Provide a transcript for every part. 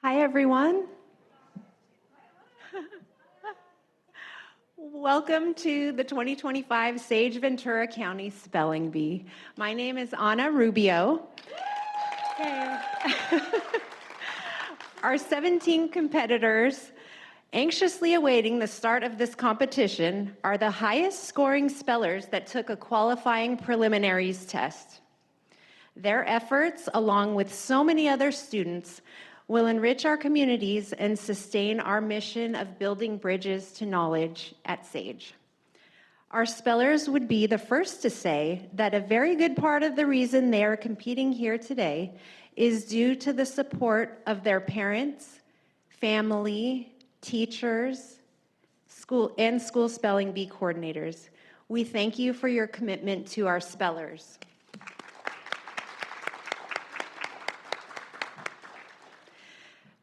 Hi, everyone. Welcome to the 2025 Sage Ventura County Spelling Bee. My name is Ana Rubio. Yay. Our 17 competitors anxiously awaiting the start of this competition are the highest scoring spellers that took a qualifying preliminaries test. Their efforts, along with so many other students, will enrich our communities and sustain our mission of building bridges to knowledge at SAGE. Our spellers would be the first to say that a very good part of the reason they are competing here today is due to the support of their parents, family, teachers, school spelling bee coordinators. We thank you for your commitment to our spellers.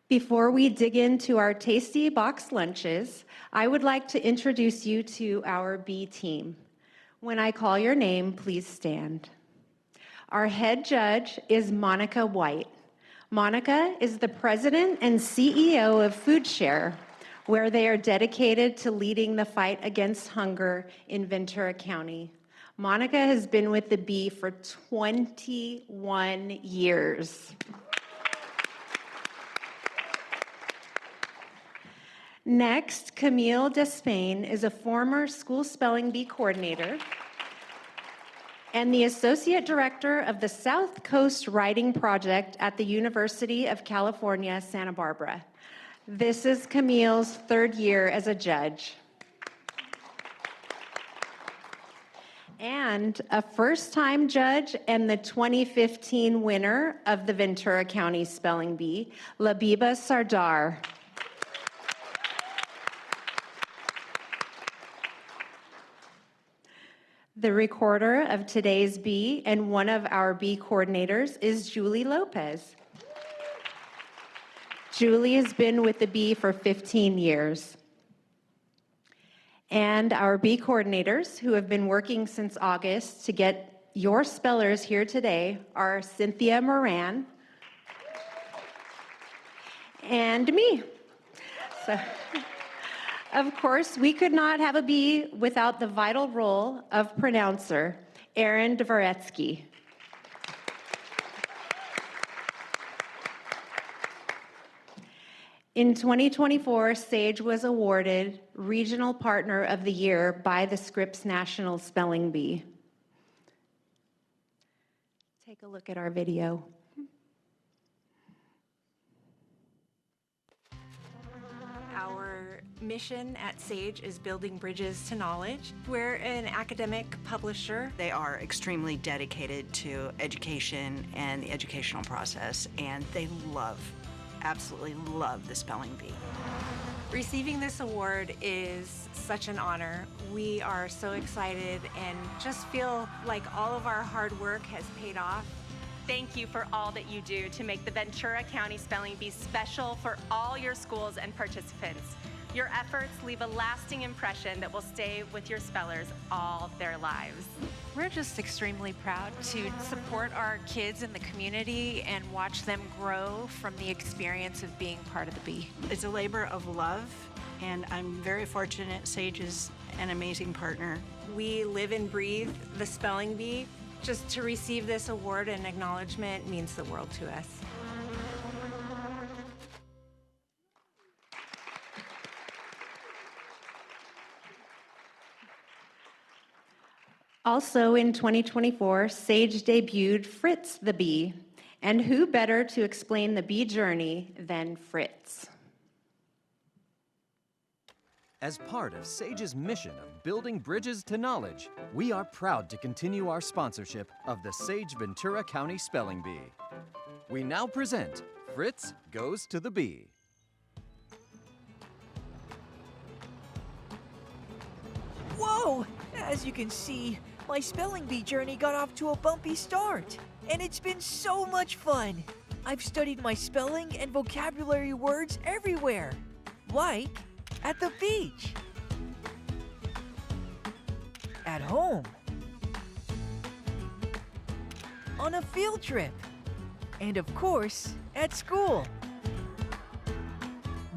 Before we dig into our tasty box lunches, I would like to introduce you to our B team. When I call your name, please stand. Our head judge is Monica White. Monica is the president and CEO of FoodShare, where they are dedicated to leading the fight against hunger in Ventura County. Monica has been with the bee for 21 years. Next, Camille Despain is a former school spelling bee coordinator and the associate director of the South Coast Writing Project at the University of California, Santa Barbara. This is Camille's third year as a judge. And a first-time judge and the 2015 winner of the Ventura County Spelling Bee, Labiba Sardar. The recorder of today's bee and one of our bee coordinators is Julie Lopez. Julie has been with the bee for 15 years. And our bee coordinators, who have been working since August to get your spellers here today, are Cynthia Moran and me. Of course, we could not have a bee without the vital role of pronouncer, Aaron Dvoretsky. In 2024, SAGE was awarded Regional Partner of the Year by the Scripps National Spelling Bee. Take a look at our video. Our mission at SAGE is building bridges to knowledge. We're an academic publisher. They are extremely dedicated to education and the educational process, and they absolutely love the spelling bee. Receiving this award is such an honor. We are so excited and just feel like all of our hard work has paid off. Thank you for all that you do to make the Ventura County Spelling Bee special for all your schools and participants. Your efforts leave a lasting impression that will stay with your spellers all their lives. We're just extremely proud to support our kids in the community and watch them grow from the experience of being part of the bee. It's a labor of love, and I'm very fortunate SAGE is an amazing partner. We live and breathe the spelling bee. Just to receive this award and acknowledgement means the world to us. Also in 2024, SAGE debuted Fritz the Bee. And who better to explain the bee journey than Fritz? As part of SAGE's mission of building bridges to knowledge, we are proud to continue our sponsorship of the SAGE Ventura County Spelling Bee. We now present Fritz Goes to the Bee. Whoa! As you can see, my spelling bee journey got off to a bumpy start, and it's been so much fun. I've studied my spelling and vocabulary words everywhere, like at the beach, at home, on a field trip, and of course, at school.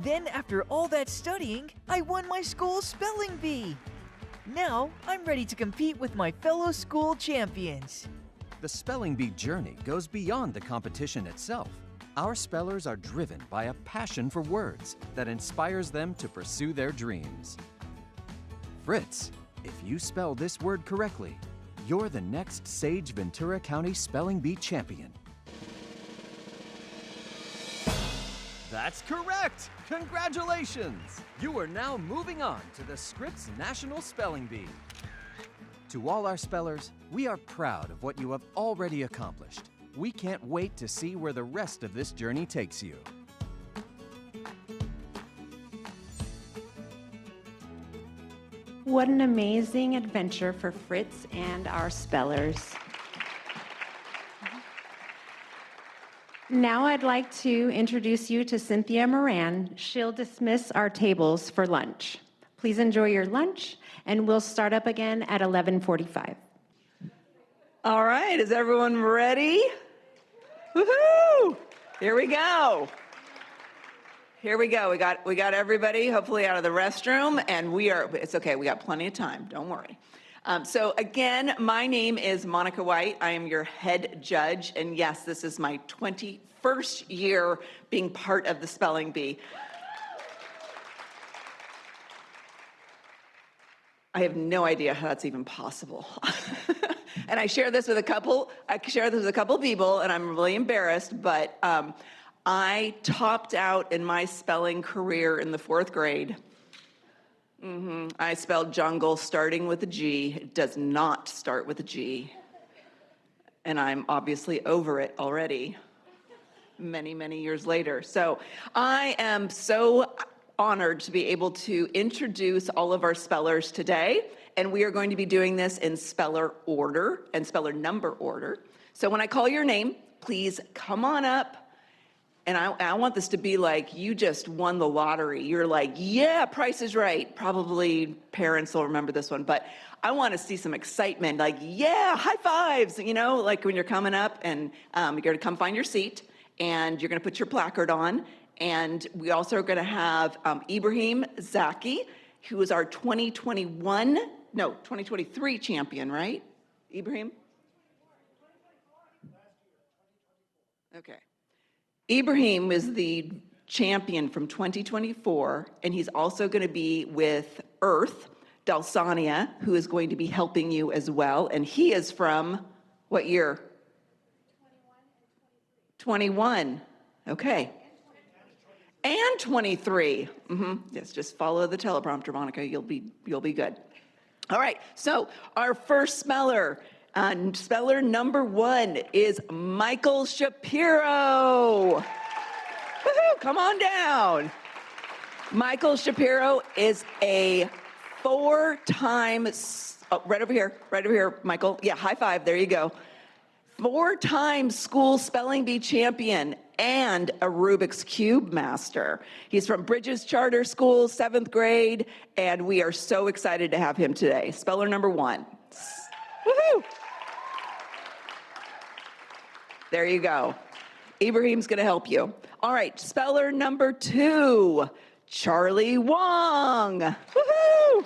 Then, after all that studying, I won my school's spelling bee. Now, I'm ready to compete with my fellow school champions. The spelling bee journey goes beyond the competition itself. Our spellers are driven by a passion for words that inspires them to pursue their dreams. Fritz, if you spell this word correctly, you're the next Sage Ventura County Spelling Bee champion. That's correct! Congratulations! You are now moving on to the Scripps National Spelling Bee. To all our spellers, we are proud of what you have already accomplished. We can't wait to see where the rest of this journey takes you. What an amazing adventure for Fritz and our spellers. Now I'd like to introduce you to Cynthia Moran. She'll dismiss our tables for lunch. Please enjoy your lunch, and we'll start up again at 11:45. All right, is everyone ready? Woohoo! Here we go. Here we go. We got everybody hopefully out of the restroom, and it's okay. We got plenty of time. Don't worry. So again, my name is Monica White. I am your head judge, and yes, this is my 21st year being part of the Spelling Bee. I have no idea how that's even possible. And I share this with a couple people, and I'm really embarrassed, but I topped out in my spelling career in the 4th grade. I spelled jungle starting with a G. It does not start with a G. And I'm obviously over it already, many, many years later. So I am so honored to be able to introduce all of our spellers today. And we are going to be doing this in speller order and speller number order. So when I call your name, please come on up. And I want this to be like you just won the lottery. You're like, yeah, Price is Right. Probably parents will remember this one, but I want to see some excitement, like, yeah, high fives, like when you're coming up and you're going to come find your seat and you're going to put your placard on. And we also are going to have Ibrahim Zaki, who is our 2023 champion, right? Ibrahim? Okay. Ibrahim is the champion from 2024, and he's also going to be with Earth, Dalsania, who is going to be helping you as well. And he is from what year? 21. Okay. And 23. Yes, just follow the teleprompter, Monica. You'll be good. All right. So our first speller. Speller number 1 is Michael Shapiro. Woohoo, come on down. Michael Shapiro is a 4-time, right over here, Michael. Yeah, high five, there you go. 4-time school spelling bee champion and a Rubik's Cube master. He's from Bridges Charter School, 7th grade, and we are so excited to have him today. Speller number 1. Woohoo! There you go. Ibrahim's going to help you. All right, speller number 2, Charlie Wong. Woohoo!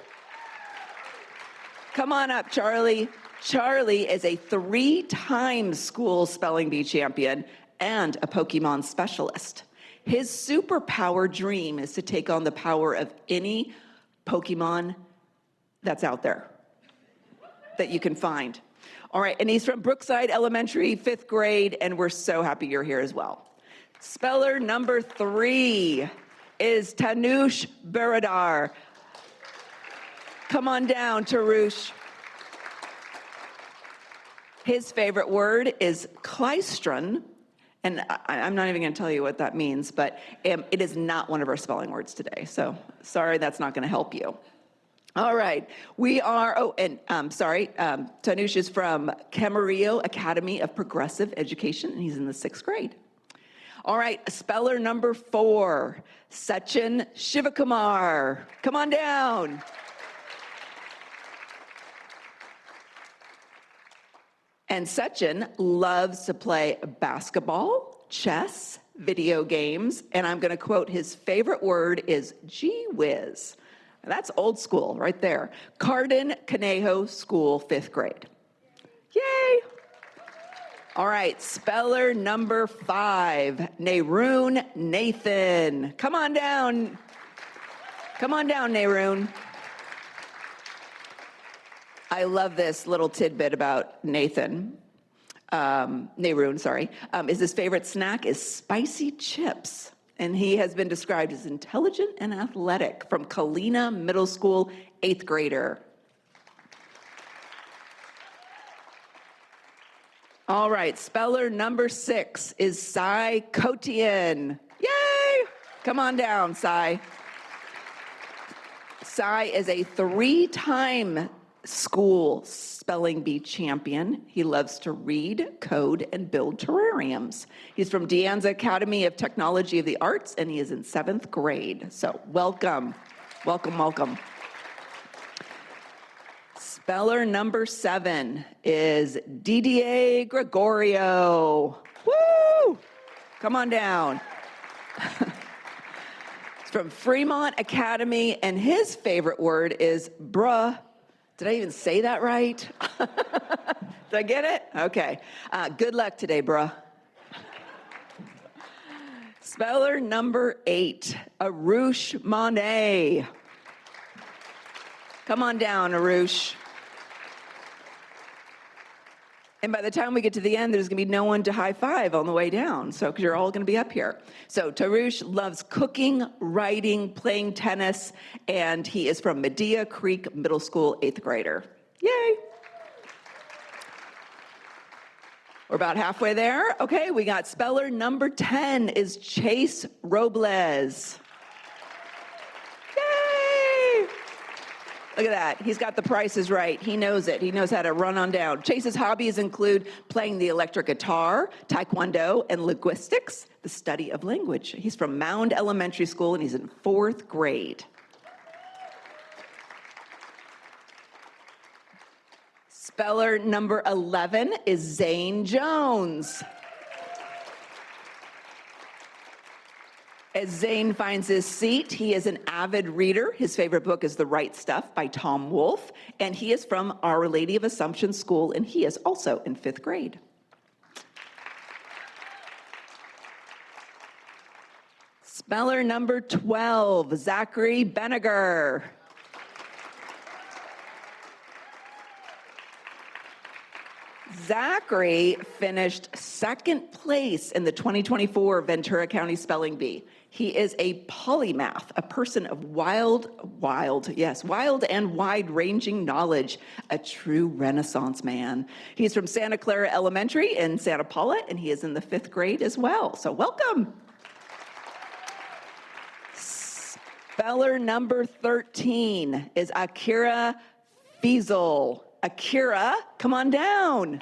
Come on up, Charlie. Charlie is a 3-time school spelling bee champion and a Pokemon specialist. His superpower dream is to take on the power of any Pokemon that's out there that you can find. All right, and he's from Brookside Elementary, 5th grade, and we're so happy you're here as well. Speller number 3 is Tanush Baradar. Come on down, Tarush. His favorite word is kleistron, and I'm not even going to tell you what that means, but it is not one of our spelling words today, so sorry, that's not going to help you. All right, Tanush is from Camarillo Academy of Progressive Education, and he's in the 6th grade. All right, speller number 4, Sachin Shivakumar. Come on down. And Sachin loves to play basketball, chess, video games, and I'm going to quote his favorite word is gee whiz. And that's old school right there. Cardin Conejo School, 5th grade. Yay! All right, speller number 5, Nehroon Nathan. Come on down. Come on down, Nehroon. I love this little tidbit about Nathan. Nehroon, sorry. His favorite snack is spicy chips. And he has been described as intelligent and athletic from Kalina Middle School, 8th grader. All right, speller number 6 is Sai Kotian. Yay! Come on down, Sai. Sai is a 3-time school spelling bee champion. He loves to read, code, and build terrariums. He's from De Anza Academy of Technology of the Arts, and he is in 7th grade. So welcome, welcome, welcome. Speller number 7 is Didier Gregorio. Woo! Come on down. He's from Fremont Academy, and his favorite word is bruh. Did I even say that right? Did I get it? Okay. Good luck today, bruh. Speller number 8, Arush Monet. Come on down, Arush. And by the time we get to the end, there's going to be no one to high five on the way down, so because you're all going to be up here. So Tarush loves cooking, writing, playing tennis, and he is from Medea Creek Middle School, 8th grader. Yay! We're about halfway there. Okay, we got speller number 10 is Chase Robles. Yay! Look at that. He's got the prices right. He knows it. He knows how to run on down. Chase's hobbies include playing the electric guitar, taekwondo, and linguistics, the study of language. He's from Mound Elementary School, and he's in 4th grade. Speller number 11 is Zane Jones. As Zane finds his seat, he is an avid reader. His favorite book is The Right Stuff by Tom Wolfe, and he is from Our Lady of Assumption School, and he is also in 5th grade. Speller number 12, Zachary Benniger. Zachary finished 2nd place in the 2024 Ventura County Spelling Bee. He is a polymath, a person of wild and wide-ranging knowledge, a true Renaissance man. He's from Santa Clara Elementary in Santa Paula, and he is in the 5th grade as well. So welcome. Speller number 13 is Akira Fiesel. Akira, come on down.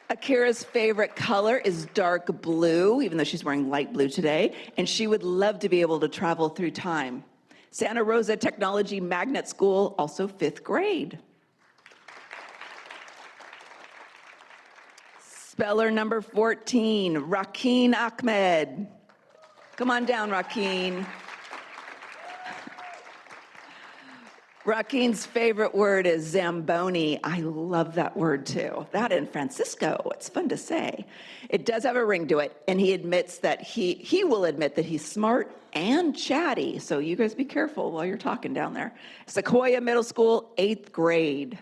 Akira's favorite color is dark blue, even though she's wearing light blue today, and she would love to be able to travel through time. Santa Rosa Technology Magnet School, also 5th grade. Speller number 14, Rakeen Ahmed. Come on down, Rakeen. Rakeen's favorite word is Zamboni. I love that word too. That in Francisco, it's fun to say. It does have a ring to it, and he admits that he will admit that he's smart and chatty, so you guys be careful while you're talking down there. Sequoia Middle School, 8th grade.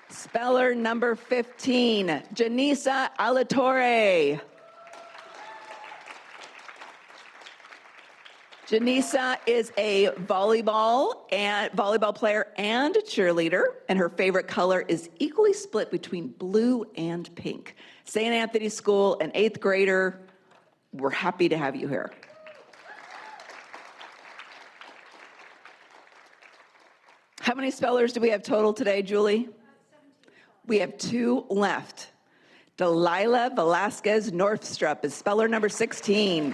Speller number 15, Janisa Alatorre. Janisa is a volleyball player and cheerleader, and her favorite color is equally split between blue and pink. St. Anthony School, an 8th grader. We're happy to have you here. How many spellers do we have total today, Julie? 17. We have 2 left. Delilah Velasquez Northstrup is speller number 16.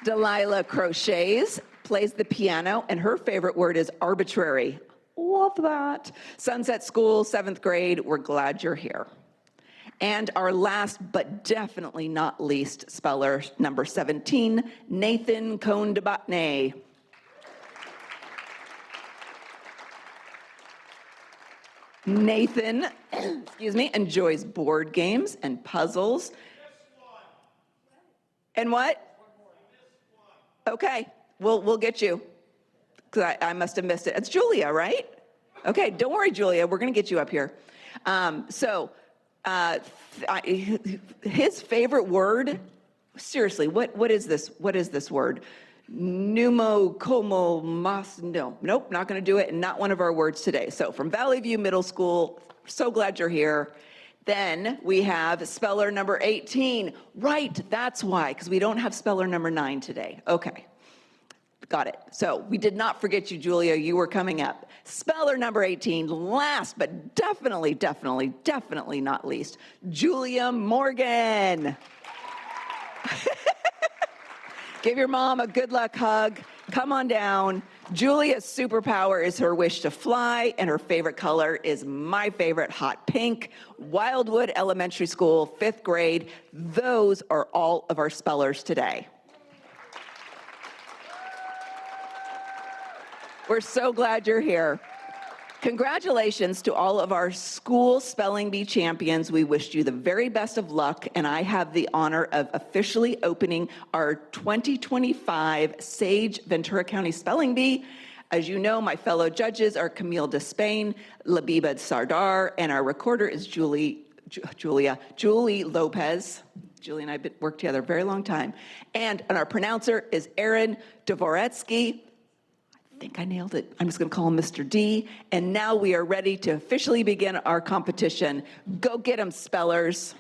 Delilah crochets, plays the piano, and her favorite word is arbitrary. Love that. Sunset School, 7th grade, we're glad you're here. And our last but definitely not least speller, number 17, Nathan Cohn-Debatney. Nathan, excuse me, enjoys board games and puzzles. And what? Okay, we'll get you. Because I must have missed it. It's Julia, right? Okay, don't worry, Julia. We're going to get you up here. His favorite word, seriously, what is this? What is this word? Pneumo, como, mas, no, nope, not going to do it, and not one of our words today. So from Valley View Middle School, so glad you're here. Then we have speller number 18. Right, that's why, because we don't have speller number 9 today. Okay. Got it. So we did not forget you, Julia. You were coming up. Speller number 18, last but definitely not least, Julia Morgan. Give your mom a good luck hug. Come on down. Julia's superpower is her wish to fly, and her favorite color is my favorite, hot pink. Wildwood Elementary School, 5th grade. Those are all of our spellers today. We're so glad you're here. Congratulations to all of our school spelling bee champions. We wish you the very best of luck, and I have the honor of officially opening our 2025 Sage Ventura County Spelling Bee. As you know, my fellow judges are Camille Despain, Labiba Sardar, and our recorder is Julie Lopez. Julie and I have worked together a very long time. And our pronouncer is Aaron Dvoretsky. I think I nailed it. I'm just going to call him Mr. D. And now we are ready to officially begin our competition. Go get 'em, spellers.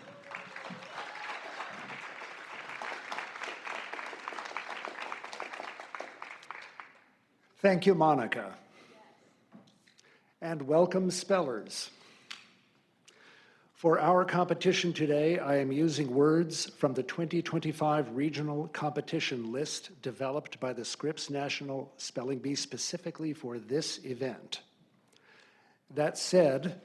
Thank you, Monica. And welcome, spellers. For our competition today, I am using words from the 2025 regional competition list developed by the Scripps National Spelling Bee specifically for this event. That said,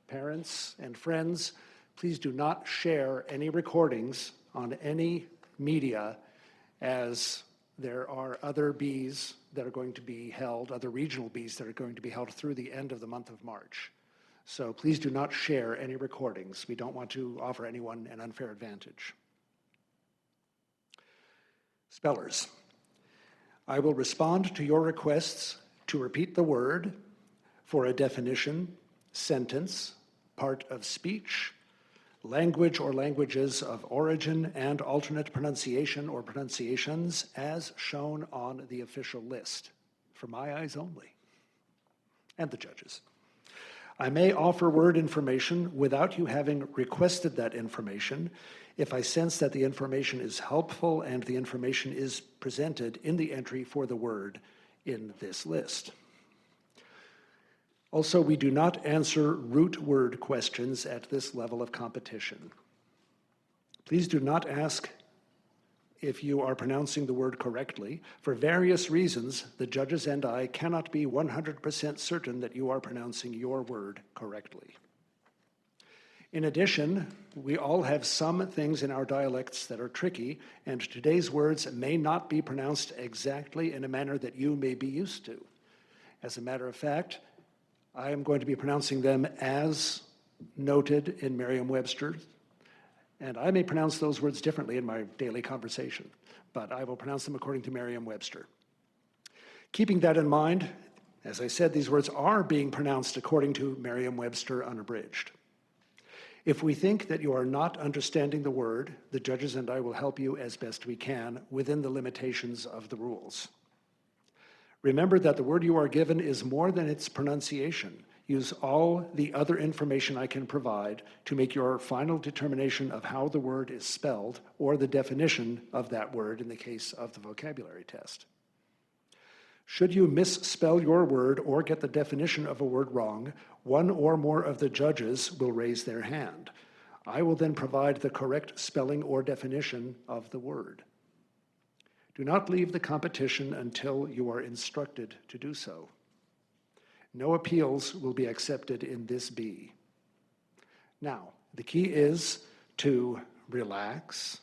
parents and friends, please do not share any recordings on any media, as there are other bees that are going to be held, other regional bees that are going to be held through the end of the month of March. So please do not share any recordings. We don't want to offer anyone an unfair advantage. Spellers, I will respond to your requests to repeat the word for a definition, sentence, part of speech, language or languages of origin, and alternate pronunciation or pronunciations as shown on the official list, for my eyes only, and the judges. I may offer word information without you having requested that information if I sense that the information is helpful and the information is presented in the entry for the word in this list. Also, we do not answer root word questions at this level of competition. Please do not ask if you are pronouncing the word correctly. For various reasons, the judges and I cannot be 100% certain that you are pronouncing your word correctly. In addition, we all have some things in our dialects that are tricky, and today's words may not be pronounced exactly in a manner that you may be used to. As a matter of fact, I am going to be pronouncing them as noted in Merriam-Webster, and I may pronounce those words differently in my daily conversation, but I will pronounce them according to Merriam-Webster. Keeping that in mind, as I said, these words are being pronounced according to Merriam-Webster unabridged. If we think that you are not understanding the word, the judges and I will help you as best we can within the limitations of the rules. Remember that the word you are given is more than its pronunciation. Use all the other information I can provide to make your final determination of how the word is spelled or the definition of that word in the case of the vocabulary test. Should you misspell your word or get the definition of a word wrong, one or more of the judges will raise their hand. I will then provide the correct spelling or definition of the word. Do not leave the competition until you are instructed to do so. No appeals will be accepted in this B. Now, the key is to relax,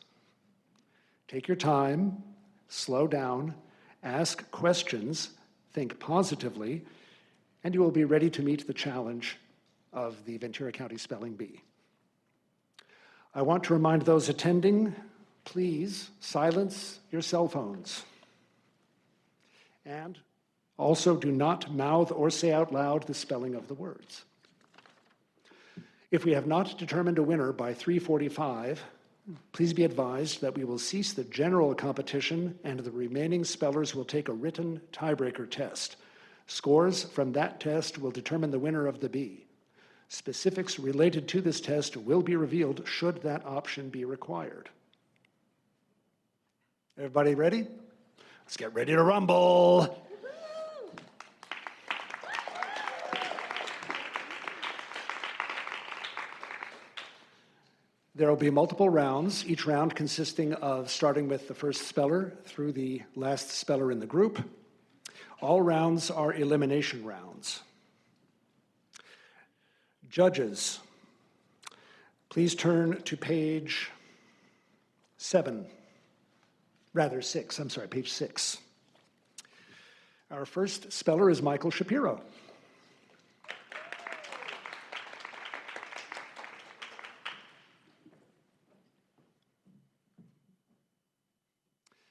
take your time, slow down, ask questions, think positively, and you will be ready to meet the challenge of the Ventura County Spelling Bee. I want to remind those attending, please silence your cell phones. And also do not mouth or say out loud the spelling of the words. If we have not determined a winner by 3:45, please be advised that we will cease the general competition and the remaining spellers will take a written tiebreaker test. Scores from that test will determine the winner of the bee. Specifics related to this test will be revealed should that option be required. Everybody ready? Let's get ready to rumble. There will be multiple rounds, each round consisting of starting with the first speller through the last speller in the group. All rounds are elimination rounds. Judges, please turn to page 6, page 6. Our first speller is Michael Shapiro.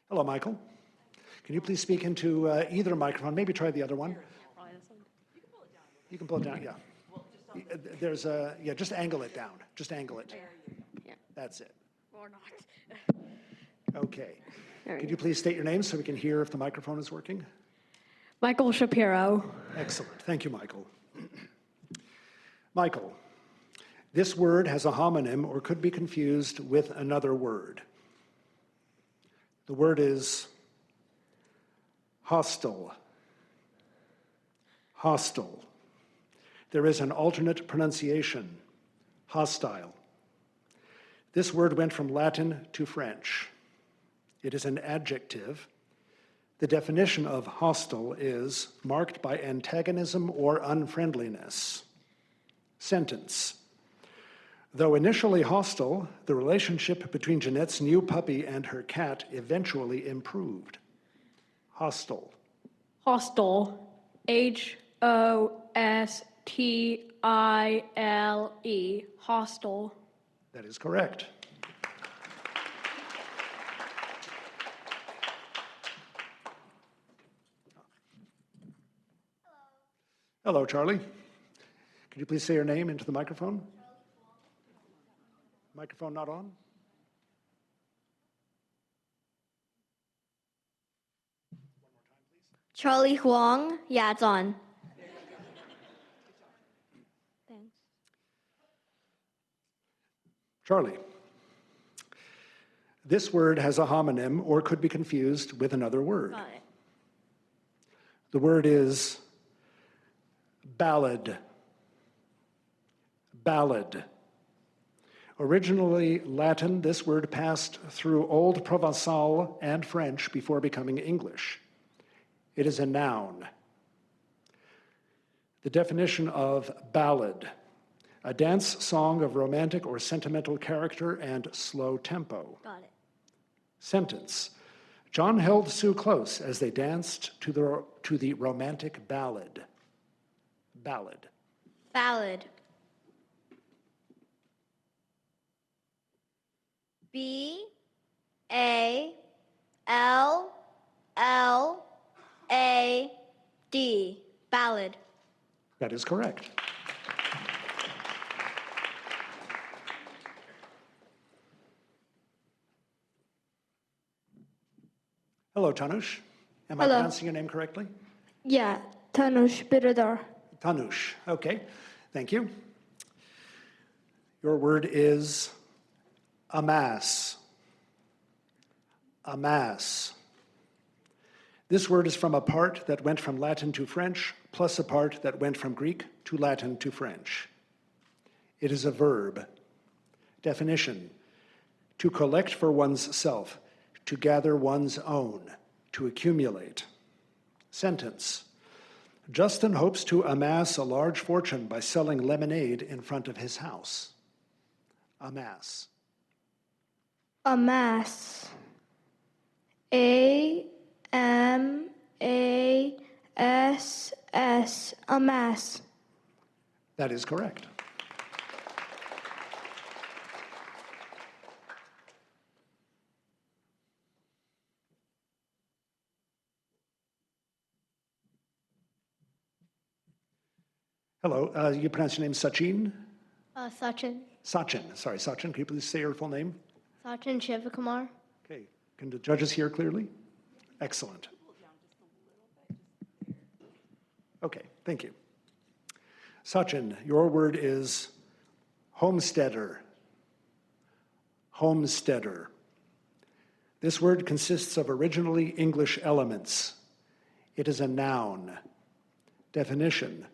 Hello, Michael. Can you please speak into either microphone? Maybe try the other one. You can pull it down, yeah. There's a, yeah, just angle it down. Just angle it. Yeah. That's it. Or not. Okay. Could you please state your name so we can hear if the microphone is working? Michael Shapiro. Excellent. Thank you, Michael. Michael, this word has a homonym or could be confused with another word. The word is hostile. Hostile. There is an alternate pronunciation, hostile. This word went from Latin to French. It is an adjective. The definition of hostile is marked by antagonism or unfriendliness. Sentence. Though initially hostile, the relationship between Jeanette's new puppy and her cat eventually improved. Hostile. Hostile. Hostile. Hostile. That is correct. Hello, Charlie. Could you please say your name into the microphone? Microphone not on? Charlie Huang, yeah, it's on. Thanks. Charlie. This word has a homonym or could be confused with another word. Got it. The word is ballad. Ballad. Originally Latin, this word passed through Old Provençal and French before becoming English. It is a noun. The definition of ballad, a dance song of romantic or sentimental character and slow tempo. Got it. Sentence. John held Sue close as they danced to the romantic ballad. Ballad. Ballad. B-A-L-L-A-D. Ballad. That is correct. Hello, Tanush. Am I Hello. pronouncing your name correctly? Yeah, Tanush Biradar. Tanush. Okay, thank you. Your word is amass. Amass. This word is from a part that went from Latin to French, plus a part that went from Greek to Latin to French. It is a verb. Definition: to collect for one's self, to gather one's own, to accumulate. Sentence: Justin hopes to amass a large fortune by selling lemonade in front of his house. Amass. Amass. A-M-A-S-S. Amass. That is correct. Hello, you pronounce your name Sachin? Sachin. Sachin, sorry, Sachin, can you please say your full name? Sachin Shivakumar. Okay, can the judges hear clearly? Excellent. Okay, thank you. Sachin, your word is homesteader. Homesteader. This word consists of originally English elements. It is a noun. Definition: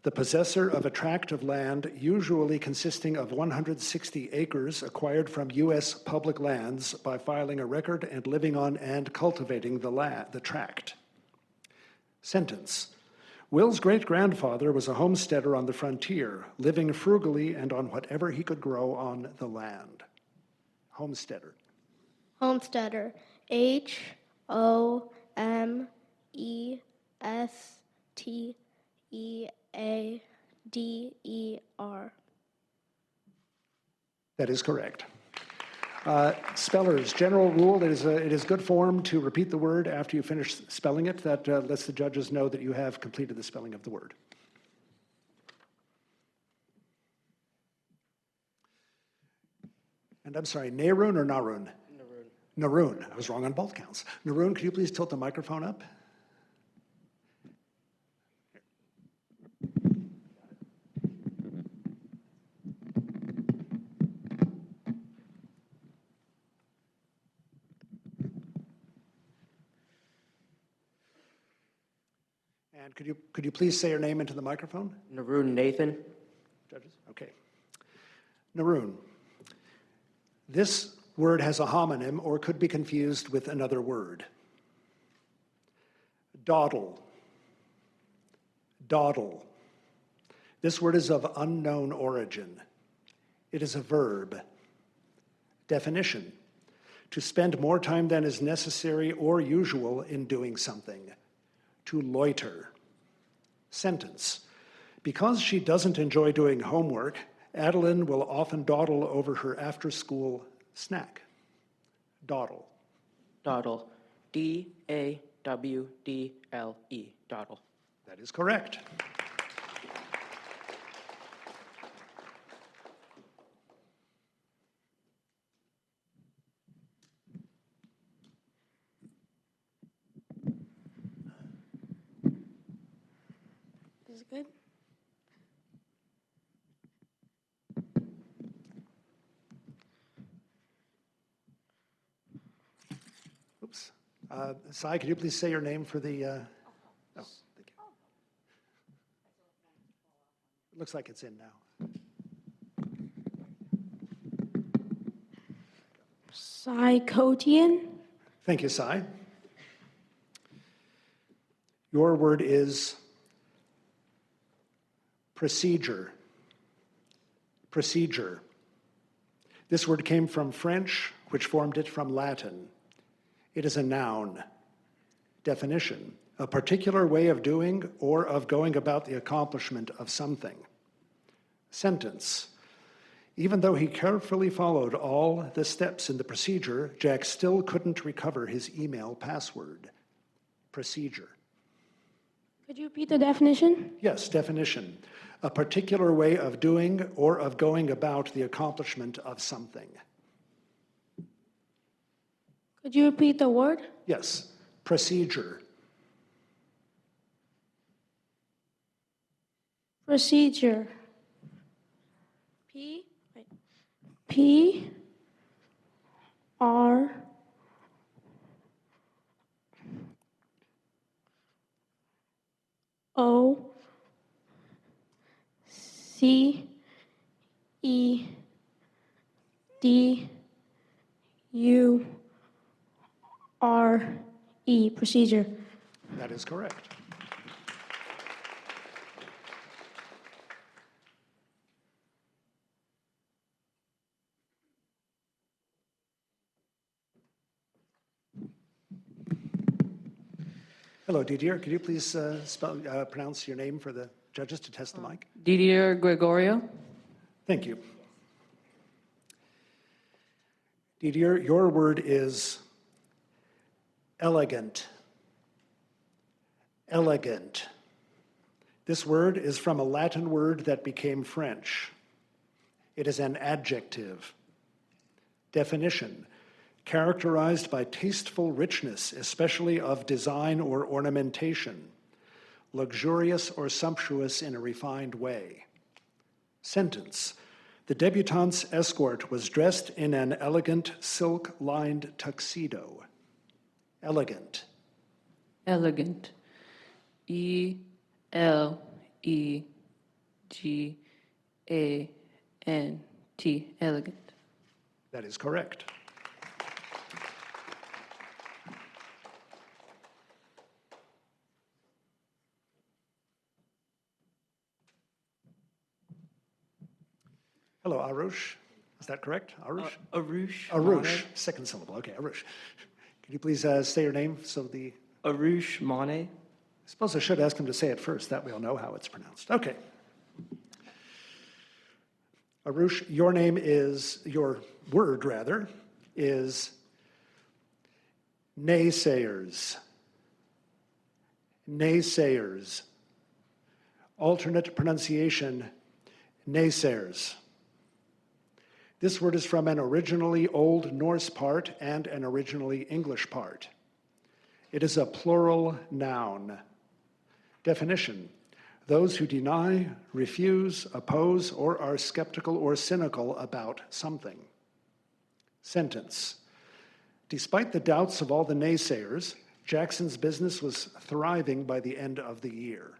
the possessor of a tract of land usually consisting of 160 acres acquired from U.S. public lands by filing a record and living on and cultivating the tract. Sentence: Will's great-grandfather was a homesteader on the frontier, living frugally and on whatever he could grow on the land. Homesteader. Homesteader. Homesteader. That is correct. Spellers, general rule, it is good form to repeat the word after you finish spelling it. That lets the judges know that you have completed the spelling of the word. And I'm sorry, Naroon or Naroon? Naroon. I was wrong on both counts. Naroon, could you please tilt the microphone up? And could you please say your name into the microphone? Naroon Nathan. Judges? Okay. Naroon. This word has a homonym or could be confused with another word. Dawdle. Dawdle. This word is of unknown origin. It is a verb. Definition: to spend more time than is necessary or usual in doing something. To loiter. Sentence: because she doesn't enjoy doing homework, Adeline will often dawdle over her after-school snack. Dawdle. Dawdle. D-A-W-D-L-E. Dawdle. That is correct. Is it good? Oops. Sai, could you please say your name for the... Oh, thank you. It looks like it's in now. Psychotian. Thank you, Sai. Your word is procedure. Procedure. This word came from French, which formed it from Latin. It is a noun. Definition: a particular way of doing or of going about the accomplishment of something. Sentence: even though he carefully followed all the steps in the procedure, Jack still couldn't recover his email password. Procedure. Could you repeat the definition? Yes, definition: a particular way of doing or of going about the accomplishment of something. Could you repeat the word? Yes, procedure. Procedure. P R O C E D U R E. Procedure. That is correct. Hello, Didier. Could you please pronounce your name for the judges to test the mic? Didier Gregorio. Thank you. Didier, your word is elegant. Elegant. This word is from a Latin word that became French. It is an adjective. Definition: characterized by tasteful richness, especially of design or ornamentation, luxurious or sumptuous in a refined way. Sentence: the debutante's escort was dressed in an elegant silk-lined tuxedo. Elegant. Elegant. E-L-E-G-A-N-T. Elegant. That is correct. Hello, Arush. Is that correct? Arush? Arush. Arush. Mane. Second syllable. Okay, Arush. Could you please say your name so the... Arush Mane. I suppose I should ask him to say it first. That way I'll know how it's pronounced. Okay. Arush, your name is, your word rather, is naysayers. Naysayers. Alternate pronunciation, naysayers. This word is from an originally Old Norse part and an originally English part. It is a plural noun. Definition: those who deny, refuse, oppose, or are skeptical or cynical about something. Sentence: despite the doubts of all the naysayers, Jackson's business was thriving by the end of the year.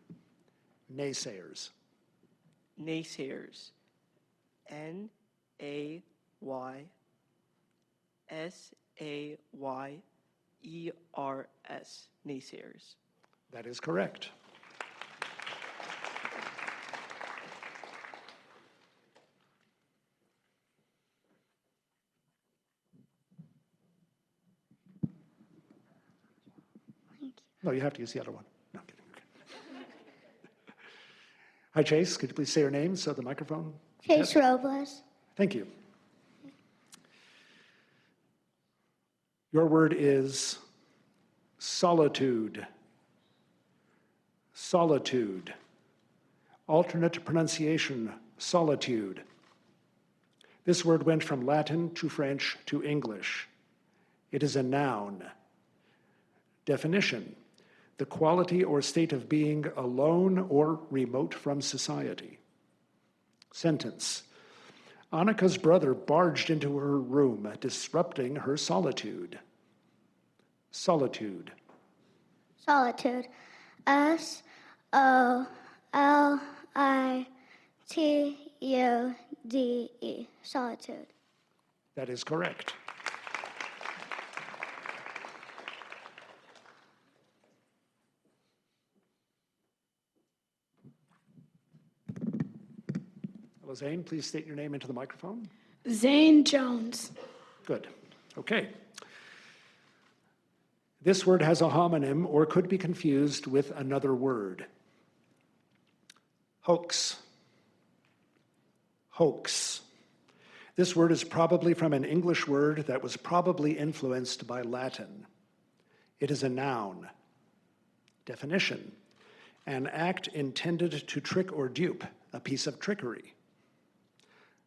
Naysayers. Naysayers. N-A-Y-S-A-Y-E-R-S. Naysayers. That is correct. No, you have to use the other one. No, I'm kidding. Okay. Hi, Chase. Could you please say your name so the microphone? Chase Yes. Robles. Thank you. Your word is solitude. Solitude. Alternate pronunciation, solitude. This word went from Latin to French to English. It is a noun. Definition: the quality or state of being alone or remote from society. Sentence: Annika's brother barged into her room, disrupting her solitude. Solitude. Solitude. S-O-L-I-T-U-D-E. Solitude. That is correct. Hello, Zane. Please state your name into the microphone. Zane Jones. Good. Okay. This word has a homonym or could be confused with another word. Hoax. Hoax. This word is probably from an English word that was probably influenced by Latin. It is a noun. Definition: an act intended to trick or dupe, a piece of trickery.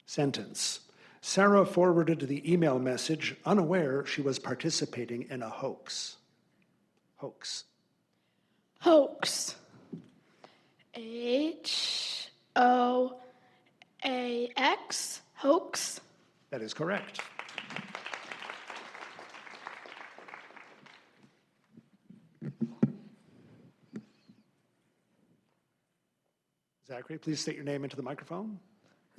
Sentence: Sarah forwarded the email message unaware she was participating in a hoax. Hoax. Hoax. H-O-A-X. Hoax. That is correct. Zachary, please state your name into the microphone.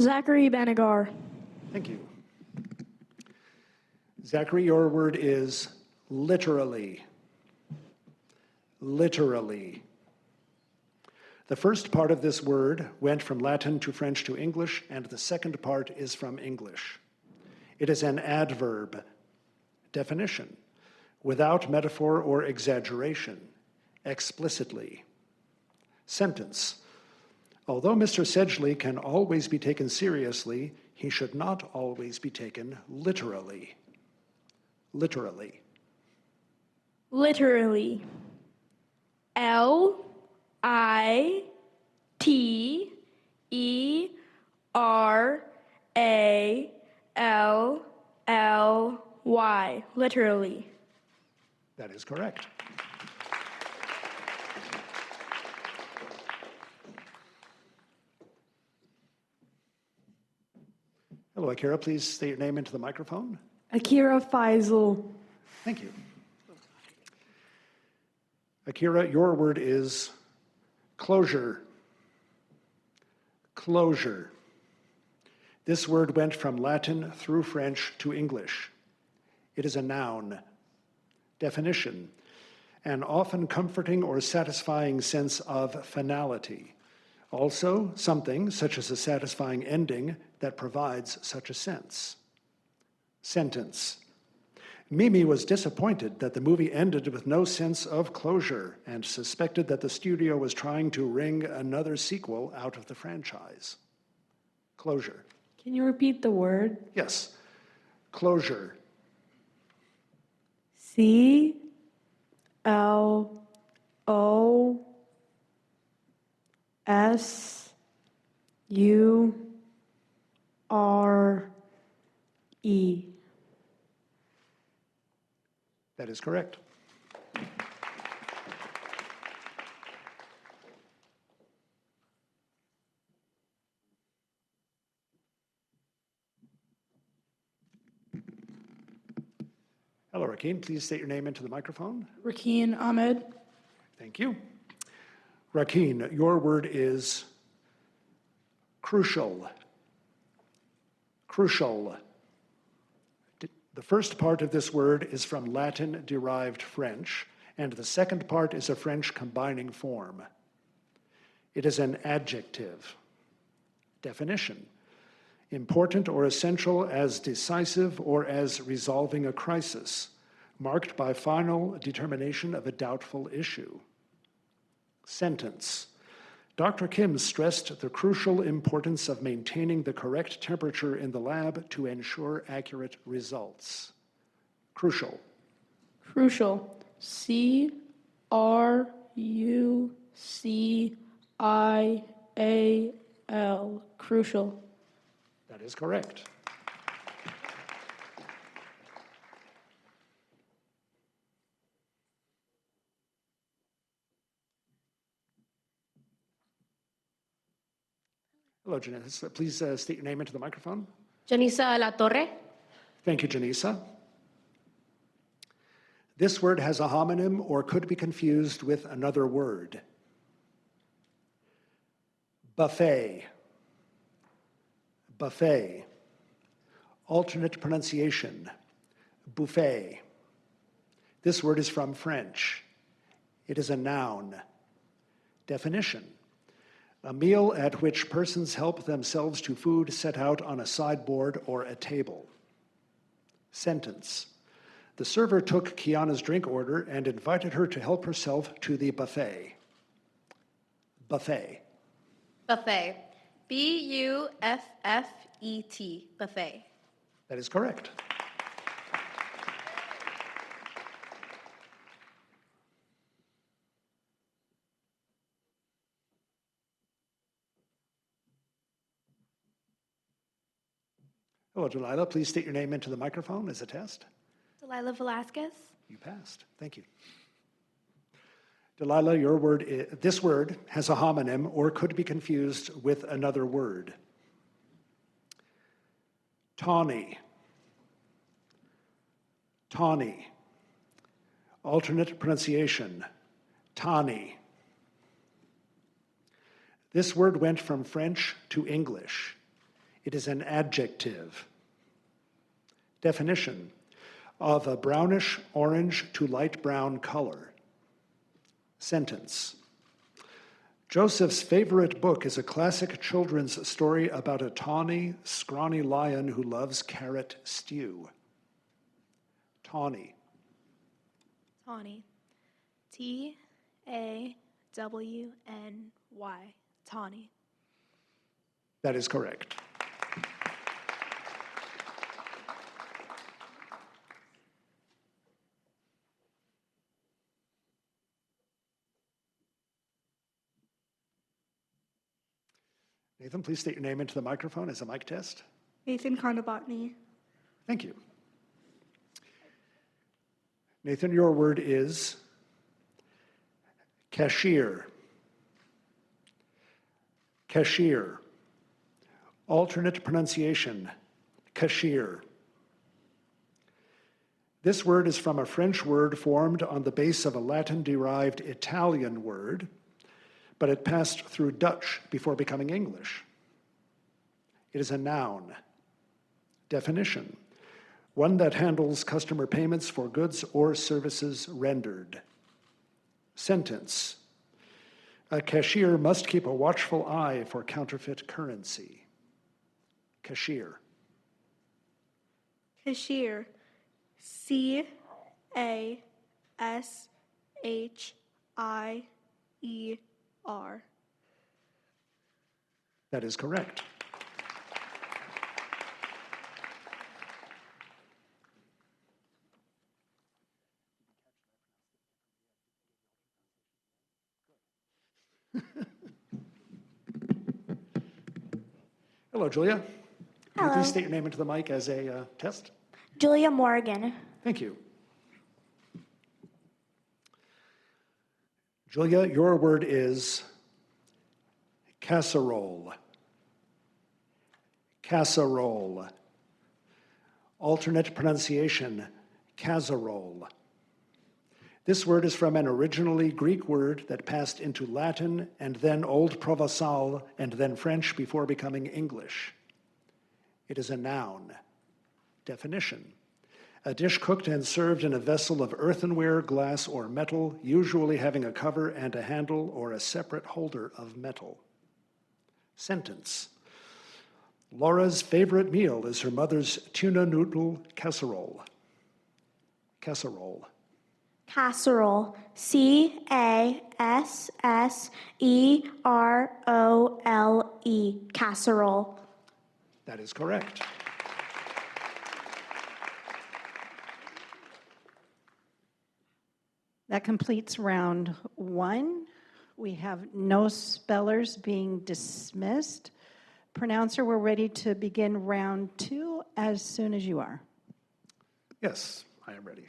Zachary Benegar. Thank you. Zachary, your word is literally. Literally. The first part of this word went from Latin to French to English, and the second part is from English. It is an adverb. Definition: without metaphor or exaggeration, explicitly. Sentence. Although Mr. Sedgley can always be taken seriously, he should not always be taken literally. Literally. Literally. Literally. Literally. That is correct. Hello, Akira. Please state your name into the microphone. Akira Faisal. Thank you. Akira, your word is closure. Closure. This word went from Latin through French to English. It is a noun. Definition: an often comforting or satisfying sense of finality. Also, something, such as a satisfying ending, that provides such a sense. Sentence. Mimi was disappointed that the movie ended with no sense of closure and suspected that the studio was trying to wring another sequel out of the franchise. Closure. Can you repeat the word? Yes. Closure. CLOSURE. That is correct. Hello, Rakeen. Please state your name into the microphone. Rakeen Ahmed. Thank you. Rakeen, your word is crucial. Crucial. The first part of this word is from Latin-derived French, and the second part is a French combining form. It is an adjective. Definition: important or essential as decisive or as resolving a crisis, marked by final determination of a doubtful issue. Sentence. Dr. Kim stressed the crucial importance of maintaining the correct temperature in the lab to ensure accurate results. Crucial. Crucial. CRUCIAL. Crucial. That is correct. Hello, Janessa. Please state your name into the microphone. Janisa La Torre. Thank you, Janisa. This word has a homonym or could be confused with another word. Buffet. Buffet. Alternate pronunciation, buffet. This word is from French. It is a noun. Definition: a meal at which persons help themselves to food set out on a sideboard or a table. Sentence. The server took Kiana's drink order and invited her to help herself to the buffet. Buffet. Buffet. BUFFET. Buffet. That is correct. Hello, Delilah. Please state your name into the microphone as a test. Delilah Velasquez. You passed. Thank you. Delilah, this word has a homonym or could be confused with another word. Tawny. Tawny. Alternate pronunciation, tawny. This word went from French to English. It is an adjective. Definition: of a brownish orange to light brown color. Sentence. Joseph's favorite book is a classic children's story about a tawny, scrawny lion who loves carrot stew. Tawny. Tawny. Tawny. That is correct. Nathan, please state your name into the microphone as a mic test. Nathan Kondabotny. Thank you. Nathan, your word is cashier. Cashier. Alternate pronunciation, cashier. This word is from a French word formed on the base of a Latin-derived Italian word, but it passed through Dutch before becoming English. It is a noun. Definition: one that handles customer payments for goods or services rendered. Sentence: a cashier must keep a watchful eye for counterfeit currency. Cashier. Cashier. CASHIER. That is correct. Hello, Julia. Can you please state your name into the mic as a test? Julia Morgan. Thank you. Julia, your word is casserole. Casserole. Alternate pronunciation, casserole. This word is from an originally Greek word that passed into Latin and then Old Provençal and then French before becoming English. It is a noun. Definition: a dish cooked and served in a vessel of earthenware, glass, or metal, usually having a cover and a handle or a separate holder of metal. Sentence: Laura's favorite meal is her mother's tuna noodle casserole. Casserole. Casserole. CASSEROLE. Casserole. That is correct. That completes round 1. We have no spellers being dismissed. Pronouncer, we're ready to begin round 2 as soon as you are. Yes, I am ready.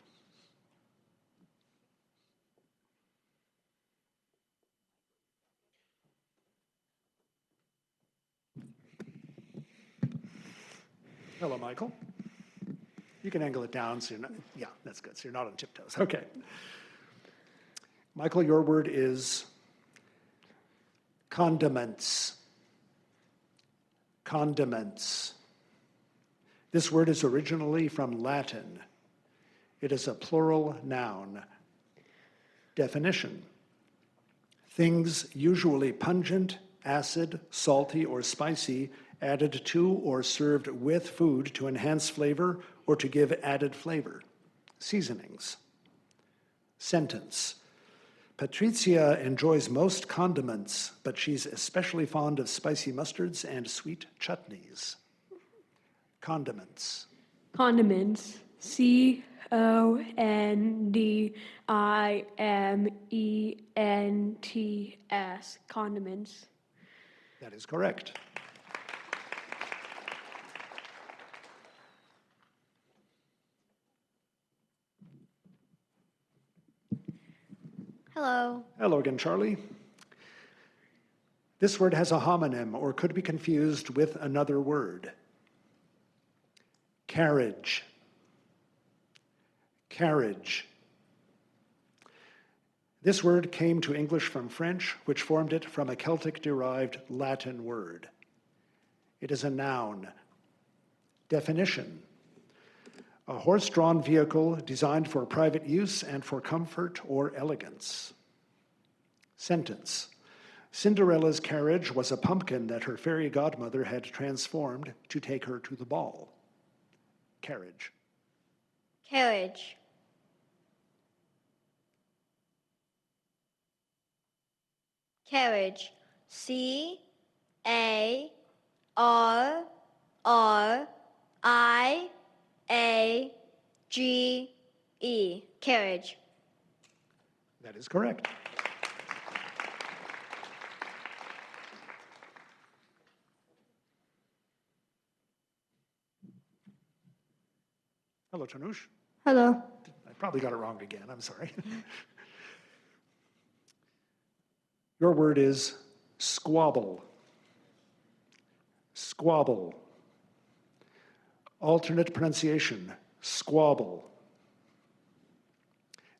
Hello, Michael. You can angle it down so you're not, yeah, that's good. So you're not on tiptoes. Okay. Michael, your word is condiments. Condiments. This word is originally from Latin. It is a plural noun. Definition: things usually pungent, acid, salty, or spicy, added to or served with food to enhance flavor or to give added flavor. Seasonings. Sentence: Patricia enjoys most condiments, but she's especially fond of spicy mustards and sweet chutneys. Condiments. Condiments. CONDIMENTS. Condiments. That is correct. Hello. Hello again, Charlie. This word has a homonym or could be confused with another word. Carriage. Carriage. This word came to English from French, which formed it from a Celtic-derived Latin word. It is a noun. Definition: a horse-drawn vehicle designed for private use and for comfort or elegance. Sentence: Cinderella's carriage was a pumpkin that her fairy godmother had transformed to take her to the ball. Carriage. Carriage. Carriage. Carriage. Carriage. That is correct. Hello, Tanush. Hello. I probably got it wrong again. I'm sorry. Your word is squabble. Squabble. Alternate pronunciation, squabble.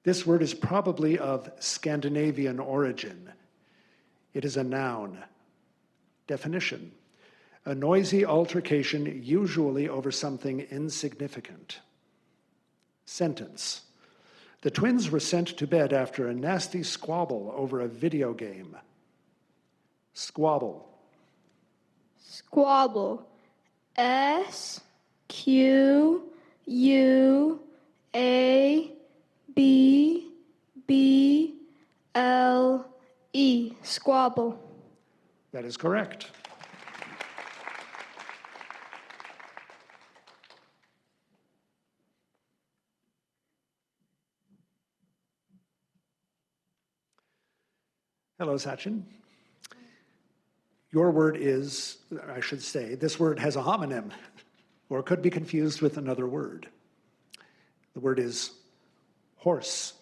This word is probably of Scandinavian origin. It is a noun. Definition: a noisy altercation, usually over something insignificant. Sentence: the twins were sent to bed after a nasty squabble over a video game. Squabble. Squabble. Squabble. Squabble. That is correct. Hello, Sachin. Your word is, I should say, this word has a homonym, or could be confused with another word. The word is horse.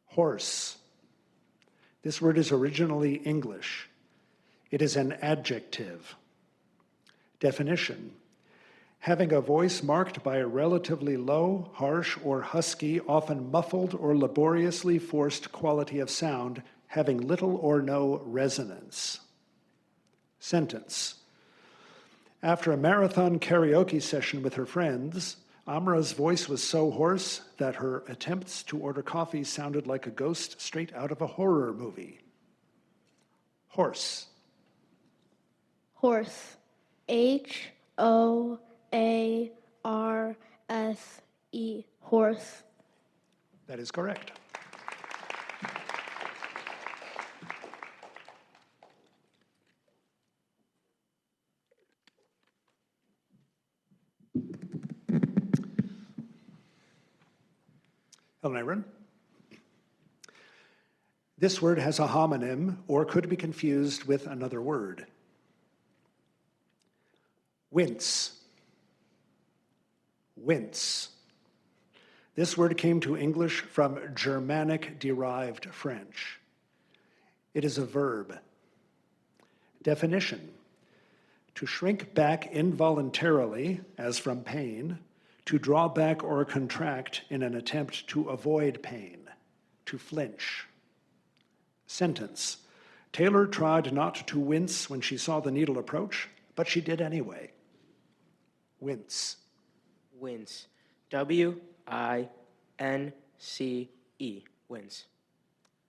Horse. This word is originally English. It is an adjective. Definition: having a voice marked by a relatively low, harsh, or husky, often muffled or laboriously forced quality of sound, having little or no resonance. Sentence: after a marathon karaoke session with her friends, Amra's voice was so hoarse that her attempts to order coffee sounded like a ghost straight out of a horror movie. Horse. Horse. Hoarse. Horse. That is correct. Helen Aaron. This word has a homonym or could be confused with another word. Wince. Wince. This word came to English from Germanic-derived French. It is a verb. Definition: to shrink back involuntarily, as from pain, to draw back or contract in an attempt to avoid pain, to flinch. Sentence: Taylor tried not to wince when she saw the needle approach, but she did anyway. Wince. Wince. W-I-N-C-E. Wince.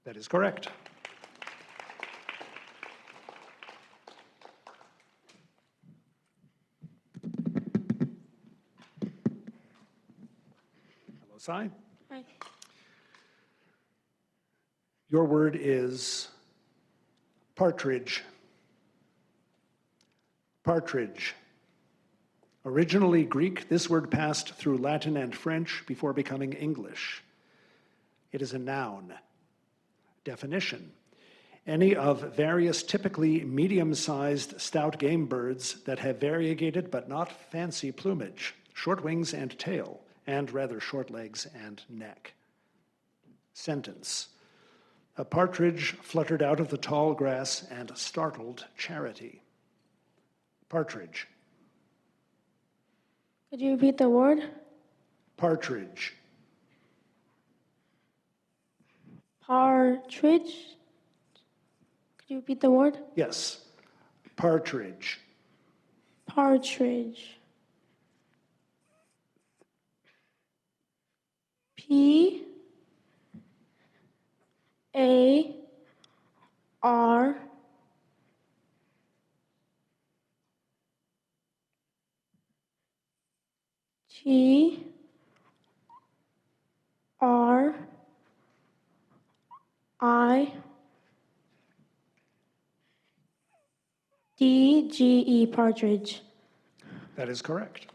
That is correct. Hello, Sai. Hi. Your word is partridge. Partridge. Originally Greek, this word passed through Latin and French before becoming English. It is a noun. Definition: any of various typically medium-sized stout game birds that have variegated but not fancy plumage, short wings and tail, and rather short legs and neck. Sentence: a partridge fluttered out of the tall grass and startled Charity. Partridge. Could you repeat the word? Partridge. Partridge. Could you repeat the word? Yes. Partridge. Partridge. P A R G R I D-G-E, partridge. That is correct.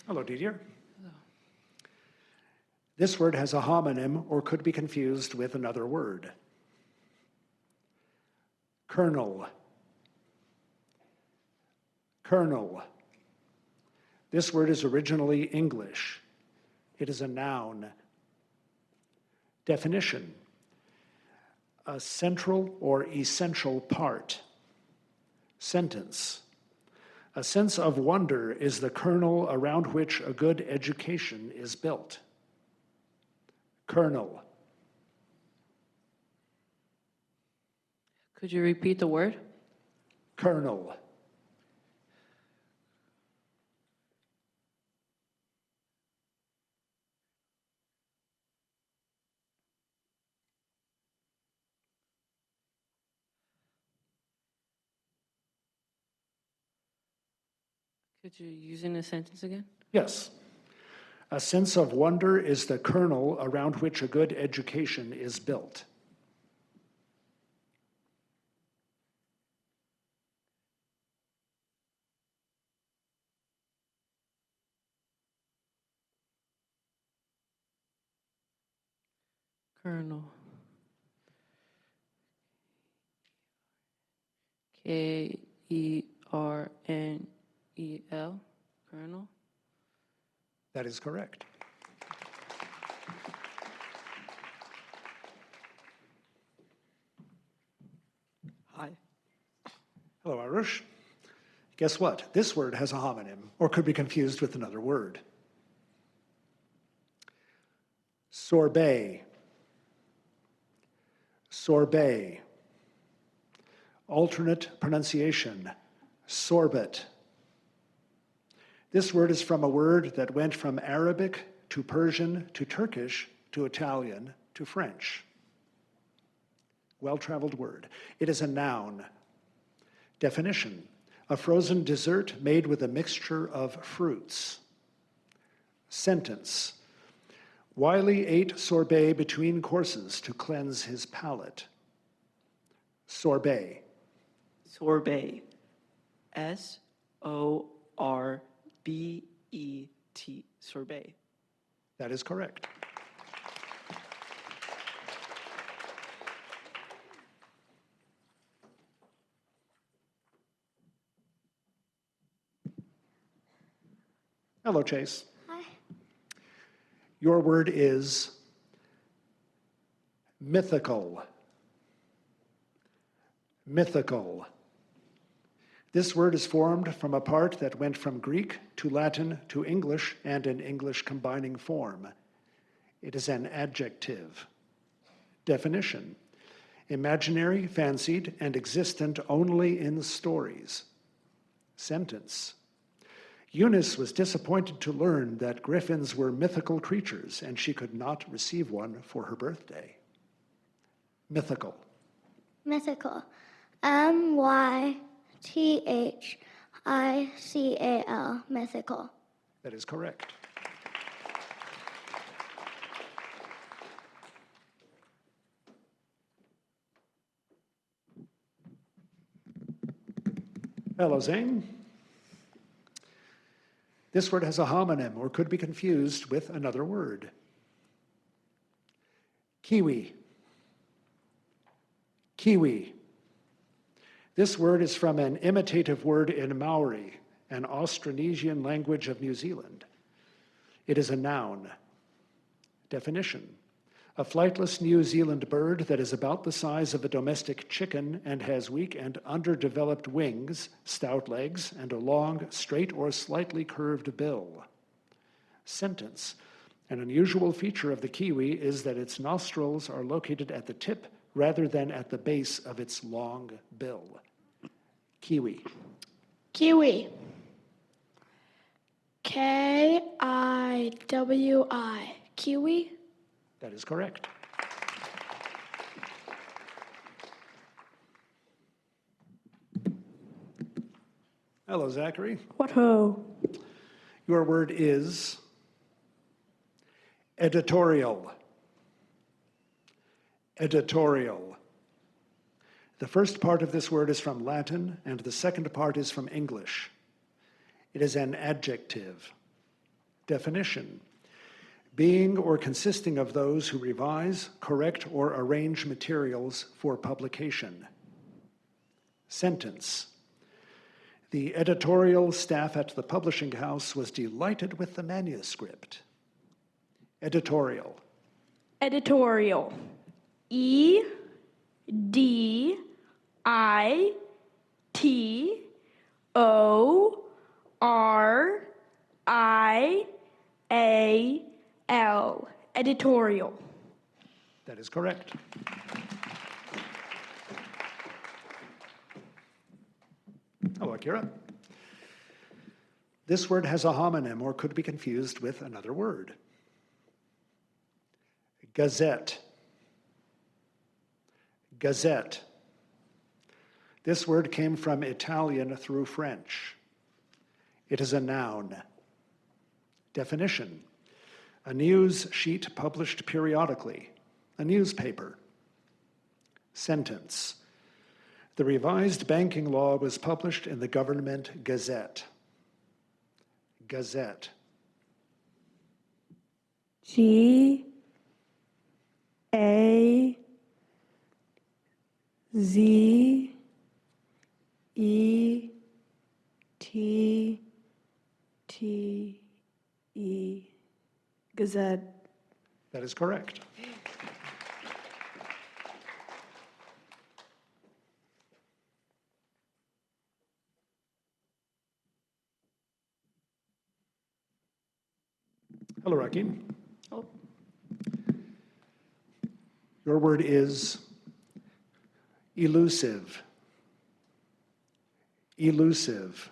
Hello, Didier. Hello. This word has a homonym or could be confused with another word. Colonel. Colonel. This word is originally English. It is a noun. Definition: a central or essential part. Sentence: a sense of wonder is the kernel around which a good education is built. Kernel. Could you repeat the word? Kernel. Could you use it in a sentence again? Yes. A sense of wonder is the kernel around which a good education is built. Colonel. K-E-R-N-E-L. Colonel. That is correct. Hi. Hello, Arush. Guess what? This word has a homonym, or could be confused with another word. Sorbet. Sorbet. Alternate pronunciation: sorbet. This word is from a word that went from Arabic to Persian to Turkish to Italian to French. Well-traveled word. It is a noun. Definition: a frozen dessert made with a mixture of fruits. Sentence: Wiley ate sorbet between courses to cleanse his palate. Sorbet. Sorbet. S-O-R-B-E-T. Sorbet. That is correct. Hello, Chase. Hi. Your word is mythical. Mythical. This word is formed from a part that went from Greek to Latin to English and an English combining form. It is an adjective. Definition: imaginary, fancied, and existent only in stories. Sentence: Eunice was disappointed to learn that griffins were mythical creatures and she could not receive one for her birthday. Mythical. Mythical. M-Y-T-H-I-C-A-L. Mythical. That is correct. Hello, Zane. This word has a homonym or could be confused with another word. Kiwi. Kiwi. This word is from an imitative word in Maori, an Austronesian language of New Zealand. It is a noun. Definition: a flightless New Zealand bird that is about the size of a domestic chicken and has weak and underdeveloped wings, stout legs, and a long, straight or slightly curved bill. Sentence: an unusual feature of the kiwi is that its nostrils are located at the tip rather than at the base of its long bill. Kiwi. Kiwi. K-I-W-I. Kiwi. That is correct. Hello, Zachary. What ho? Your word is editorial. Editorial. The first part of this word is from Latin, and the second part is from English. It is an adjective. Definition: being or consisting of those who revise, correct, or arrange materials for publication. Sentence: the editorial staff at the publishing house was delighted with the manuscript. Editorial. Editorial. E D I T O R I A L. Editorial. That is correct. Hello, Akira. This word has a homonym or could be confused with another word. Gazette. Gazette. This word came from Italian through French. It is a noun. Definition: a news sheet published periodically, a newspaper. Sentence: the revised banking law was published in the Government Gazette. Gazette. G A Z E T T E. Gazette. That is correct. Hello, Rakim. Oh. Your word is elusive. Elusive.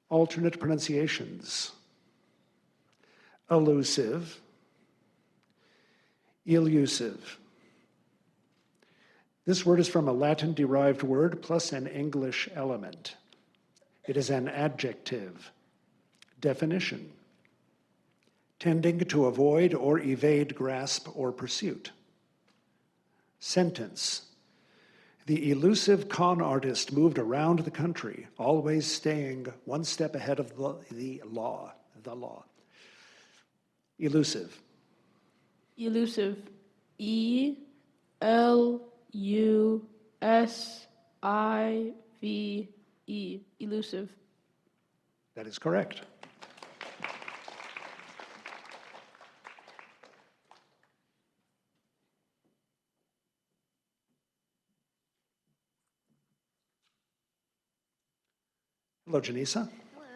Alternate pronunciations: elusive, elusive. This word is from a Latin-derived word plus an English element. It is an adjective. Definition: tending to avoid or evade grasp or pursuit. Sentence: the elusive con artist moved around the country, always staying one step ahead of the law. The law. Elusive. Elusive. E L U S I V E. Elusive. That is correct. Hello, Janisa. Hello.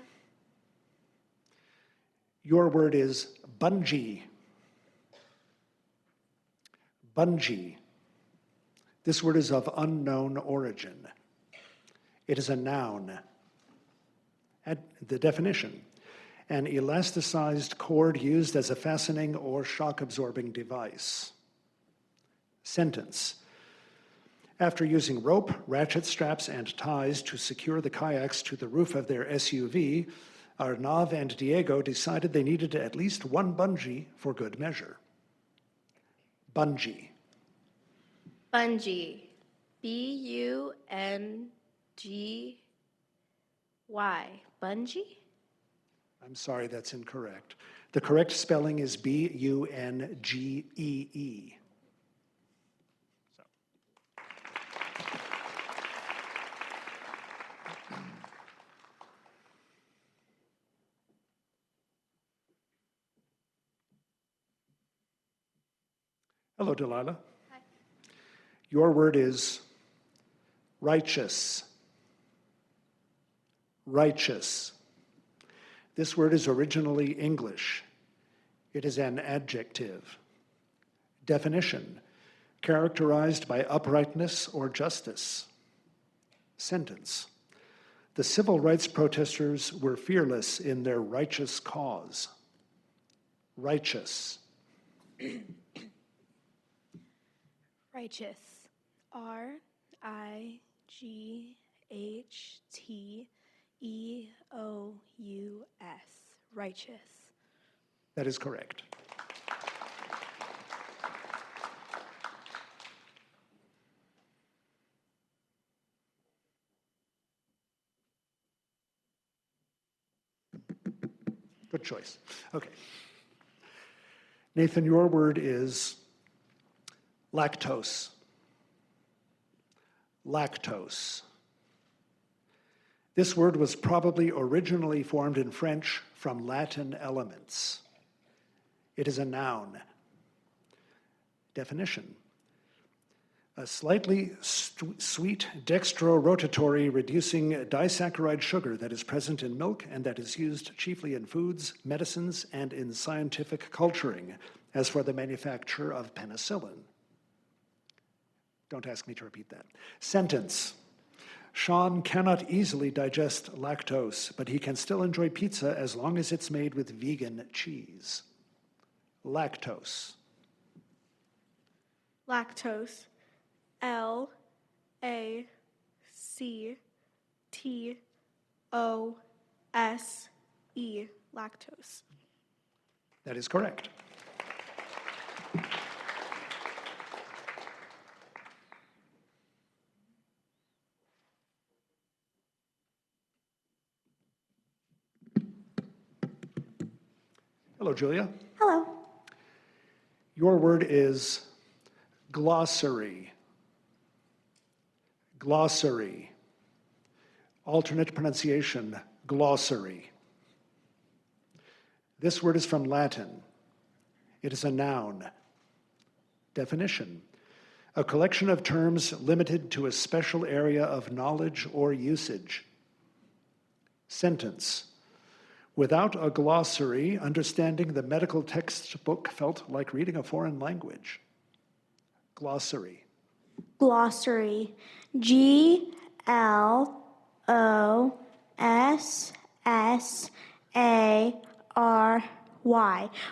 Your word is bungee. Bungee. This word is of unknown origin. It is a noun. The definition: an elasticized cord used as a fastening or shock-absorbing device. Sentence: after using rope, ratchet straps, and ties to secure the kayaks to the roof of their SUV, Arnav and Diego decided they needed at least one bungee for good measure. Bungee. Bungee. Bunggy. Bungee? I'm sorry, that's incorrect. The correct spelling is Bungee. Hello, Delilah. Hi. Your word is righteous. Righteous. This word is originally English. It is an adjective. Definition: characterized by uprightness or justice. Sentence: the civil rights protesters were fearless in their righteous cause. Righteous. Righteous. RIGHTEOUS. EOUS, righteous. That is correct. Good choice. Okay. Nathan, your word is lactose. Lactose. This word was probably originally formed in French from Latin elements. It is a noun. Definition: a slightly sweet dextrorotatory reducing disaccharide sugar that is present in milk and that is used chiefly in foods, medicines, and in scientific culturing, as for the manufacture of penicillin. Don't ask me to repeat that. Sentence: Sean cannot easily digest lactose, but he can still enjoy pizza as long as it's made with vegan cheese. Lactose. Lactose. LACTOSE. Lactose. That is correct. Hello, Julia. Hello. Your word is glossary. Glossary. Alternate pronunciation, glossary. This word is from Latin. It is a noun. Definition: a collection of terms limited to a special area of knowledge or usage. Sentence: without a glossary, understanding the medical textbook felt like reading a foreign language. Glossary. Glossary. GLOSSARY.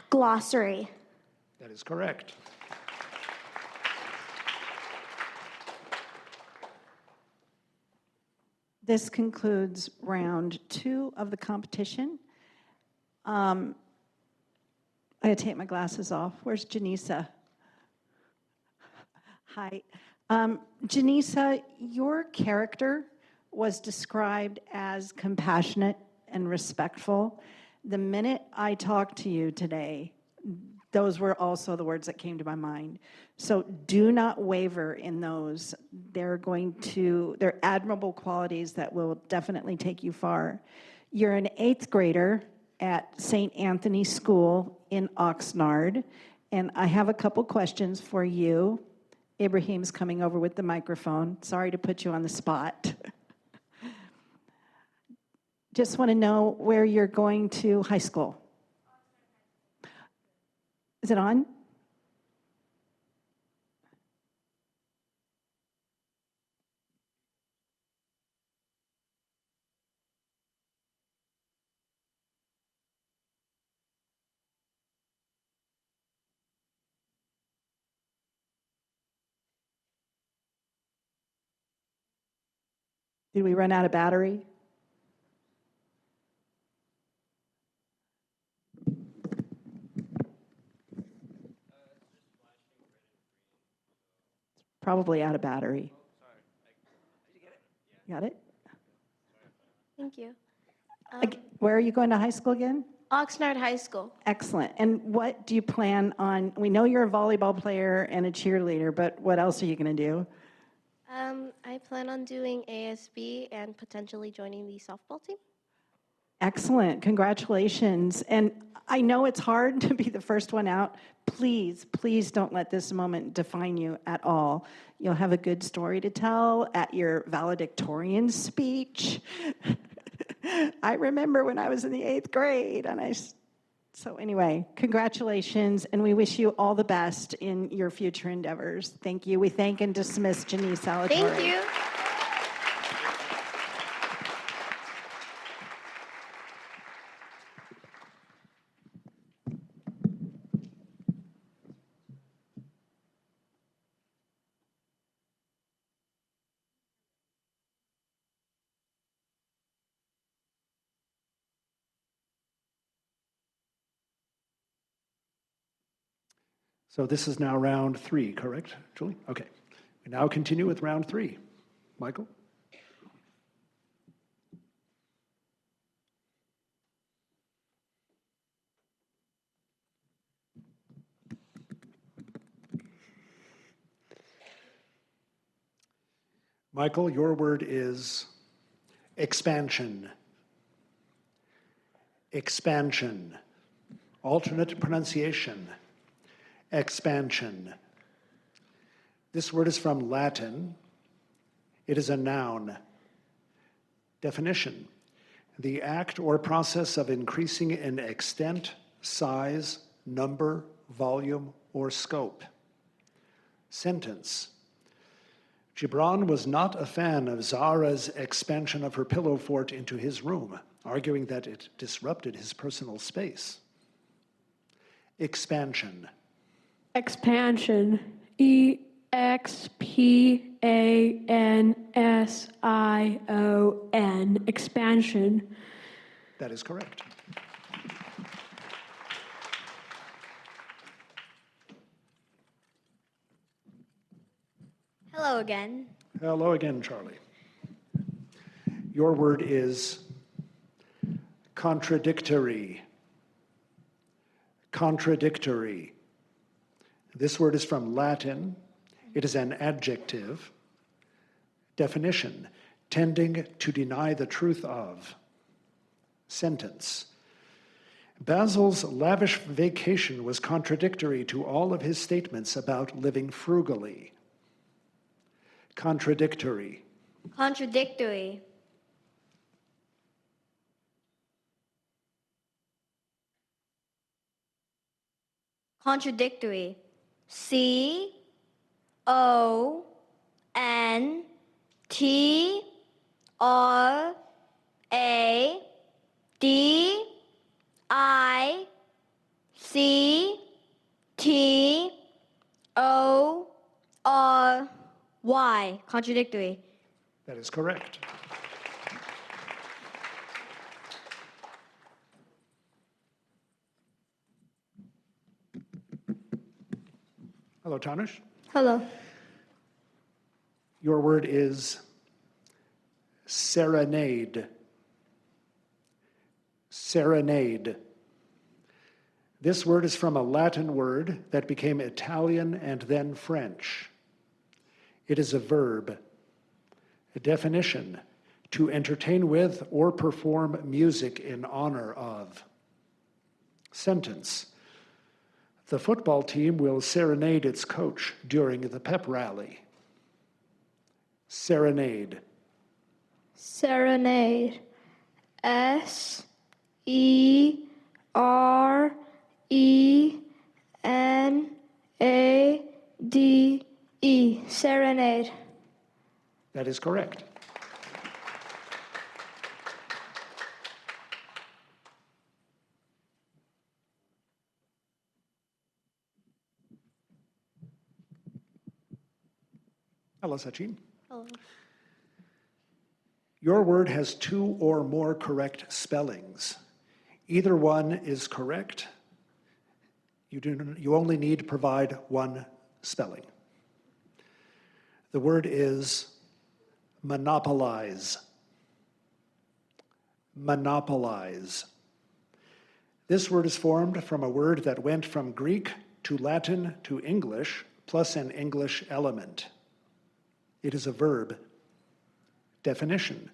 Glossary. That is correct. This concludes round 2 of the competition. I gotta take my glasses off. Where's Janisa? Hi. Janisa, your character was described as compassionate and respectful. The minute I talked to you today, those were also the words that came to my mind. So do not waver in those. They're admirable qualities that will definitely take you far. You're an 8th grader at St. Anthony School in Oxnard, and I have a couple questions for you. Ibrahim's coming over with the microphone. Sorry to put you on the spot. Just want to know where you're going to high school. Is it on? Did we run out of battery? Probably out of battery. Got it? Thank you. Where are you going to high school again? Oxnard High School. Excellent. And what do you plan on? We know you're a volleyball player and a cheerleader, but what else are you going to do? I plan on doing ASB and potentially joining the softball team. Excellent. Congratulations. And I know it's hard to be the first one out. Please, please don't let this moment define you at all. You'll have a good story to tell at your valedictorian speech. I remember when I was in the 8th grade, and so anyway, congratulations, and we wish you all the best in your future endeavors. Thank you. We thank and dismiss Janice Salatorre. Thank you. So this is now round 3, correct, Julie? Okay. We now continue with round 3. Michael? Michael, your word is expansion. Expansion. Alternate pronunciation. Expansion. This word is from Latin. It is a noun. Definition: the act or process of increasing in extent, size, number, volume, or scope. Sentence: Gibran was not a fan of Zara's expansion of her pillow fort into his room, arguing that it disrupted his personal space. Expansion. Expansion. Expansion. Expansion. That is correct. Hello again. Hello again, Charlie. Your word is contradictory. Contradictory. This word is from Latin. It is an adjective. Definition: tending to deny the truth of. Sentence: Basil's lavish vacation was contradictory to all of his statements about living frugally. Contradictory. Contradictory. Contradictory. Contradictory. Contradictory. That is correct. Hello, Tanush. Hello. Your word is serenade. Serenade. This word is from a Latin word that became Italian and then French. It is a verb. A definition: to entertain with or perform music in honor of. Sentence: the football team will serenade its coach during the pep rally. Serenade. Serenade. Serenade. Serenade. That is correct. Hello, Sachin. Hello. Your word has 2 or more correct spellings. Either one is correct. You only need to provide one spelling. The word is monopolize. Monopolize. This word is formed from a word that went from Greek to Latin to English, plus an English element. It is a verb. Definition: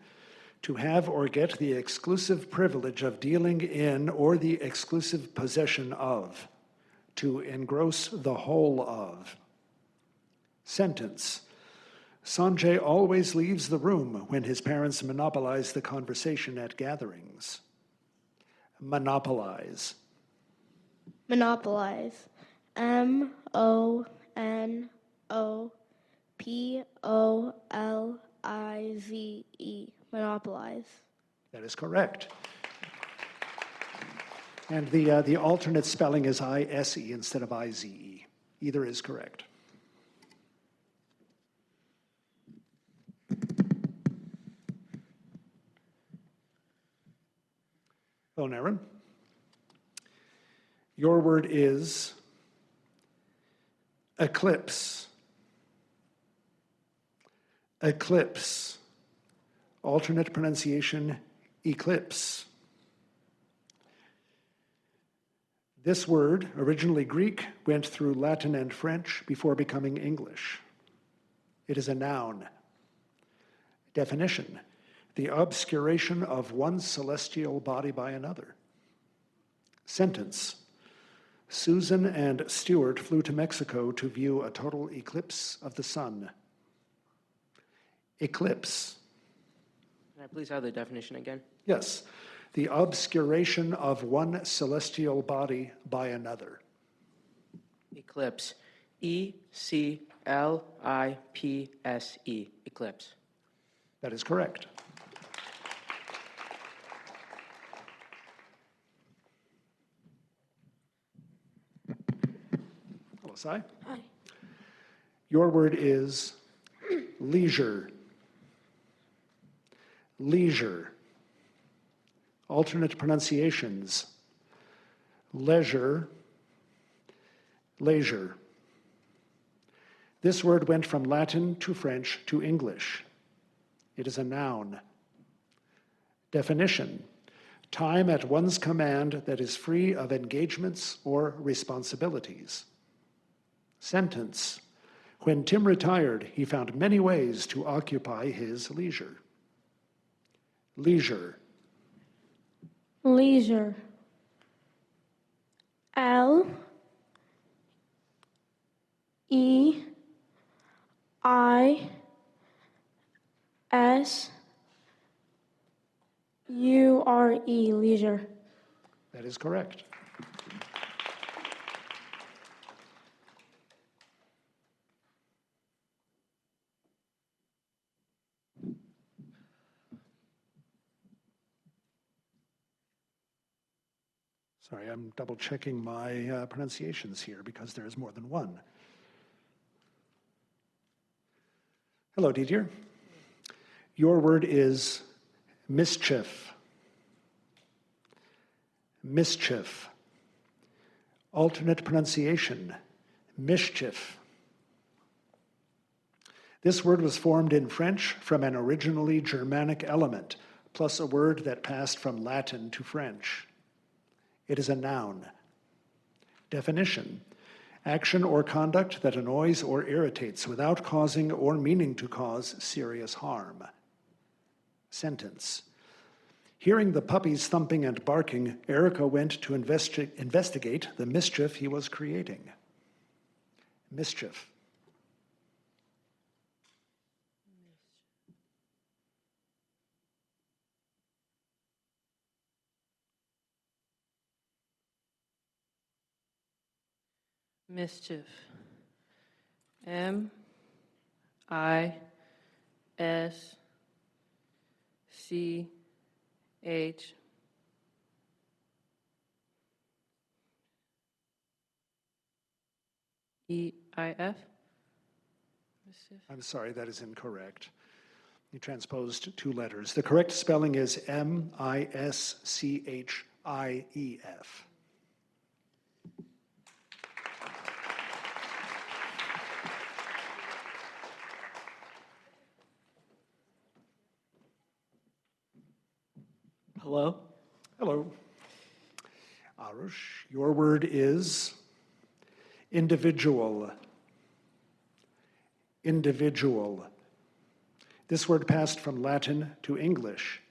to have or get the exclusive privilege of dealing in or the exclusive possession of. To engross the whole of. Sentence: Sanjay always leaves the room when his parents monopolize the conversation at gatherings. Monopolize. Monopolize. Monopolize. Monopolize. That is correct. And the alternate spelling is I-S-E instead of I-Z-E. Either is correct. Hello, Naren. Your word is Eclipse. Eclipse. Alternate pronunciation, eclipse. This word, originally Greek, went through Latin and French before becoming English. It is a noun. Definition: the obscuration of one celestial body by another. Sentence: Susan and Stuart flew to Mexico to view a total eclipse of the sun. Eclipse. Can I please have the definition again? Yes, the obscuration of one celestial body by another. Eclipse. Eclipse. Eclipse. That is correct. Hello, Sai. Hi. Your word is leisure. Leisure. Alternate pronunciations: leisure, leisure. This word went from Latin to French to English. It is a noun. Definition: time at one's command that is free of engagements or responsibilities. Sentence: when Tim retired, he found many ways to occupy his leisure. Leisure. Leisure. L E I S U R E, leisure. That is correct. Sorry, I'm double checking my pronunciations here because there is more than one. Hello, Didier. Your word is mischief. Mischief. Alternate pronunciation, mischief. This word was formed in French from an originally Germanic element, plus a word that passed from Latin to French. It is a noun. Definition: action or conduct that annoys or irritates without causing or meaning to cause serious harm. Sentence: hearing the puppies thumping and barking, Erica went to investigate the mischief he was creating. Mischief. Mischief. M-I-S-C-H. E-I-F? I'm sorry, that is incorrect. You transposed two letters. The correct spelling is M-I-S-C-H-I-E-F. Hello? Hello. Arush, your word is individual. Individual. This word passed from Latin to English.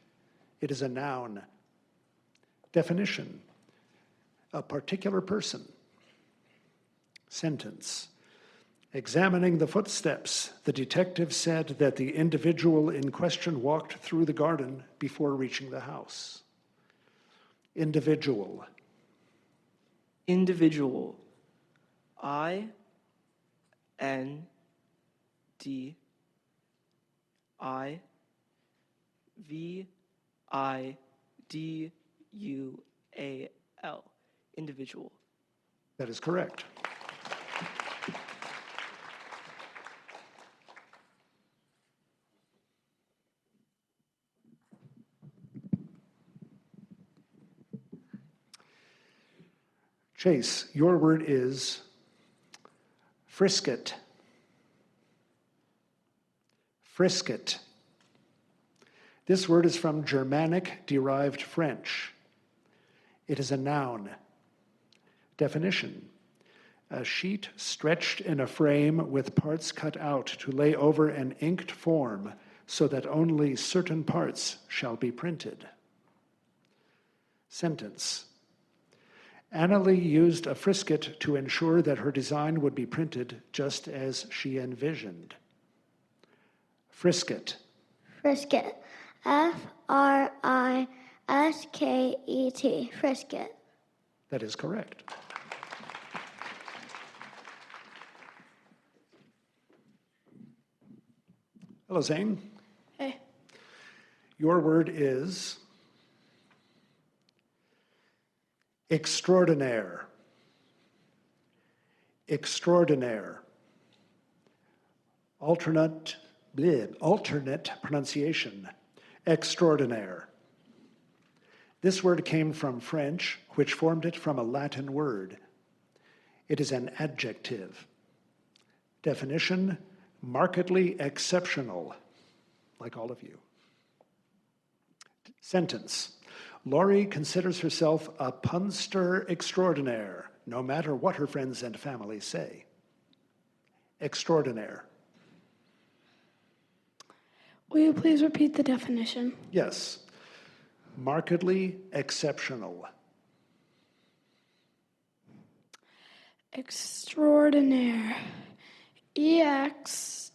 It is a noun. Definition: a particular person. Sentence: examining the footsteps, the detective said that the individual in question walked through the garden before reaching the house. Individual. Individual. I-N-D-I-V-I-D-U-A-L. Individual. That is correct. Chase, your word is Frisket. Frisket. This word is from Germanic-derived French. It is a noun. Definition: a sheet stretched in a frame with parts cut out to lay over an inked form so that only certain parts shall be printed. Sentence: Annalie used a frisket to ensure that her design would be printed just as she envisioned. Frisket. Frisket. Frisket. Frisket. That is correct. Hello, Zane. Hey. Your word is extraordinaire. Extraordinaire. Alternate pronunciation. Extraordinaire. This word came from French, which formed it from a Latin word. It is an adjective. Definition: markedly exceptional, like all of you. Sentence: Laurie considers herself a punster extraordinaire, no matter what her friends and family say. Extraordinaire. Will you please repeat the definition? Yes. Markedly exceptional. Extraordinaire. Extraordinaire.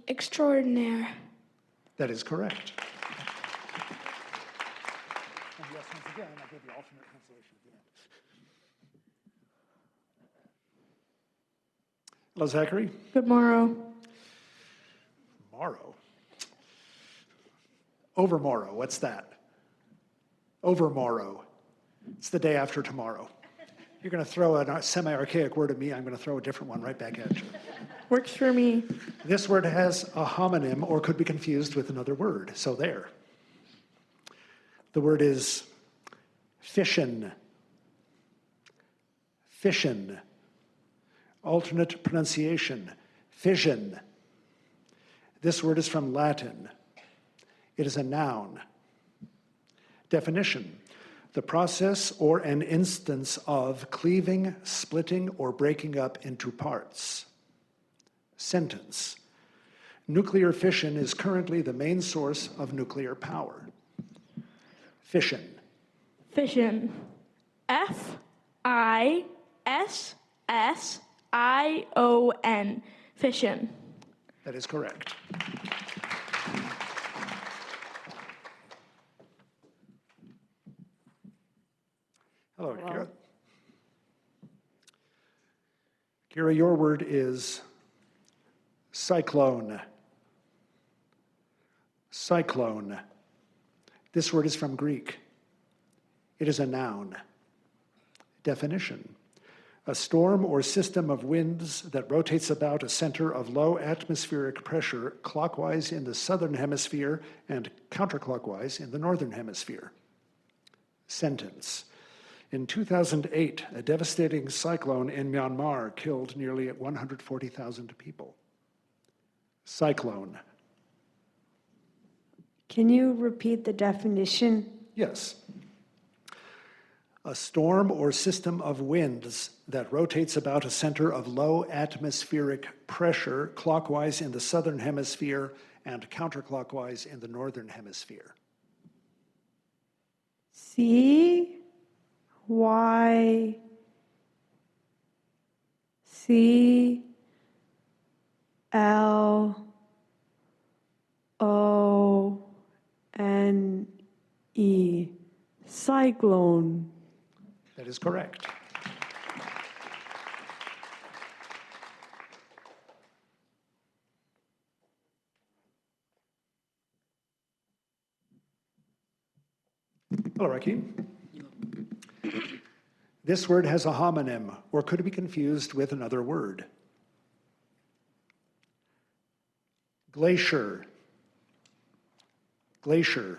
Extraordinaire. That is correct. And yes, once again, I gave the alternate pronunciation at the end. Hello, Zachary. Good morrow. Morrow. Overmorrow, what's that? Overmorrow. It's the day after tomorrow. You're going to throw a semi-archaic word at me, I'm going to throw a different one right back at you. Works for me. This word has a homonym or could be confused with another word, so there. The word is fission. Fission. Alternate pronunciation, fission. This word is from Latin. It is a noun. Definition: the process or an instance of cleaving, splitting, or breaking up into parts. Sentence: nuclear fission is currently the main source of nuclear power. Fission. Fission. Fission. Fission. That is correct. Hello, Kira. Kira, your word is cyclone. Cyclone. This word is from Greek. It is a noun. Definition: a storm or system of winds that rotates about a center of low atmospheric pressure clockwise in the southern hemisphere and counterclockwise in the northern hemisphere. Sentence: in 2008, a devastating cyclone in Myanmar killed nearly 140,000 people. Cyclone. Can you repeat the definition? Yes. A storm or system of winds that rotates about a center of low atmospheric pressure clockwise in the southern hemisphere and counterclockwise in the northern hemisphere. CYCLONE. Cyclone. That is correct. Hello, Rakeem. This word has a homonym, or could be confused with another word. Glacier. Glacier.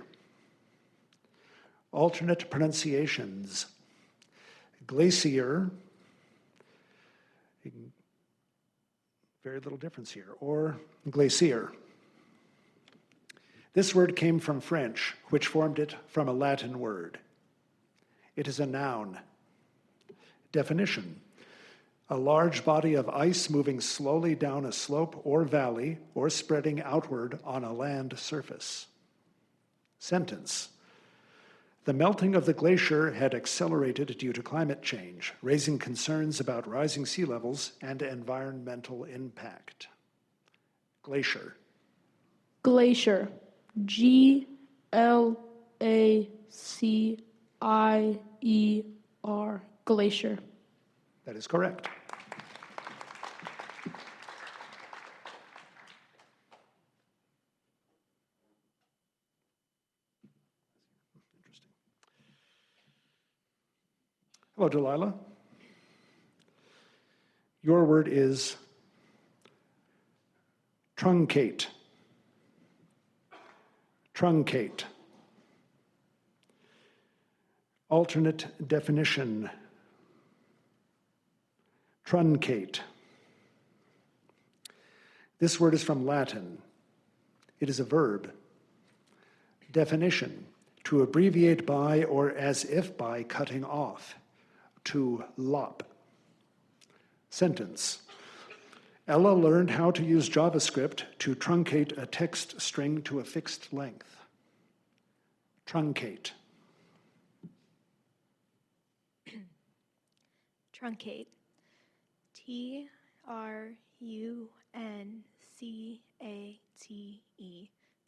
Alternate pronunciations. Glacier. Very little difference here. Or glacier. This word came from French, which formed it from a Latin word. It is a noun. Definition: a large body of ice moving slowly down a slope or valley or spreading outward on a land surface. Sentence: the melting of the glacier had accelerated due to climate change, raising concerns about rising sea levels and environmental impact. Glacier. Glacier. Glacier. Glacier. That is correct. Interesting. Hello, Delilah. Your word is truncate. Truncate. Alternate definition. Truncate. This word is from Latin. It is a verb. Definition: to abbreviate by or as if by cutting off. To lop. Sentence: Ella learned how to use JavaScript to truncate a text string to a fixed length. Truncate. Truncate. Truncate.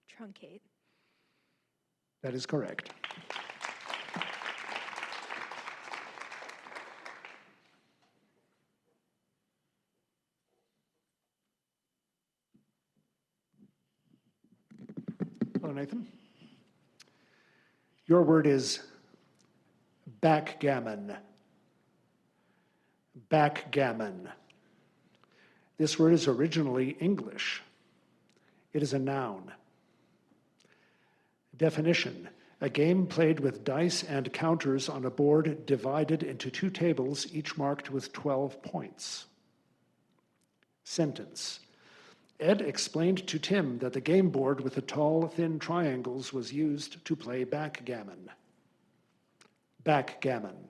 Truncate. That is correct. Hello, Nathan. Your word is backgammon. Backgammon. This word is originally English. It is a noun. Definition: a game played with dice and counters on a board divided into two tables, each marked with 12 points. Sentence: Ed explained to Tim that the game board with the tall, thin triangles was used to play backgammon. Backgammon.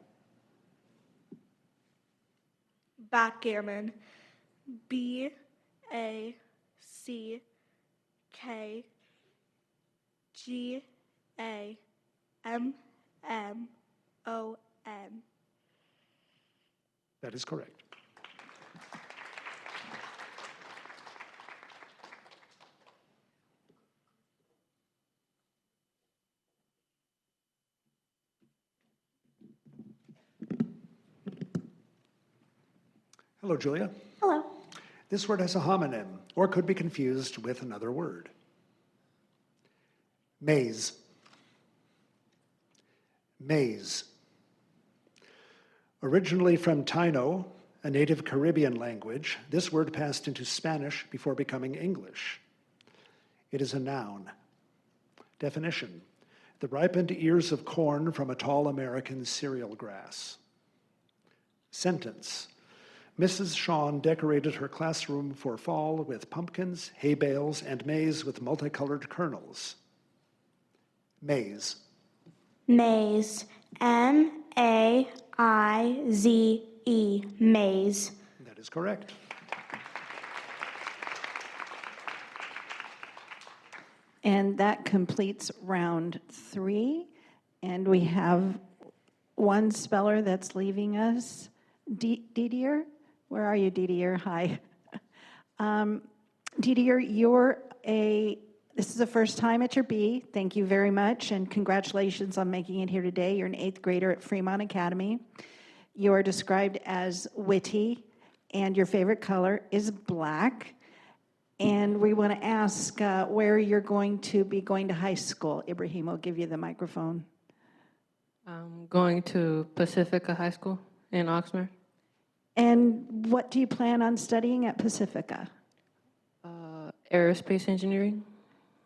Backgammon. Backgammon. That is correct. Hello, Julia. Hello. This word has a homonym, or could be confused with another word. Maze. Maze. Originally from Taino, a native Caribbean language, this word passed into Spanish before becoming English. It is a noun. Definition: the ripened ears of corn from a tall American cereal grass. Sentence: Mrs. Shawn decorated her classroom for fall with pumpkins, hay bales, and maize with multicolored kernels. Maize. Maze. M-A-I-Z-E. Maze. That is correct. And that completes round 3. And we have one speller that's leaving us. Didier? Where are you, Didier? Hi. Didier, this is the first time at your B. Thank you very much, and congratulations on making it here today. You're an 8th grader at Fremont Academy. You are described as witty, and your favorite color is black. And we want to ask where you're going to be going to high school. Ibrahim will give you the microphone. I'm going to Pacifica High School in Oxnard. And what do you plan on studying at Pacifica? Aerospace engineering.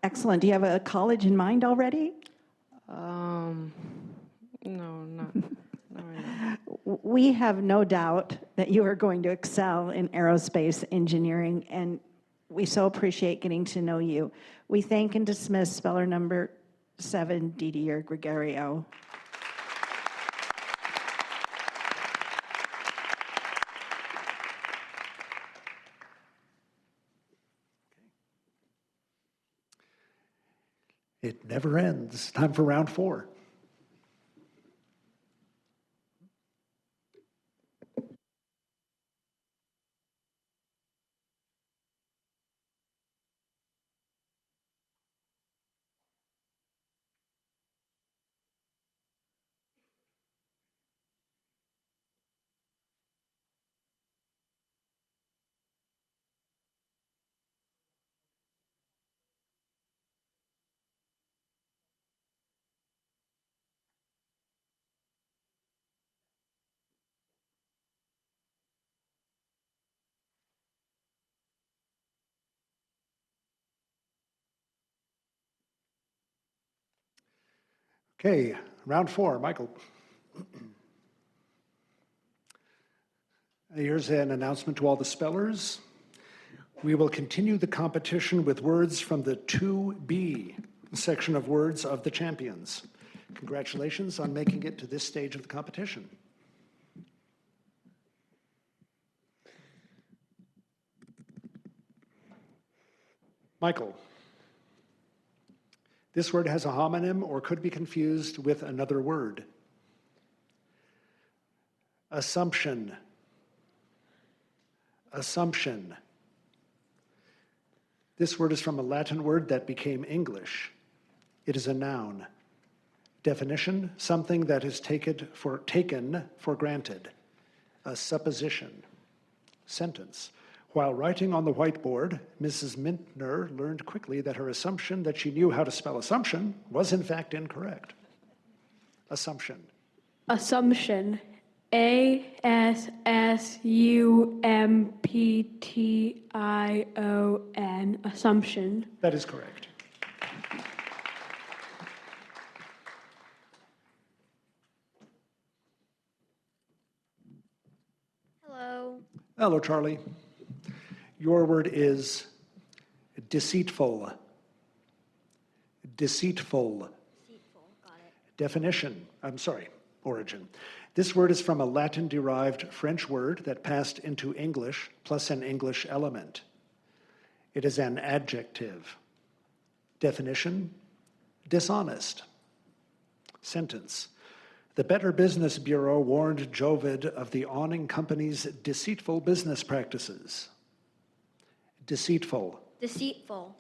Excellent. Do you have a college in mind already? No, not right now. We have no doubt that you are going to excel in aerospace engineering, and we so appreciate getting to know you. We thank and dismiss speller number 7, Didier Gregorio. It never ends. Time for round 4. Okay, round 4, Michael. Here's an announcement to all the spellers. We will continue the competition with words from the 2B section of Words of the Champions. Congratulations on making it to this stage of the competition. Michael. This word has a homonym or could be confused with another word. Assumption. Assumption. This word is from a Latin word that became English. It is a noun. Definition, something that is taken for granted. A supposition. Sentence. While writing on the whiteboard, Mrs. Mintner learned quickly that her assumption that she knew how to spell assumption was in fact incorrect. Assumption. Assumption. ASSUMPTION. Assumption. That is correct. Hello. Hello, Charlie. Your word is deceitful. Deceitful. Deceitful. Got it. Definition, origin. This word is from a Latin-derived French word that passed into English plus an English element. It is an adjective. Definition, dishonest. Sentence. The Better Business Bureau warned Jovid of the awning company's deceitful business practices. Deceitful. Deceitful.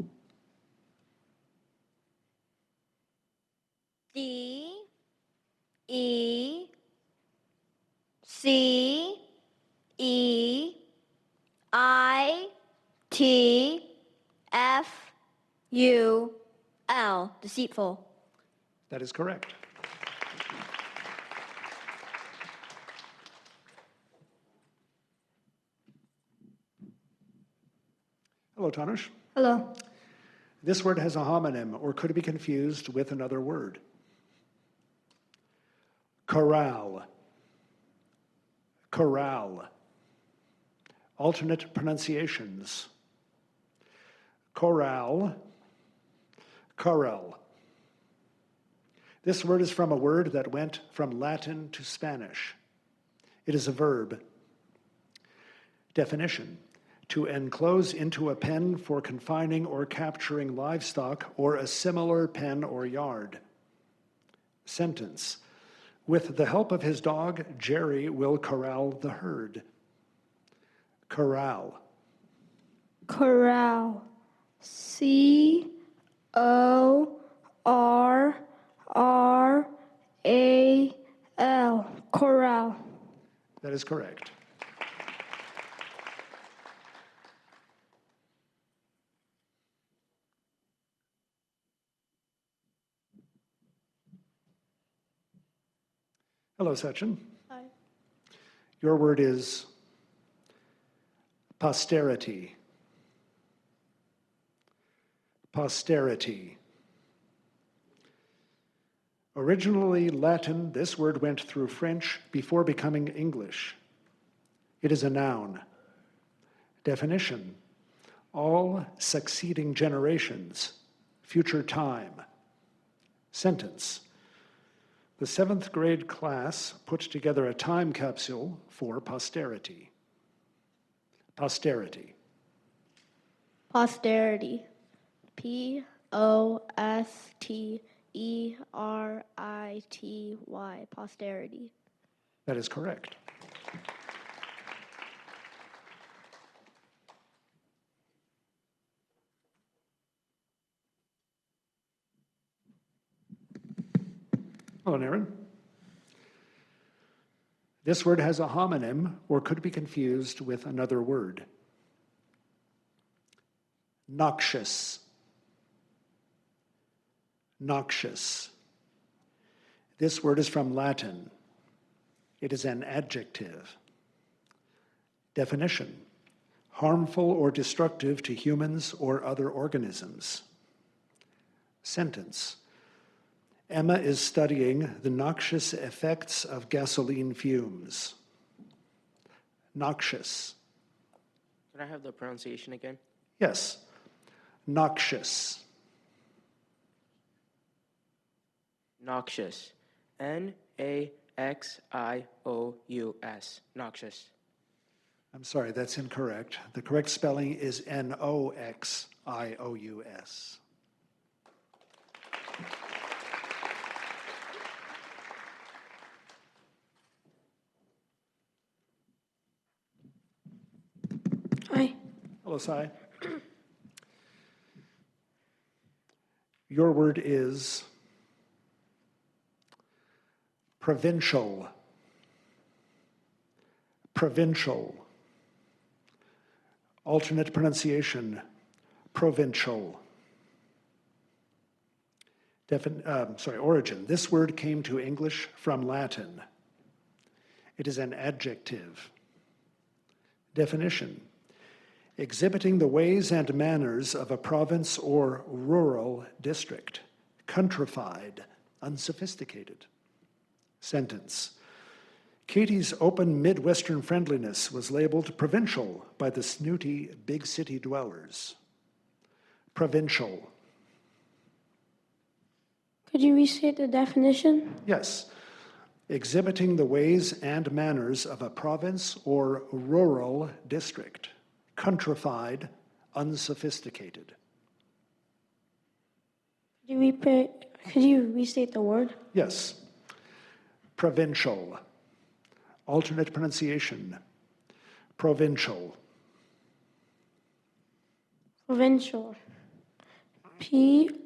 DECEITFUL. Deceitful. That is correct. Hello, Tanush. Hello. This word has a homonym or could be confused with another word. Corral. Corral. Alternate pronunciations. Corral. Corral. This word is from a word that went from Latin to Spanish. It is a verb. Definition. To enclose into a pen for confining or capturing livestock or a similar pen or yard. Sentence. With the help of his dog, Jerry will corral the herd. Corral. Corral. CORRAL. Corral. That is correct. Hello, Sachin. Hi. Your word is posterity. Posterity. Originally Latin, this word went through French before becoming English. It is a noun. Definition: all succeeding generations, future time. Sentence: the 7th grade class put together a time capsule for posterity. Posterity. Posterity. Posterity. Posterity. That is correct. Hello, Naren. This word has a homonym or could be confused with another word. Noxious. Noxious. This word is from Latin. It is an adjective. Definition: harmful or destructive to humans or other organisms. Sentence: Emma is studying the noxious effects of gasoline fumes. Noxious. Can I have the pronunciation again? Yes. Noxious. Noxious. N-A-X-I-O-U-S. Noxious. I'm sorry, that's incorrect. The correct spelling is N-O-X-I-O-U-S. Hi. Hello, Sai. Your word is provincial. Provincial. Alternate pronunciation, provincial. Origin. This word came to English from Latin. It is an adjective. Definition: exhibiting the ways and manners of a province or rural district, countrified, unsophisticated. Sentence: Katie's open Midwestern friendliness was labeled provincial by the snooty big city dwellers. Provincial. Could you restate the definition? Yes. Exhibiting the ways and manners of a province or rural district, countrified, unsophisticated. Could you restate the word? Yes. Provincial. Alternate pronunciation, provincial. Provincial. P-R-O-V-I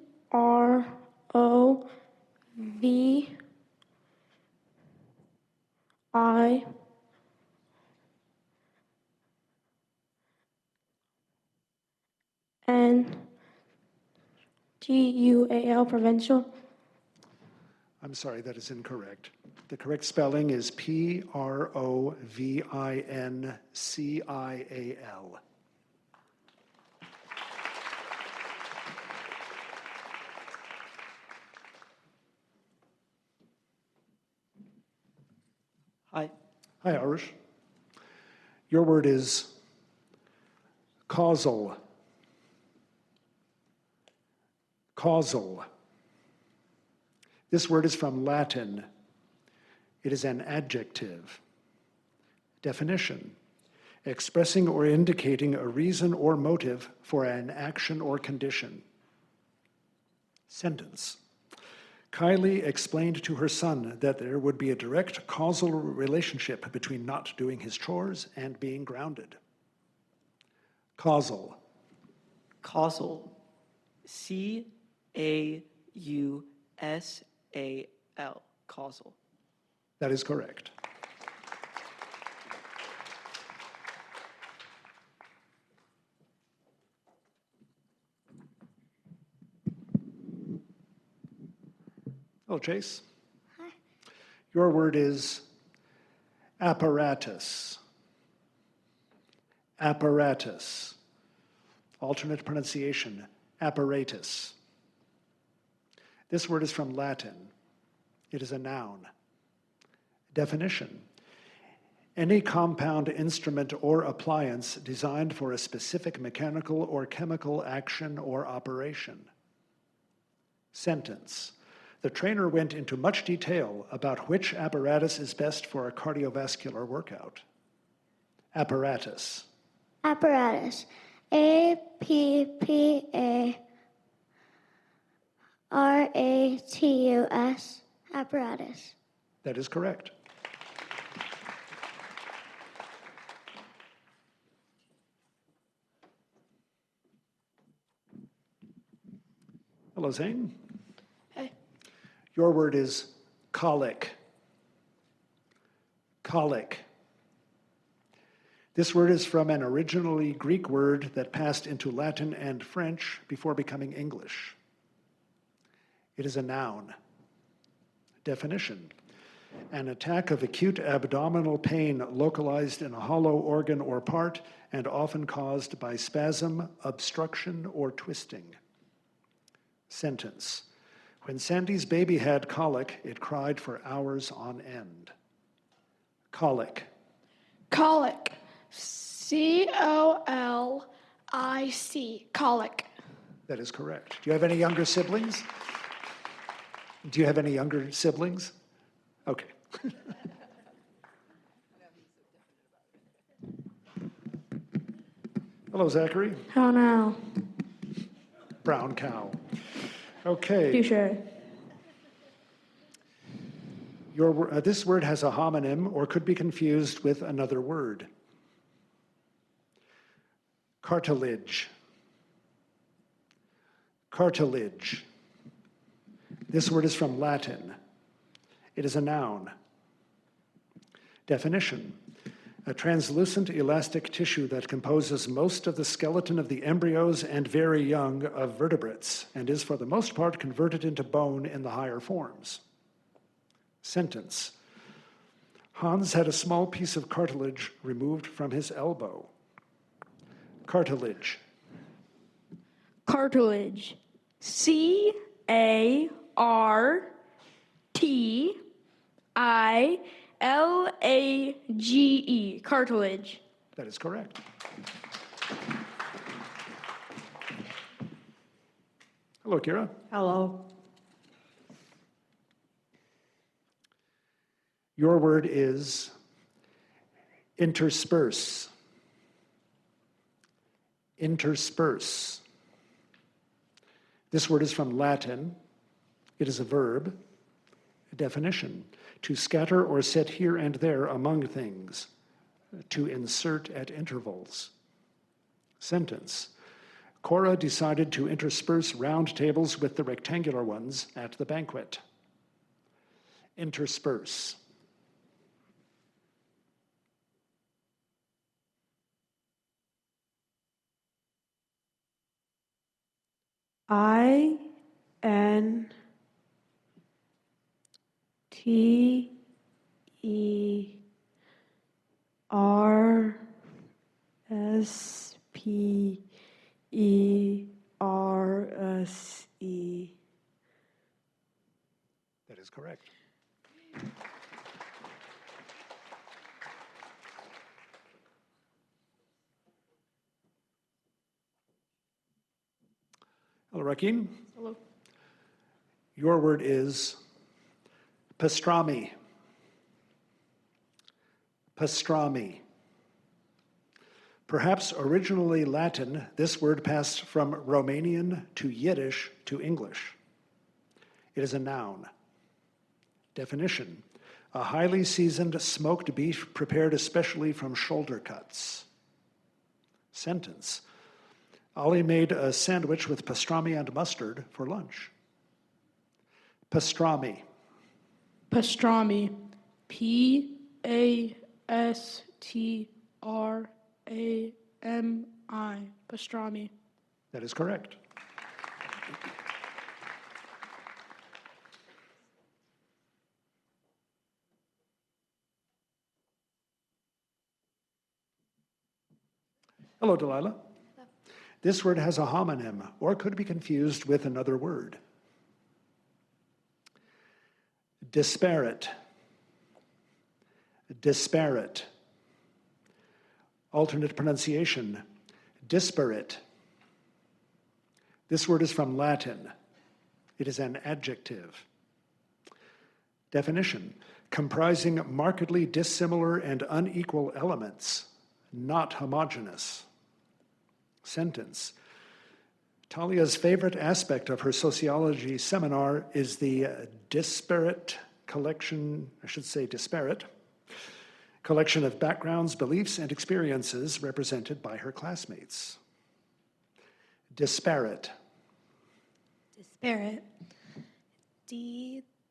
N-T-U-A-L, provincial. I'm sorry, that is incorrect. The correct spelling is P-R-O-V-I-N-C-I-A-L. Hi. Hi, Arush. Your word is causal. Causal. This word is from Latin. It is an adjective. Definition: expressing or indicating a reason or motive for an action or condition. Sentence: Kylie explained to her son that there would be a direct causal relationship between not doing his chores and being grounded. Causal. Causal. C-A-U-S-A-L. Causal. That is correct. Hello, Chase. Hi. Your word is apparatus. Apparatus. Alternate pronunciation, Apparatus. This word is from Latin. It is a noun. Definition. Any compound instrument or appliance designed for a specific mechanical or chemical action or operation. Sentence. The trainer went into much detail about which apparatus is best for a cardiovascular workout. Apparatus. Apparatus. APPARATUS. Apparatus. That is correct. Hello, Zane. Hey. Your word is colic. Colic. This word is from an originally Greek word that passed into Latin and French before becoming English. It is a noun. Definition. An attack of acute abdominal pain localized in a hollow organ or part and often caused by spasm, obstruction, or twisting. Sentence. When Sandy's baby had colic, it cried for hours on end. Colic. Colic. COLIC. Colic. That is correct. Do you have any younger siblings? Do you have any younger siblings? Okay. Hello, Zachary. How now? Brown cow. Okay. Touche. This word has a homonym or could be confused with another word. Cartilage. Cartilage. This word is from Latin. It is a noun. Definition. A translucent elastic tissue that composes most of the skeleton of the embryos and very young of vertebrates and is for the most part converted into bone in the higher forms. Sentence. Hans had a small piece of cartilage removed from his elbow. Cartilage. Cartilage. CARTILAGE. Cartilage. That is correct. Hello, Kira. Hello. Your word is intersperse. Intersperse. This word is from Latin. It is a verb. Definition. To scatter or set here and there among things. To insert at intervals. Sentence. Cora decided to intersperse round tables with the rectangular ones at the banquet. Intersperse. INTERSPERSE. That is correct. Hello, Rakim. Hello. Your word is pastrami. Pastrami. Perhaps originally Latin, this word passed from Romanian to Yiddish to English. It is a noun. Definition. A highly seasoned smoked beef prepared especially from shoulder cuts. Sentence. Ollie made a sandwich with pastrami and mustard for lunch. Pastrami. Pastrami. PASTRAMI. Pastrami. That is correct. Hello, Delilah. This word has a homonym or could be confused with another word. Disparate. Disparate. Alternate pronunciation, disparate. This word is from Latin. It is an adjective. Definition, comprising markedly dissimilar and unequal elements, not homogeneous. Sentence, Talia's favorite aspect of her sociology seminar is the disparate collection of backgrounds, beliefs, and experiences represented by her classmates. Disparate. Disparate. D-I-S-P-A-R-A-T-E.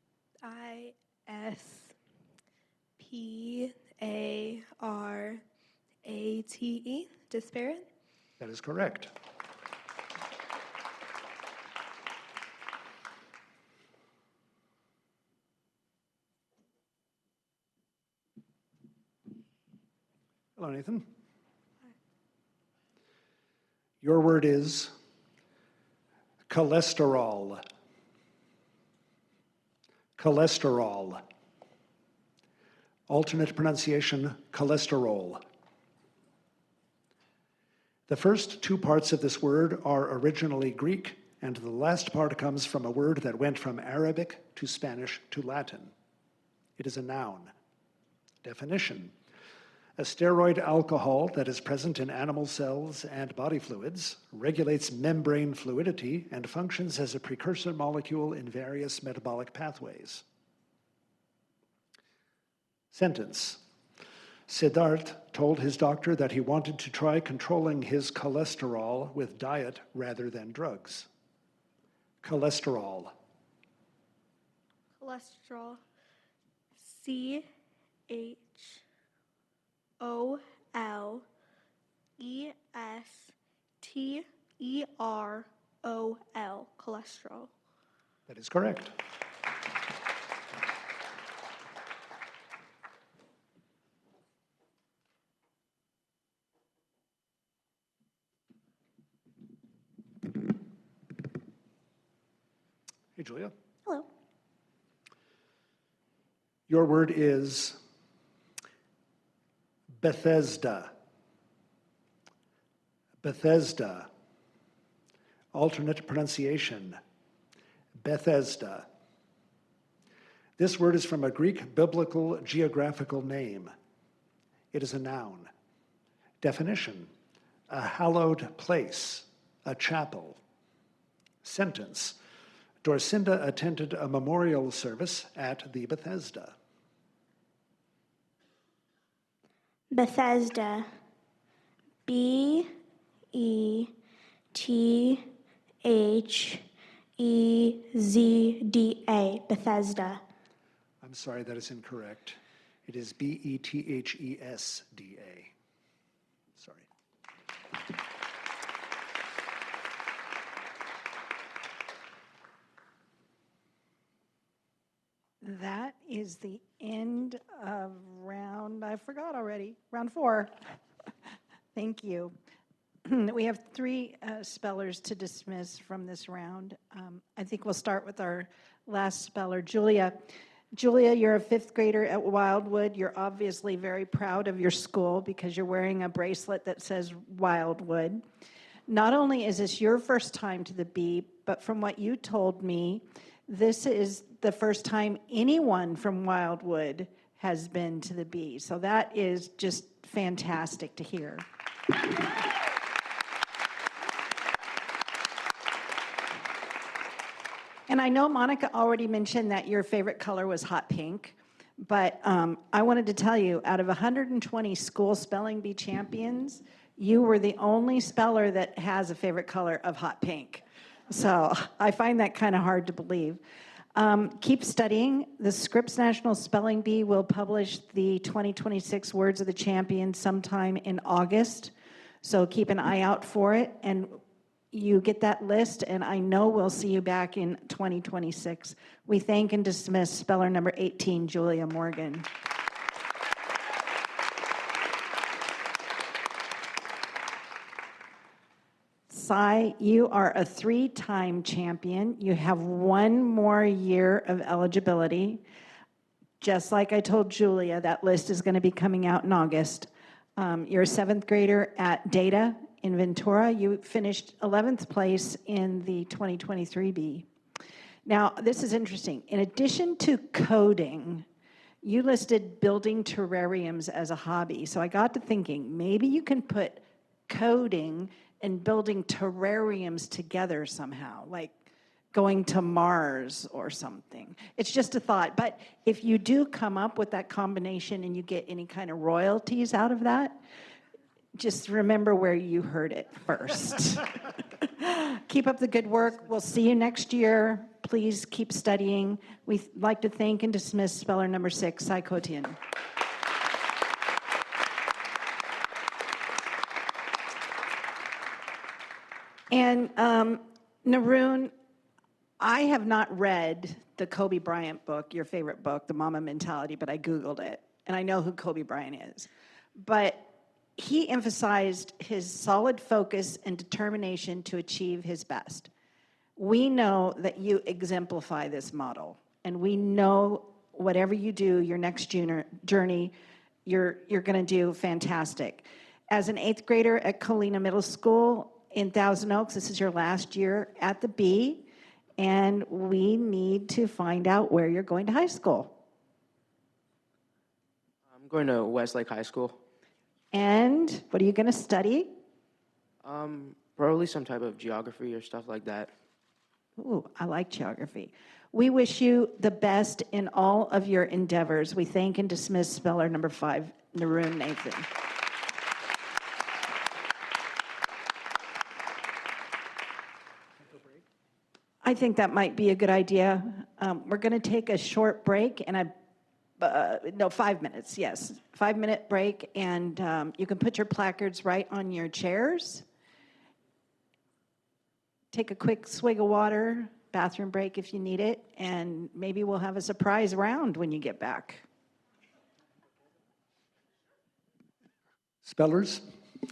Disparate. That is correct. Hello, Nathan. Your word is cholesterol. Cholesterol. Alternate pronunciation, cholesterol. The first two parts of this word are originally Greek, and the last part comes from a word that went from Arabic to Spanish to Latin. It is a noun. Definition, a steroid alcohol that is present in animal cells and body fluids, regulates membrane fluidity, and functions as a precursor molecule in various metabolic pathways. Sentence, Siddharth told his doctor that he wanted to try controlling his cholesterol with diet rather than drugs. Cholesterol. Cholesterol. C-H-O-L-E-S-T-E-R-O-L. Cholesterol. That is correct. Hey, Julia. Hello. Your word is Bethesda. Bethesda. Alternate pronunciation, Bethesda. This word is from a Greek biblical geographical name. It is a noun. Definition, a hallowed place, a chapel. Sentence, Dorcinda attended a memorial service at the Bethesda. Bethesda. B-E-T-H-E-Z-D-A. Bethesda. I'm sorry, that is incorrect. It is B-E-T-H-E-S-D-A. Sorry. That is the end of round, I forgot already, round 4. Thank you. We have 3 spellers to dismiss from this round. I think we'll start with our last speller, Julia. Julia, you're a 5th grader at Wildwood. You're obviously very proud of your school because you're wearing a bracelet that says Wildwood. Not only is this your first time to the Bee, but from what you told me, this is the first time anyone from Wildwood has been to the Bee. So that is just fantastic to hear. And I know Monica already mentioned that your favorite color was hot pink, but I wanted to tell you, out of 120 school spelling bee champions, you were the only speller that has a favorite color of hot pink. So I find that kind of hard to believe. Keep studying. The Scripps National Spelling Bee will publish the 2026 Words of the Champion sometime in August. So keep an eye out for it. And you get that list, and I know we'll see you back in 2026. We thank and dismiss speller number 18, Julia Morgan. Sai, you are a 3-time champion. You have 1 more year of eligibility. Just like I told Julia, that list is going to be coming out in August. You're a 7th grader at Data in Ventura. You finished 11th place in the 2023B. Now, this is interesting. In addition to coding, you listed building terrariums as a hobby. So I got to thinking, maybe you can put coding and building terrariums together somehow, like going to Mars or something. It's just a thought. But if you do come up with that combination and you get any kind of royalties out of that, just remember where you heard it first. Keep up the good work. We'll see you next year. Please keep studying. We'd like to thank and dismiss speller number 6, Sai Kotian. And Naroon, I have not read the Kobe Bryant book, your favorite book, The Mama Mentality, but I Googled it, and I know who Kobe Bryant is. But he emphasized his solid focus and determination to achieve his best. We know that you exemplify this model, and we know whatever you do, your next journey, you're going to do fantastic. As an 8th grader at Colina Middle School in Thousand Oaks, this is your last year at the B, and we need to find out where you're going to high school. I'm going to Westlake High School. And what are you going to study? Probably some type of geography or stuff like that. Ooh, I like geography. We wish you the best in all of your endeavors. We thank and dismiss speller number 5, Naroon Nathan. I think that might be a good idea. We're going to take a short break, and 5 minutes, yes. 5-minute break, and you can put your placards right on your chairs. Take a quick swig of water, bathroom break if you need it, and maybe we'll have a surprise round when you get back. Spellers,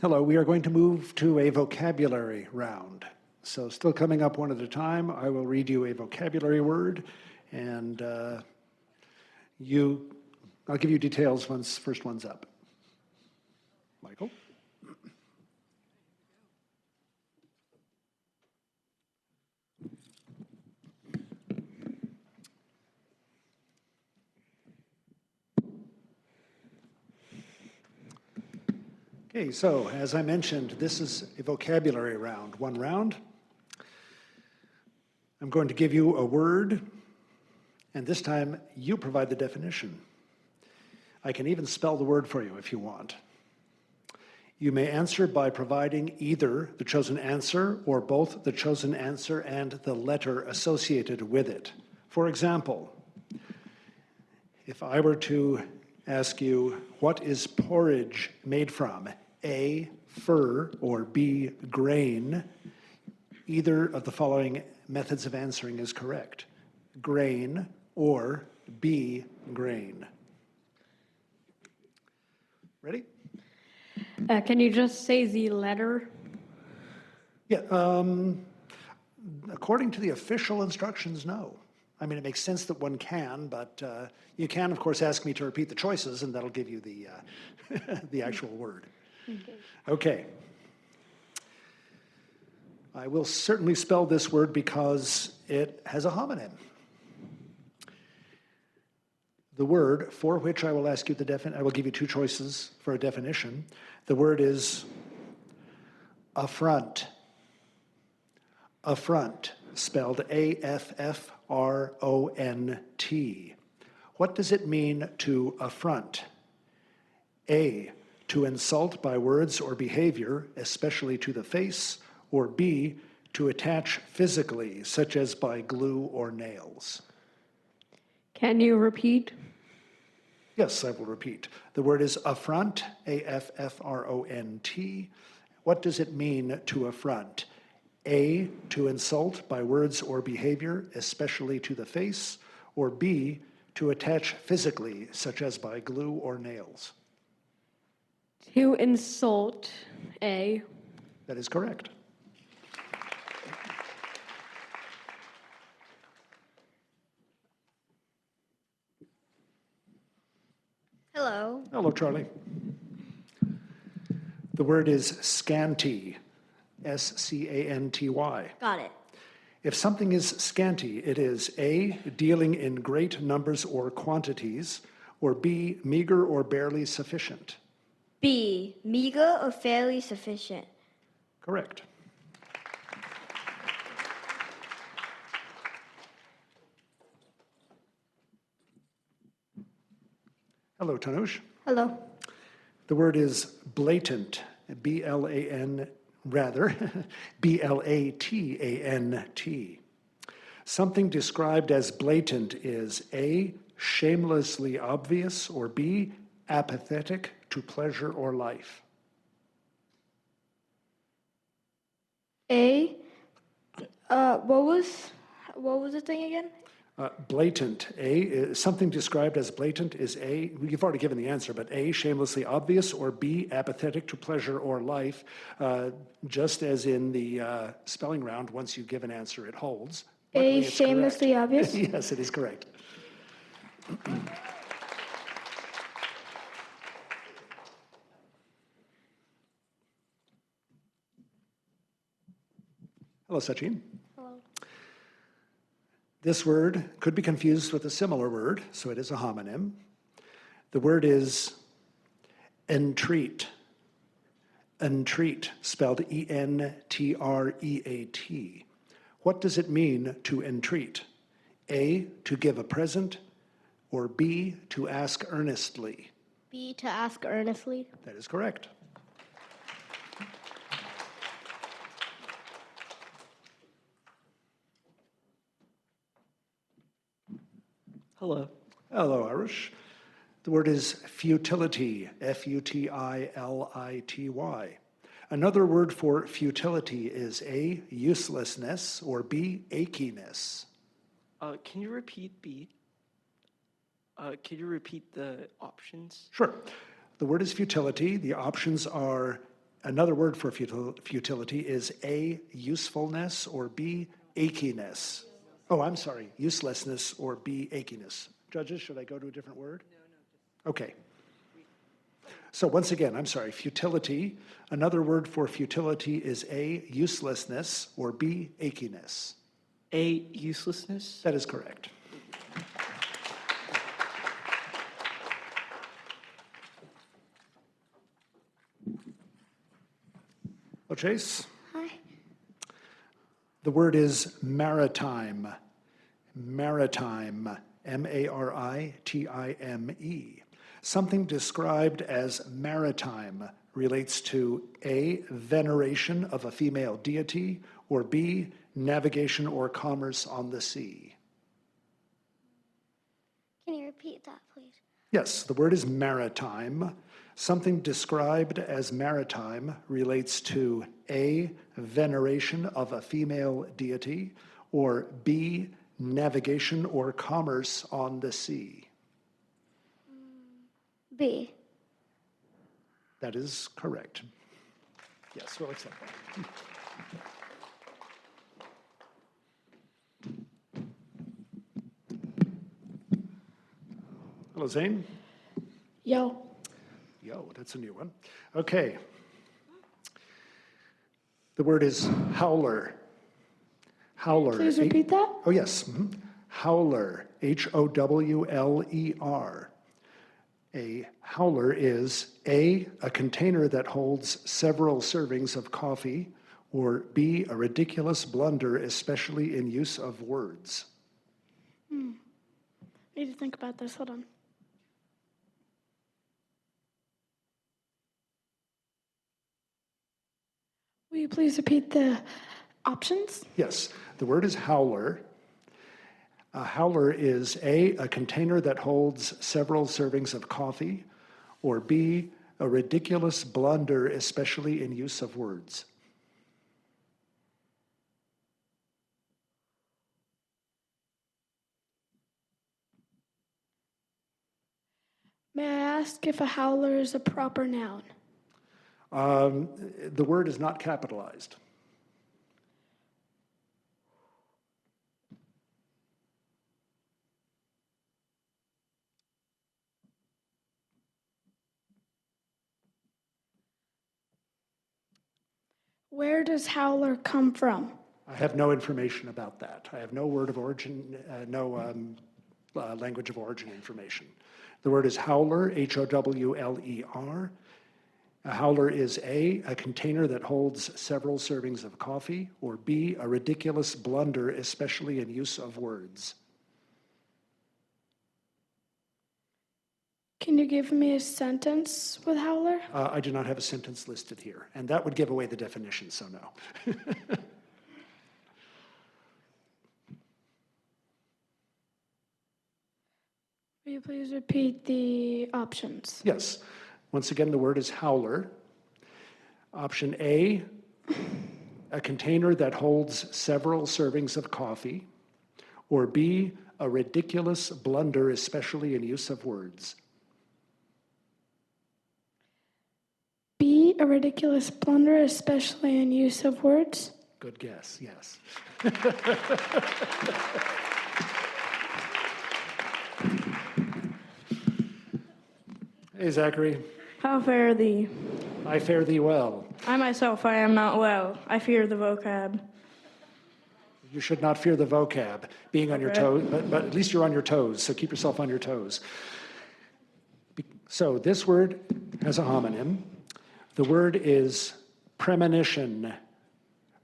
hello. We are going to move to a vocabulary round. So still coming up one at a time, I will read you a vocabulary word, and I'll give you details once first one's up. Michael? Okay, so as I mentioned, this is a vocabulary round. One round. I'm going to give you a word, and this time you provide the definition. I can even spell the word for you if you want. You may answer by providing either the chosen answer or both the chosen answer and the letter associated with it. For example, if I were to ask you, what is porridge made from? A, fur, or B, grain. Either of the following methods of answering is correct. Grain or B, grain. Ready? Can you just say the letter? Yeah, according to the official instructions, no. I mean, it makes sense that one can, but you can, of course, ask me to repeat the choices, and that'll give you the, the actual word. Okay. I will certainly spell this word because it has a homonym. The word for which I will ask you I will give you 2 choices for a definition. The word is affront. Affront, spelled A-F-F-R-O-N-T. What does it mean to affront? A, to insult by words or behavior, especially to the face, or B, to attach physically, such as by glue or nails. Can you repeat? Yes, I will repeat. The word is affront, A-F-F-R-O-N-T. What does it mean to affront? A, to insult by words or behavior, especially to the face, or B, to attach physically, such as by glue or nails. To insult, A. That is correct. Hello. Hello, Charlie. The word is scanty, S-C-A-N-T-Y. Got it. If something is scanty, it is A, dealing in great numbers or quantities, or B, meager or barely sufficient. B, meager or fairly sufficient. Correct. Hello, Tanush. Hello. The word is blatant, B-L-A-N, rather, B-L-A-T-A-N-T. Something described as blatant is A, shamelessly obvious, or B, apathetic to pleasure or life. A, what was the thing again? Blatant, A, something described as blatant is A, you've already given the answer, but A, shamelessly obvious, or B, apathetic to pleasure or life. Just as in the spelling round, once you give an answer, it holds. Luckily, A, it's shamelessly correct. obvious? Yes, it is correct. Hello, Sachin. Hello. This word could be confused with a similar word, so it is a homonym. The word is entreat. Entreat, spelled E-N-T-R-E-A-T. What does it mean to entreat? A, to give a present, or B, to ask earnestly? B, to ask earnestly. That is correct. Hello. Hello, Irish. The word is futility, F-U-T-I-L-I-T-Y. Another word for futility is A, uselessness, or B, achiness. Can you repeat B? Can you repeat the options? Sure. The word is futility. The options are, another word for futility is A, usefulness, or B, achiness. Oh, I'm sorry, uselessness, or B, achiness. Judges, should I go to a different word? No. Okay. So once again, I'm sorry, futility. Another word for futility is A, uselessness, or B, achiness. A, uselessness? That is correct. Well, Chase? Hi. The word is maritime. Maritime, M-A-R-I-T-I-M-E. Something described as maritime relates to A, veneration of a female deity, or B, navigation or commerce on the sea. Can you repeat that, please? Yes, the word is maritime. Something described as maritime relates to A, veneration of a female deity, or B, navigation or commerce on the sea. B. That is correct. Yes, we'll accept that. Hello, Zane. Yo. Yo, that's a new one. Okay. The word is howler. Howler. Please repeat that. Oh, yes. Mhm. Howler. H-O-W-L-E-R. A howler is A, a container that holds several servings of coffee, or B, a ridiculous blunder, especially in use of words. Need to think about this. Hold on. Will you please repeat the options? Yes, the word is howler. A howler is A, a container that holds several servings of coffee, or B, a ridiculous blunder, especially in use of words. May I ask if a howler is a proper noun? The word is not capitalized. Where does howler come from? I have no information about that. I have no word of origin, language of origin information. The word is howler, Howler. A howler is A, a container that holds several servings of coffee, or B, a ridiculous blunder, especially in use of words. Can you give me a sentence with howler? I do not have a sentence listed here, and that would give away the definition, so no. Will you please repeat the options? Yes. Once again, the word is howler. Option A, a container that holds several servings of coffee. Or B, a ridiculous blunder, especially in use of words. B, a ridiculous blunder, especially in use of words. Good guess, yes. Hey, Zachary. How fare thee? I fare thee well. I myself, I am not well. I fear the vocab. You should not fear the vocab, being on your toes, but at least you're on your toes, so keep yourself on your toes. So this word has a homonym. The word is premonition.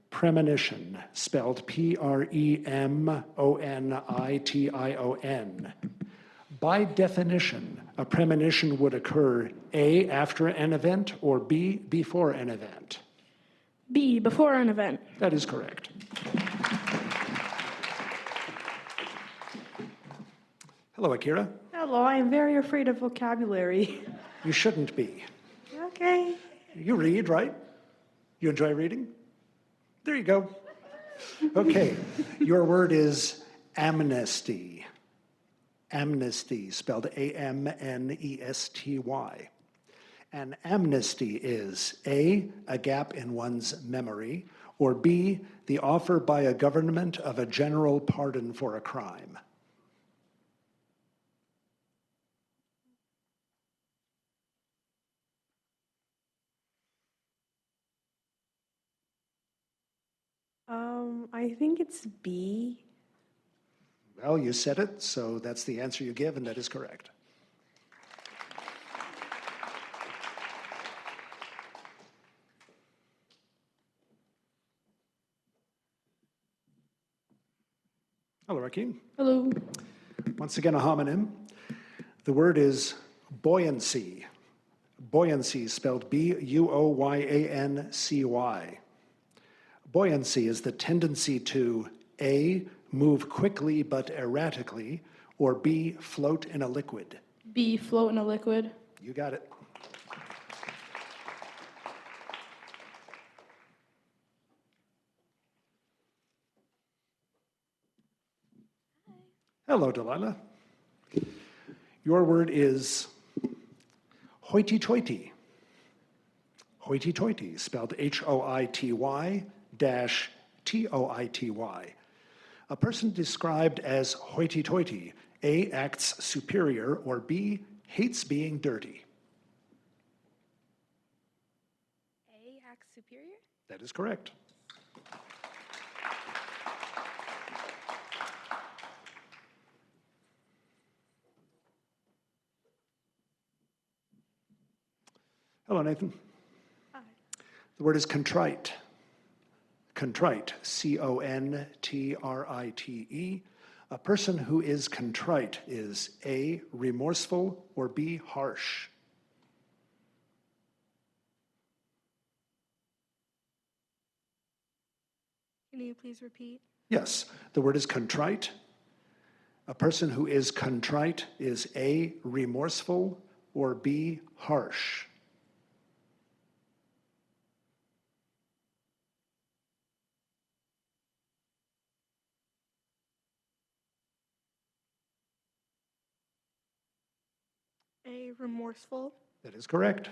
Premonition, spelled Premonition. By definition, a premonition would occur A, after an event, or B, before an event. B, before an event. That is correct. Hello, Akira. Hello, I am very afraid of vocabulary. You shouldn't be. Okay. You read, right? You enjoy reading? There you go. Okay, your word is amnesty. Amnesty, spelled A-M-N-E-S-T-Y. An amnesty is A, a gap in one's memory, or B, the offer by a government of a general pardon for a crime. I think it's B. Well, you said it, so that's the answer you give, and that is correct. Hello, Rakeem. Hello. Once again, a homonym. The word is buoyancy. Buoyancy, spelled B-U-O-Y-A-N-C-Y. Buoyancy is the tendency to A, move quickly but erratically, or B, float in a liquid. B, float in a liquid. You got it. Hello, Delilah. Your word is hoity-toity. Hoity-toity, spelled Hoity-Toity. A person described as hoity-toity, A, acts superior, or B, hates being dirty. A, acts superior? That is correct. Hello, Nathan. Hi. The word is contrite. Contrite, C-O-N-T-R-I-T-E. A person who is contrite is A, remorseful, or B, harsh. Can you please repeat? Yes, the word is contrite. A person who is contrite is A, remorseful, or B, harsh. A, remorseful. That is correct.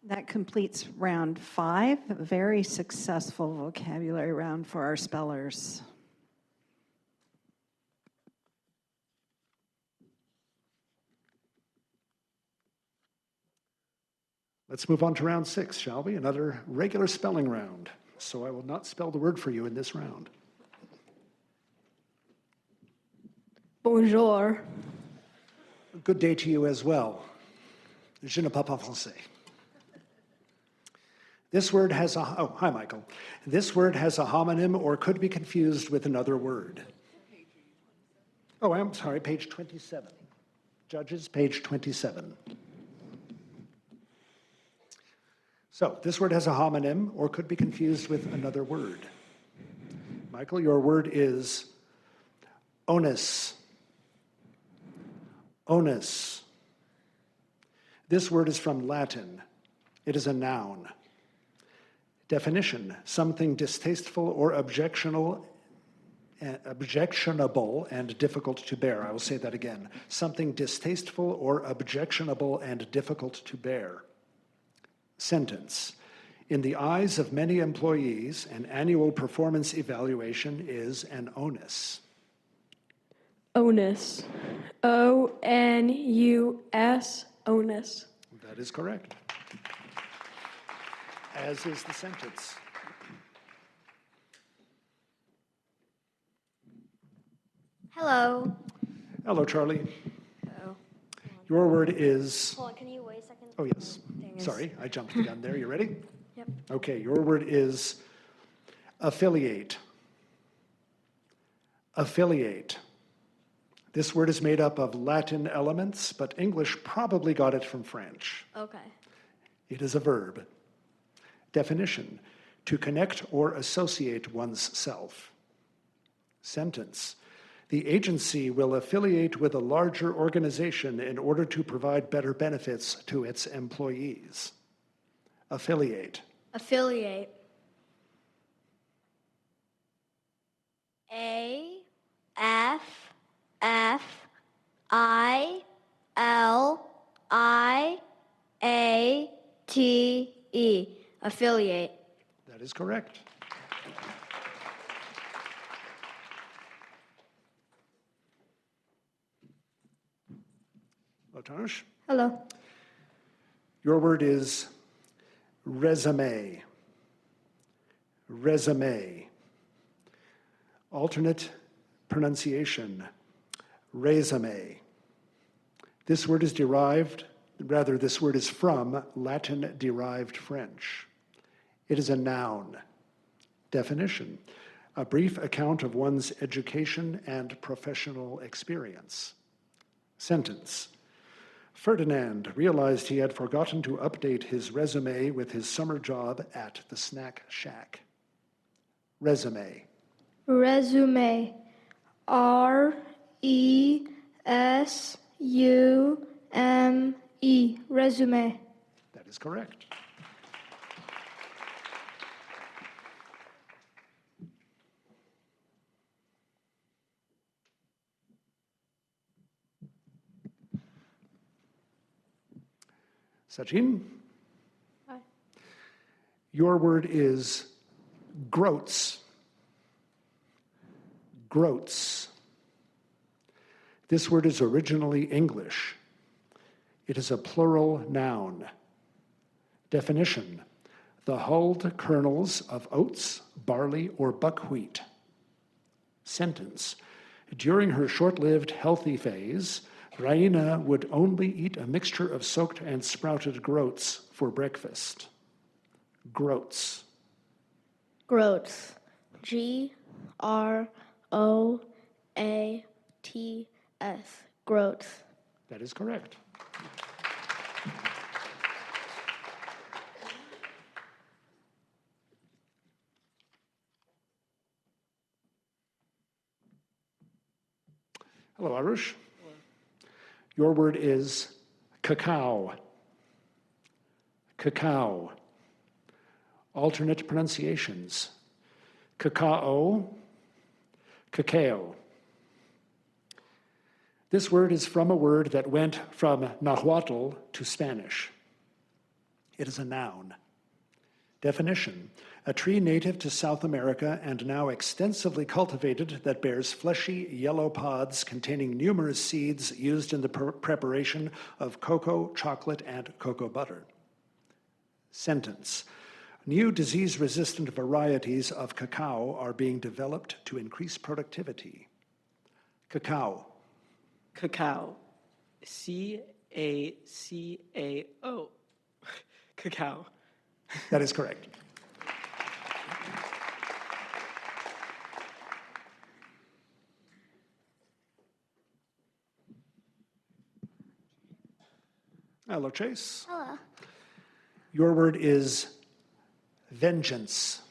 That completes round 5, a very successful vocabulary round for our spellers. Let's move on to round 6, shall we? Another regular spelling round. So I will not spell the word for you in this round. Bonjour. Good day to you as well. Je ne parle pas français. This word has a, oh, hi, Michael. This word has a homonym or could be confused with another word. Oh, I'm sorry, page 27. Judges, page 27. So this word has a homonym or could be confused with another word. Michael, your word is onus. Onus. This word is from Latin. It is a noun. Definition: something distasteful or objectionable and difficult to bear. I will say that again. Something distasteful or objectionable and difficult to bear. Sentence: in the eyes of many employees, an annual performance evaluation is an onus. Onus. O-N-U-S. Onus. That is correct. As is the sentence. Hello. Hello, Charlie. Hello. Your word is... Hold on, can you wait a second? Oh, yes. Thing is- Sorry, I jumped the gun there. You ready? Yep. Okay, your word is affiliate. Affiliate. This word is made up of Latin elements, but English probably got it from French. Okay. It is a verb. Definition: to connect or associate one's self. Sentence: the agency will affiliate with a larger organization in order to provide better benefits to its employees. Affiliate. Affiliate. A-F-F-I-L-I-A-T-E. Affiliate. That is correct. Latange, Hello. your word is resume. Resume. Alternate pronunciation, resume. This word is from Latin-derived French. It is a noun. Definition: a brief account of one's education and professional experience. Sentence: Ferdinand realized he had forgotten to update his resume with his summer job at the snack shack. Resume. Resume. R-E-S-U-M-E. Resume. That is correct. Sachin? Hi. Your word is groats. Groats. This word is originally English. It is a plural noun. Definition: the hulled kernels of oats, barley, or buckwheat. Sentence: during her short-lived healthy phase, Raina would only eat a mixture of soaked and sprouted groats for breakfast. Groats. Groats. G-R-O-A-T-S. Groats. That is correct. Hello, Arush. Your word is cacao. Cacao. Alternate pronunciations: cacao, cacao. This word is from a word that went from Nahuatl to Spanish. It is a noun. Definition: a tree native to South America and now extensively cultivated that bears fleshy yellow pods containing numerous seeds used in the preparation of cocoa, chocolate, and cocoa butter. Sentence. New disease-resistant varieties of cacao are being developed to increase productivity. Cacao. Cacao. C-A-C-A-O. Cacao. That is correct. Hello, Chase. Hello. Your word is vengeance.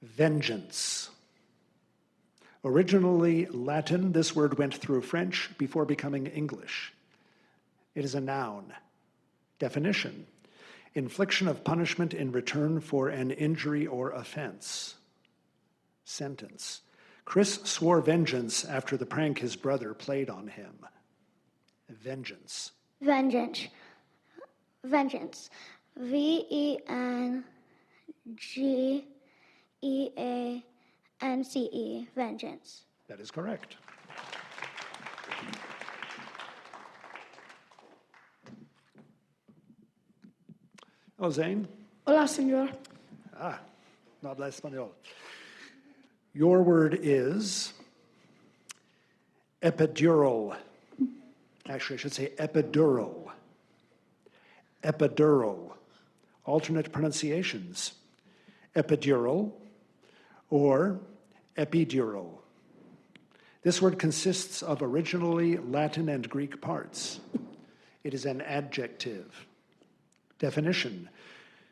Vengeance. Originally Latin, this word went through French before becoming English. It is a noun. Definition. Infliction of punishment in return for an injury or offense. Sentence. Chris swore vengeance after the prank his brother played on him. Vengeance. Vengeance. Vengeance. V-E-N-G-E-A-N-C-E. Vengeance. That is correct. Hello, Zane. Hola, señor. Ah, no habla español. Your word is epidural. Actually, I should say epidural. Epidural. Alternate pronunciations. Epidural or epidural. This word consists of originally Latin and Greek parts. It is an adjective. Definition.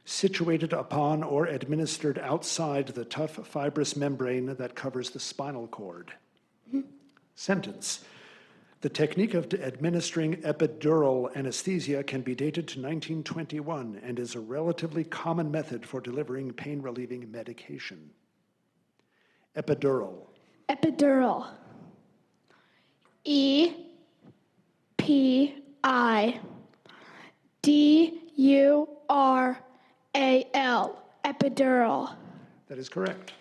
Situated upon or administered outside the tough fibrous membrane that covers the spinal cord. Sentence. The technique of administering epidural anesthesia can be dated to 1921 and is a relatively common method for delivering pain-relieving medication. Epidural. Epidural. E-P-I-D-U-R-A-L. Epidural. That is correct.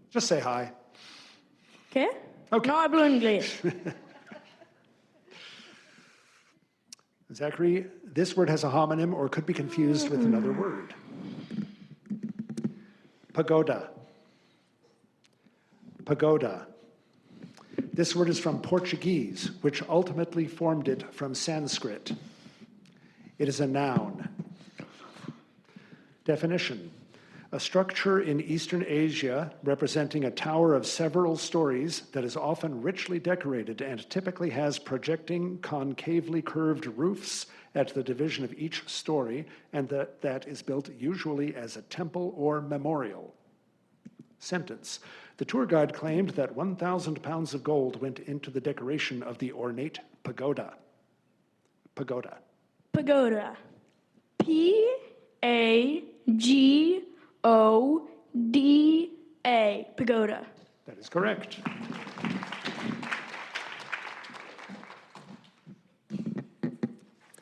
Just say hi. ¿Qué? Okay. No hablo inglés. Zachary, this word has a homonym or could be confused with another word. Pagoda. Pagoda. This word is from Portuguese, which ultimately formed it from Sanskrit. It is a noun. Definition. A structure in Eastern Asia representing a tower of several stories that is often richly decorated and typically has projecting concavely curved roofs at the division of each story, and that is built usually as a temple or memorial. Sentence. The tour guide claimed that 1,000 pounds of gold went into the decoration of the ornate pagoda. Pagoda. Pagoda. P-A-G-O-D-A. Pagoda. That is correct.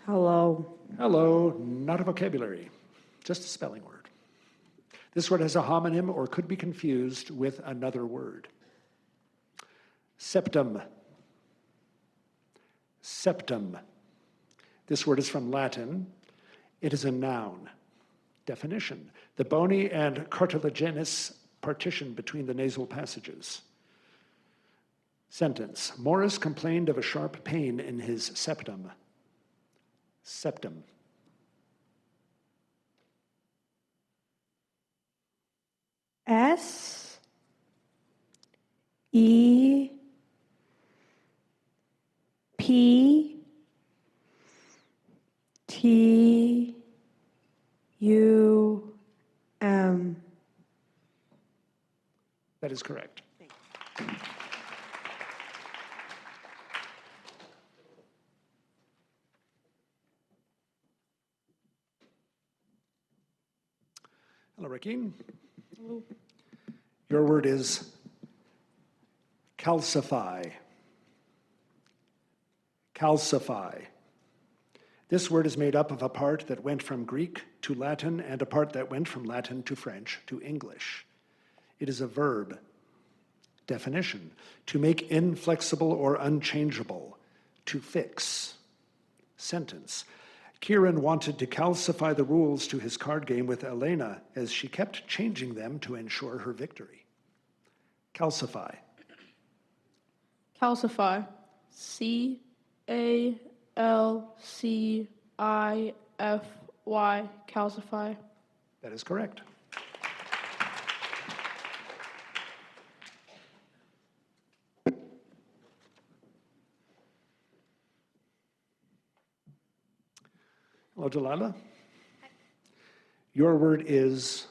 Hello. Hello, not a vocabulary, just a spelling word. This word has a homonym or could be confused with another word. Septum. Septum. This word is from Latin. It is a noun. Definition. The bony and cartilaginous partition between the nasal passages. Sentence. Morris complained of a sharp pain in his septum. Septum. S E P T U M. That is correct. Hello, Ricky. Hello. Your word is calcify. Calcify. This word is made up of a part that went from Greek to Latin and a part that went from Latin to French to English. It is a verb. Definition: to make inflexible or unchangeable, to fix. Sentence: Kieran wanted to calcify the rules to his card game with Elena as she kept changing them to ensure her victory. Calcify. Calcify. C-A-L-C-I-F-Y. Calcify. That is correct. Hello, Delilah. Your word is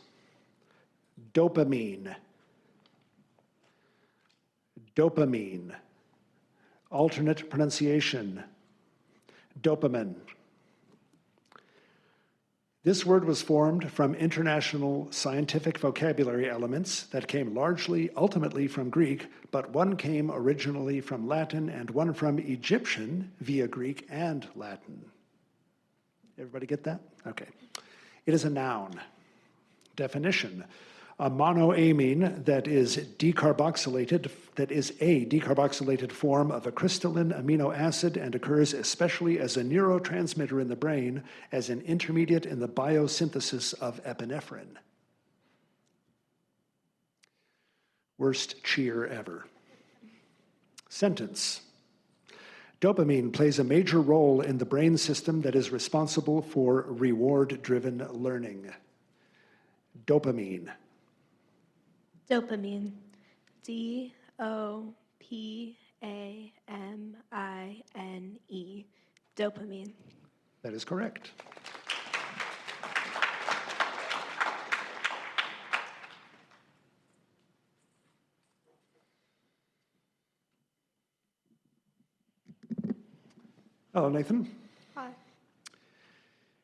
dopamine. Dopamine. Alternate pronunciation, dopamine. This word was formed from international scientific vocabulary elements that came ultimately from Greek, but one came originally from Latin and one from Egyptian via Greek and Latin. Everybody get that? Okay. It is a noun. Definition: a monoamine that is a decarboxylated form of a crystalline amino acid and occurs especially as a neurotransmitter in the brain as an intermediate in the biosynthesis of epinephrine. Worst cheer ever. Sentence: dopamine plays a major role in the brain system that is responsible for reward-driven learning. Dopamine. Dopamine. D-O-P-A-M-I-N-E. Dopamine. That is correct. Hello, Nathan. Hi.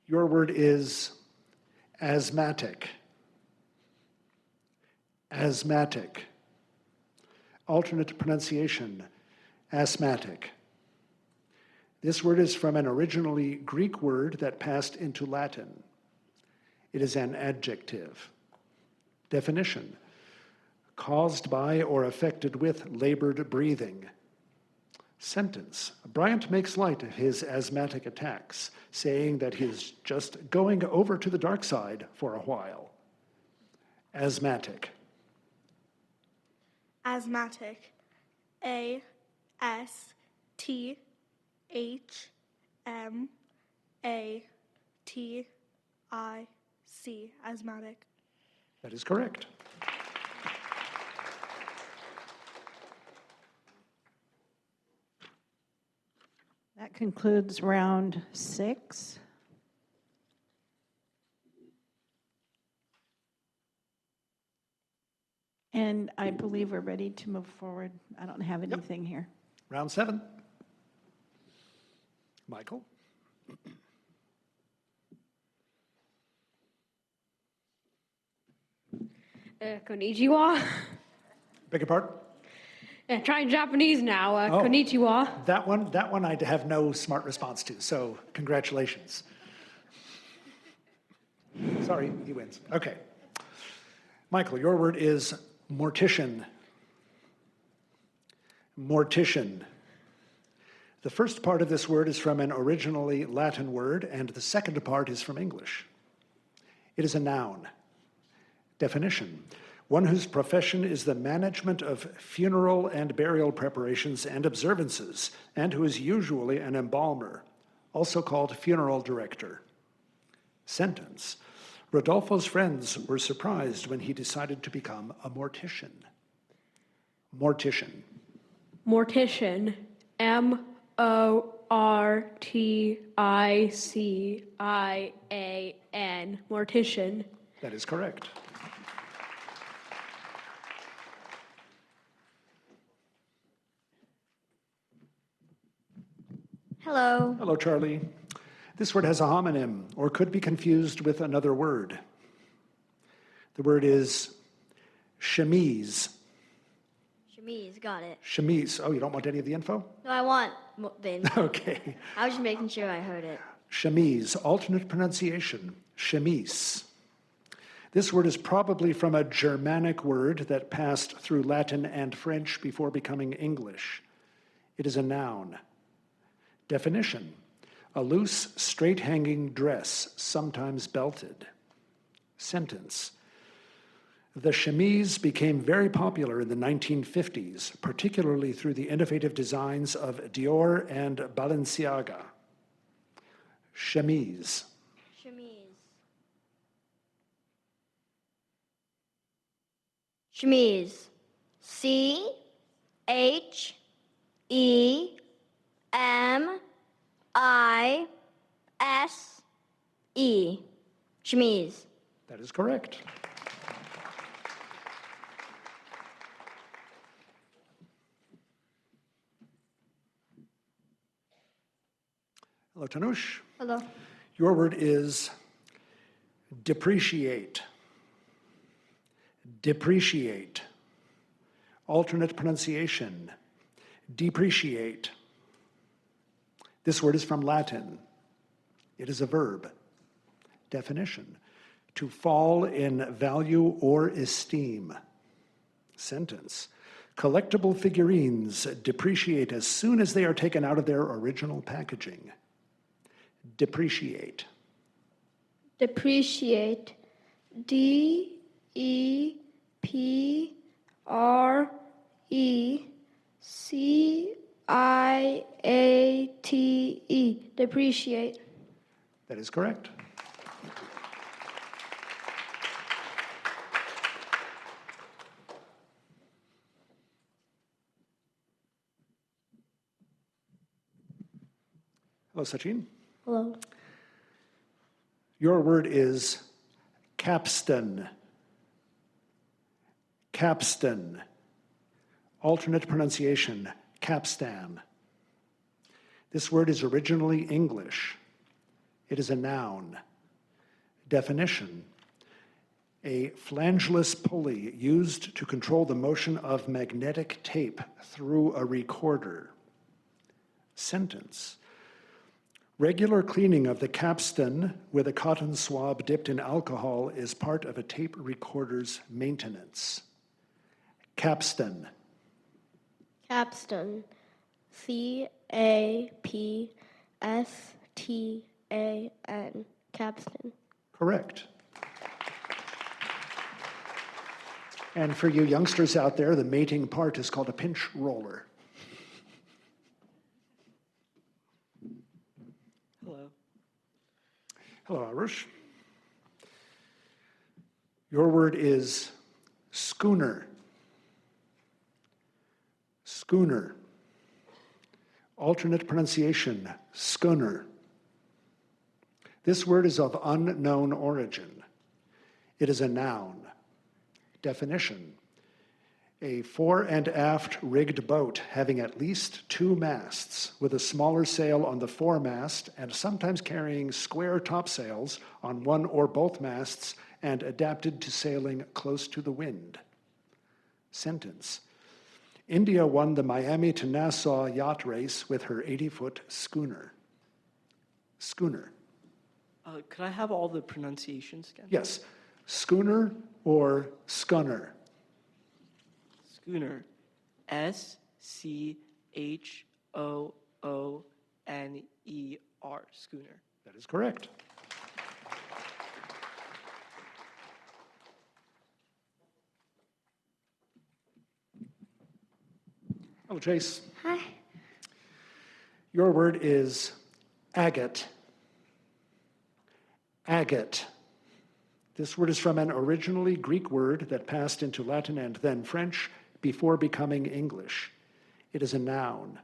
Your word is asthmatic. Asthmatic. Alternate pronunciation, asthmatic. This word is from an originally Greek word that passed into Latin. It is an adjective. Definition: caused by or affected with labored breathing. Sentence: Bryant makes light of his asthmatic attacks, saying that he's just going over to the dark side for a while. Asthmatic. Asthmatic. A-S-T-H-M-A-T-I-C. Asthmatic. That is correct. That concludes round 6. And I believe we're ready to move forward. I don't have anything here. Round 7. Michael. Konnichiwa. Beg your pardon? Trying Japanese now. Konnichiwa. That one I have no smart response to, so congratulations. Sorry, he wins. Okay. Michael, your word is mortician. Mortician. The first part of this word is from an originally Latin word, and the second part is from English. It is a noun. Definition: one whose profession is the management of funeral and burial preparations and observances, and who is usually an embalmer, also called funeral director. Sentence: Rodolfo's friends were surprised when he decided to become a mortician. Mortician. Mortician. M-O-R-T-I-C-I-A-N. Mortician. That is correct. Hello. Hello, Charlie. This word has a homonym, or could be confused with another word. The word is chemise. Chemise, got it. Chemise. Oh, you don't want any of the info? No, I want the info. Okay. I was just making sure I heard it. Chemise. Alternate pronunciation, chemise. This word is probably from a Germanic word that passed through Latin and French before becoming English. It is a noun. Definition: a loose, straight-hanging dress, sometimes belted. Sentence: the chemise became very popular in the 1950s, particularly through the innovative designs of Dior and Balenciaga. Chemise. Chemise. C-H-E-M-I-S-E. Chemise. That is correct. Hello, Tanush. Hello. Your word is depreciate. Depreciate. Alternate pronunciation: depreciate. This word is from Latin. It is a verb. Definition: to fall in value or esteem. Sentence: collectible figurines depreciate as soon as they are taken out of their original packaging. Depreciate. Depreciate. D-E-P-R-E-C-I-A-T-E. Depreciate. That is correct. Hello, Sachin. Hello. Your word is capstan. Capstan. Alternate pronunciation: capstan. This word is originally English. It is a noun. Definition: a flangeless pulley used to control the motion of magnetic tape through a recorder. Sentence: regular cleaning of the capstan with a cotton swab dipped in alcohol is part of a tape recorder's maintenance. Capstan. Capstan. C-A-P-S-T-A-N. Capstan. Correct. And for you youngsters out there, the mating part is called a pinch roller. Hello. Hello, Arush. Your word is schooner. Schooner. Alternate pronunciation: schooner. This word is of unknown origin. It is a noun. Definition: a fore and aft rigged boat having at least two masts, with a smaller sail on the foremast and sometimes carrying square topsails on one or both masts and adapted to sailing close to the wind. Sentence: India won the Miami to Nassau yacht race with her 80-foot schooner. Schooner. Could I have all the pronunciations again? Yes, schooner or schooner. Schooner. S-C-H-O-O-N-E-R. Schooner. That is correct. Hello, Chase. Hi. Your word is agate. Agate. This word is from an originally Greek word that passed into Latin and then French before becoming English. It is a noun.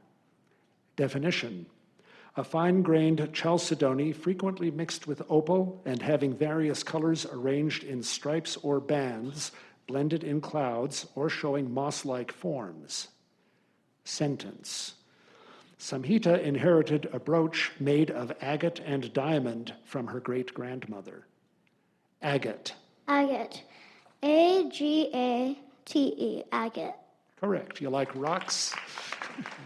Definition: a fine-grained chalcedony frequently mixed with opal and having various colors arranged in stripes or bands, blended in clouds, or showing moss-like forms. Sentence: Samhita inherited a brooch made of agate and diamond from her great-grandmother. Agate. Agate. A-G-A-T-E. Agate. Correct. You like rocks?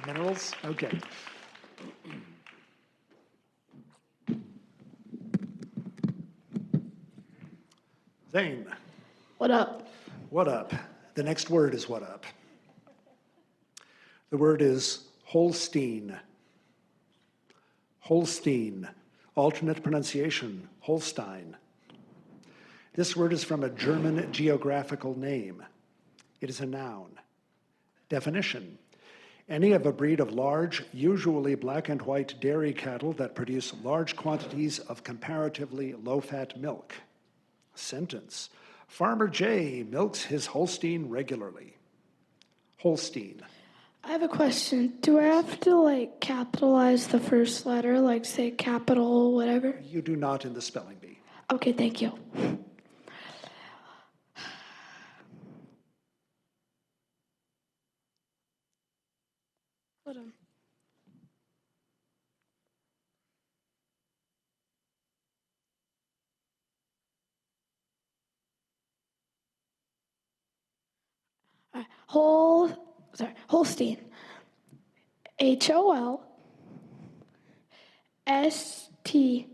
Minerals? Okay. Zane. What up? What up? The next word is what up. The word is Holstein. Holstein. Alternate pronunciation, Holstein. This word is from a German geographical name. It is a noun. Definition: any of a breed of large, usually black and white dairy cattle that produce large quantities of comparatively low-fat milk. Sentence: Farmer J milks his Holstein regularly. Holstein. I have a question. Do I have to capitalize the first letter, like say capital, whatever? You do not in the spelling bee. Okay, thank you. Hold on. Holstein. Holstein.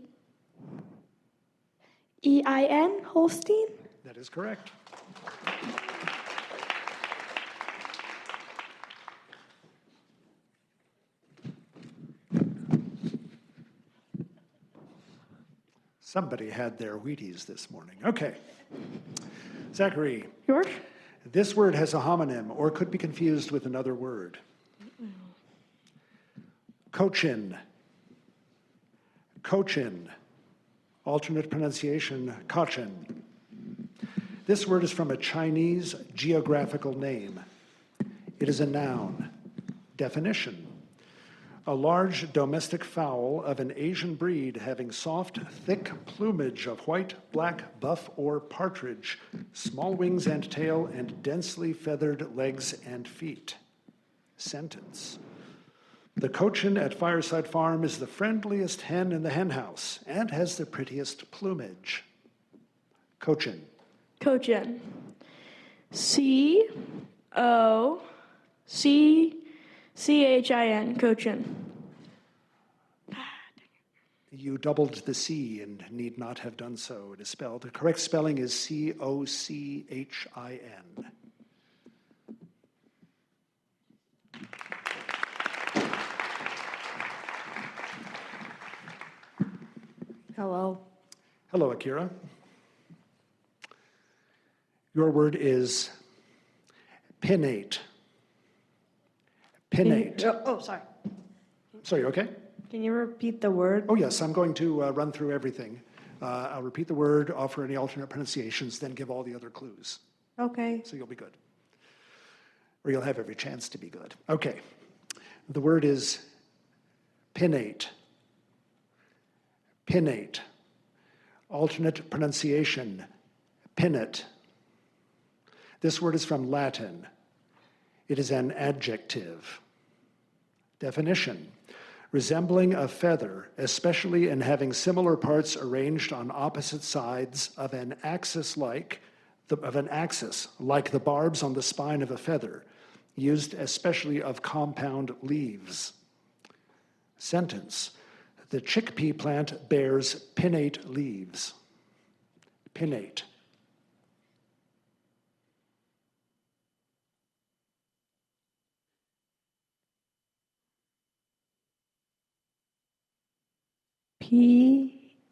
Holstein? That is correct. Somebody had their Wheaties this morning. Okay. Zachary. Yours? This word has a homonym or could be confused with another word. Cochin. Cochin. Alternate pronunciation, Cochin. This word is from a Chinese geographical name. It is a noun. Definition: a large domestic fowl of an Asian breed having soft, thick plumage of white, black, buff, or partridge, small wings and tail, and densely feathered legs and feet. Sentence: the Cochin at Fireside Farm is the friendliest hen in the hen house and has the prettiest plumage. Cochin. Cochin. C-O-C-C-H-I-N. Cochin. You doubled the C and need not have done so. It is spelled. The correct spelling is C-O-C-H-I-N. Hello. Hello, Akira. Your word is pinnate. Pinnate. Oh, sorry. Sorry, okay? Can you repeat the word? Oh, yes, I'm going to run through everything. I'll repeat the word, offer any alternate pronunciations, then give all the other clues. Okay. So you'll be good. Or you'll have every chance to be good. Okay. The word is pinnate. Pinnate. Alternate pronunciation, pinnet. This word is from Latin. It is an adjective. Definition: resembling a feather, especially in having similar parts arranged on opposite sides of an axis like the barbs on the spine of a feather, used especially of compound leaves. Sentence: the chickpea plant bears pinnate leaves. Pinnate. P-E-N-N-A-T-E.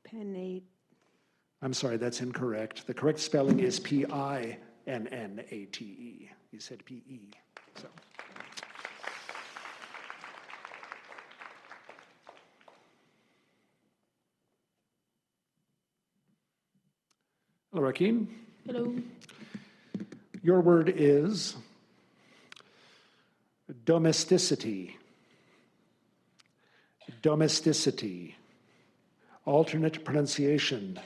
Pinnate. I'm sorry, that's incorrect. The correct spelling is P-I-N-N-A-T-E. You said P-E. So. Hello, Rakeem. Hello. Your word is domesticity. Domesticity. Alternate pronunciation,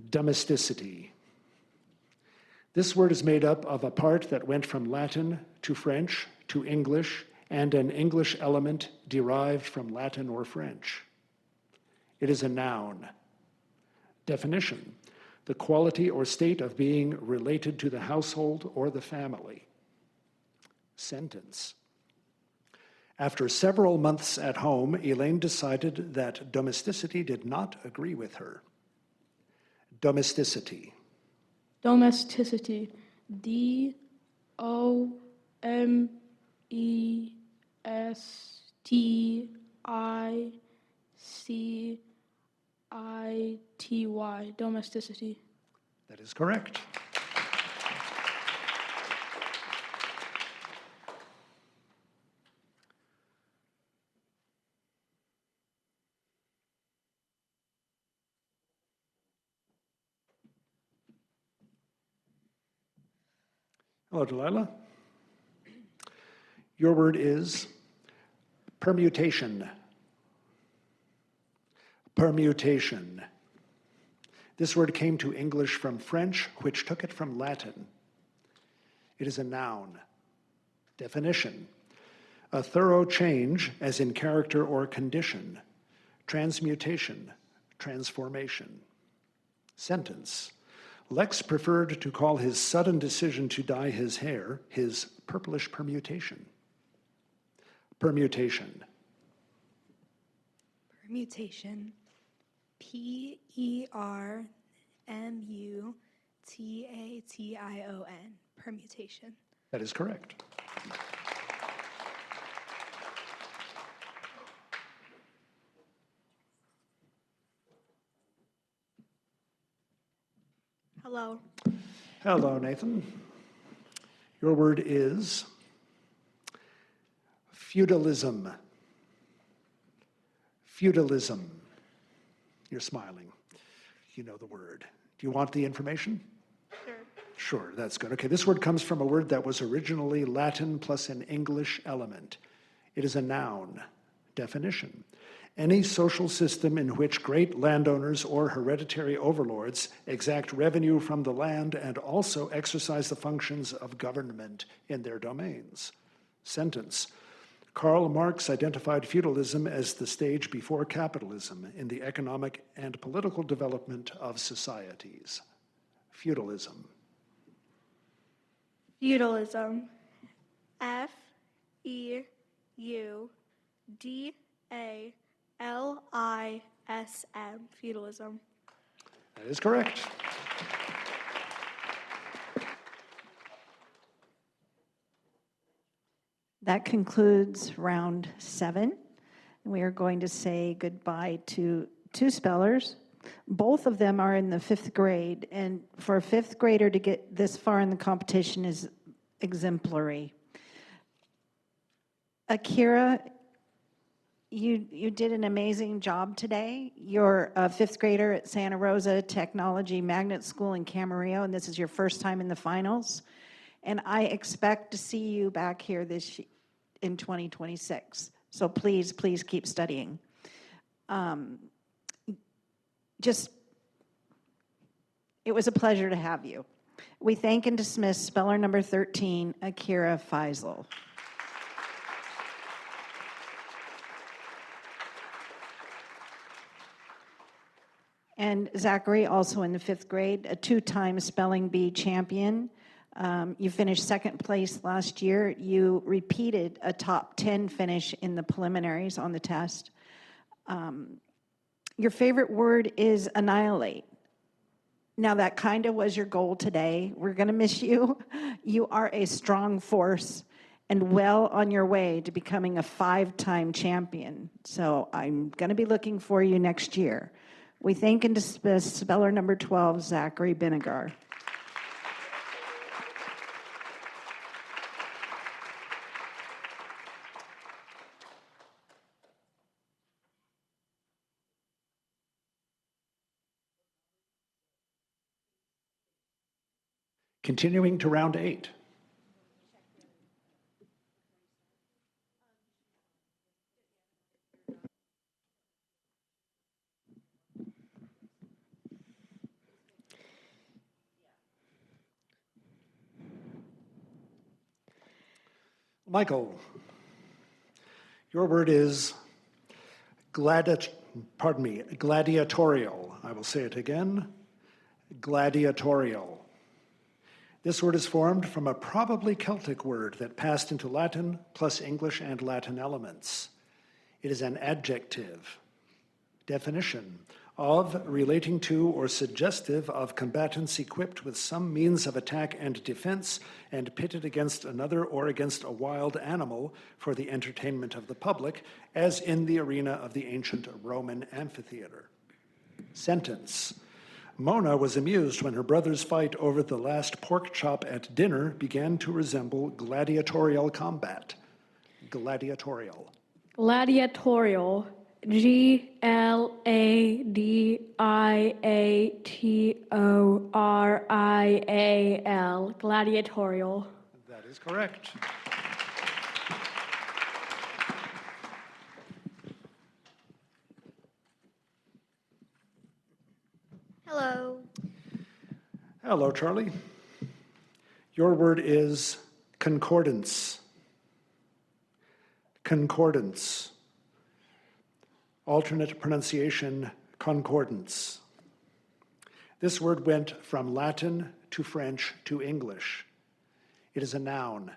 domesticity. This word is made up of a part that went from Latin to French to English and an English element derived from Latin or French. It is a noun. Definition: the quality or state of being related to the household or the family. Sentence: After several months at home, Elaine decided that domesticity did not agree with her. Domesticity. Domesticity. Domesticity. Domesticity. That is correct. Hello, Delilah. Your word is permutation. Permutation. This word came to English from French, which took it from Latin. It is a noun. Definition: a thorough change, as in character or condition. Transmutation, transformation. Sentence: Lex preferred to call his sudden decision to dye his hair his purplish permutation. Permutation. Permutation. Permutation. Permutation. That is correct. Hello. Hello, Nathan. Your word is feudalism. Feudalism. You're smiling. You know the word. Do you want the information? Sure. Sure, that's good. Okay, this word comes from a word that was originally Latin plus an English element. It is a noun. Definition: any social system in which great landowners or hereditary overlords exact revenue from the land and also exercise the functions of government in their domains. Sentence: Karl Marx identified feudalism as the stage before capitalism in the economic and political development of societies. Feudalism. Feudalism. Feudalism. Feudalism. That is correct. That concludes round 7. We are going to say goodbye to 2 spellers. Both of them are in the 5th grade, and for a 5th grader to get this far in the competition is exemplary. Akira, you did an amazing job today. You're a 5th grader at Santa Rosa Technology Magnet School in Camarillo, and this is your first time in the finals. And I expect to see you back here in 2026. So please, please keep studying. It was a pleasure to have you. We thank and dismiss speller number 13, Akira Faisal. And Zachary, also in the 5th grade, a 2-time spelling bee champion. You finished 2nd place last year. You repeated a top 10 finish in the preliminaries on the test. Your favorite word is annihilate. Now that kind of was your goal today. We're going to miss you. You are a strong force and well on your way to becoming a 5-time champion. So I'm going to be looking for you next year. We thank and dismiss speller number 12, Zachary Binigar. Continuing to round 8. Michael, your word is gladiatorial. I will say it again, gladiatorial. This word is formed from a probably Celtic word that passed into Latin plus English and Latin elements. It is an adjective. Definition: of, relating to, or suggestive of combatants equipped with some means of attack and defense and pitted against another or against a wild animal for the entertainment of the public, as in the arena of the ancient Roman amphitheater. Sentence: Mona was amused when her brother's fight over the last pork chop at dinner began to resemble gladiatorial combat. Gladiatorial. Gladiatorial. Gladiatorial. Gladiatorial. That is correct. Hello. Hello, Charlie. Your word is concordance. Concordance. Alternate pronunciation, concordance. This word went from Latin to French to English. It is a noun.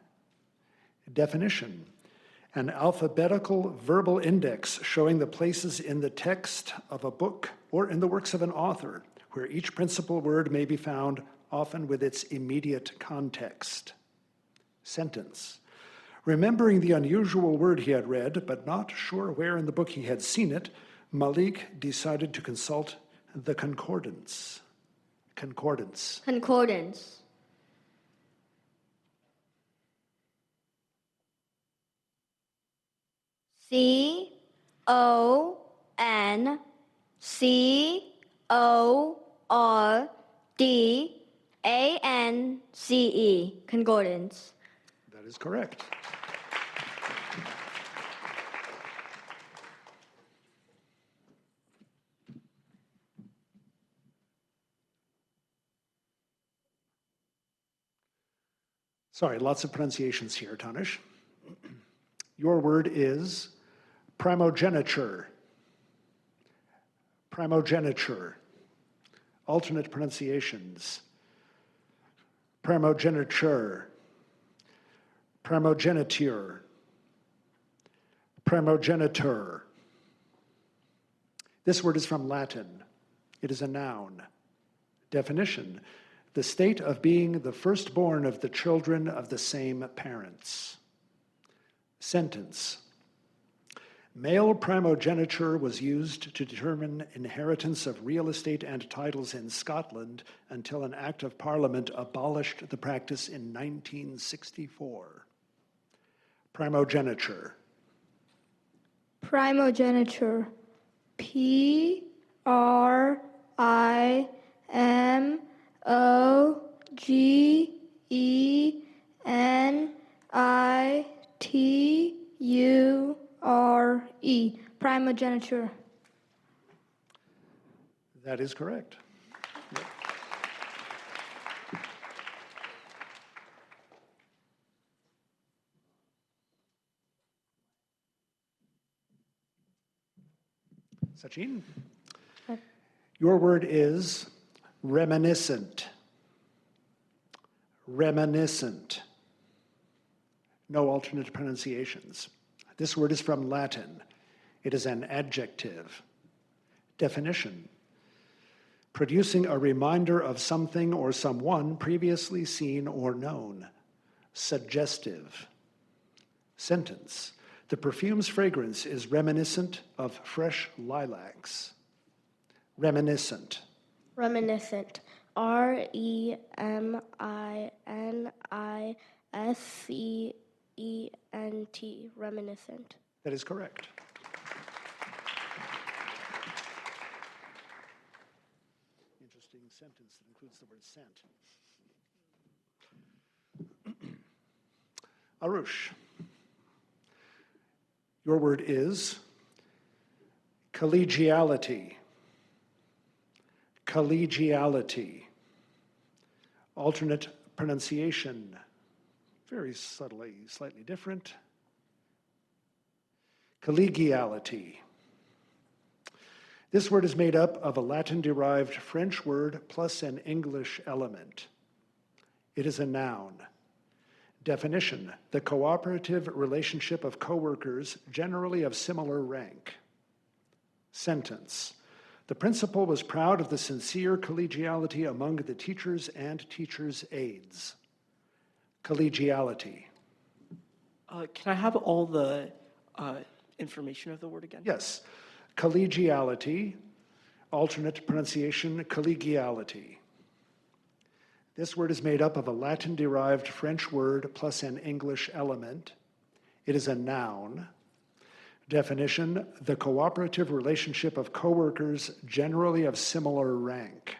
Definition: an alphabetical verbal index showing the places in the text of a book or in the works of an author where each principal word may be found, often with its immediate context. Sentence: remembering the unusual word he had read, but not sure where in the book he had seen it, Malik decided to consult the concordance. Concordance. Concordance. CONCORDANCE. Concordance. That is correct. Sorry, lots of pronunciations here, Tanish. Your word is primogeniture. Primogeniture. Alternate pronunciations: primogeniture, primogeniture, primogenitor. This word is from Latin. It is a noun. Definition: the state of being the firstborn of the children of the same parents. Sentence: male primogeniture was used to determine inheritance of real estate and titles in Scotland until an Act of Parliament abolished the practice in 1964. Primogeniture. Primogeniture. Primogeniture. Primogeniture. That is correct. Yep. Sachin? Your word is reminiscent. Reminiscent. No alternate pronunciations. This word is from Latin. It is an adjective. Definition: producing a reminder of something or someone previously seen or known. Suggestive. Sentence: the perfume's fragrance is reminiscent of fresh lilacs. Reminiscent. Reminiscent. REMINISCENT. Reminiscent. That is correct. Interesting sentence that includes the word scent. Arush. Your word is collegiality. Collegiality. Alternate pronunciation, very subtly, slightly different. Collegiality. This word is made up of a Latin-derived French word plus an English element. It is a noun. Definition: the cooperative relationship of coworkers, generally of similar rank. Sentence: the principal was proud of the sincere collegiality among the teachers and teachers' aides. Collegiality. Can I have all the information of the word again? Yes. Collegiality, alternate pronunciation, collegiality. This word is made up of a Latin-derived French word plus an English element. It is a noun. Definition: the cooperative relationship of coworkers, generally of similar rank.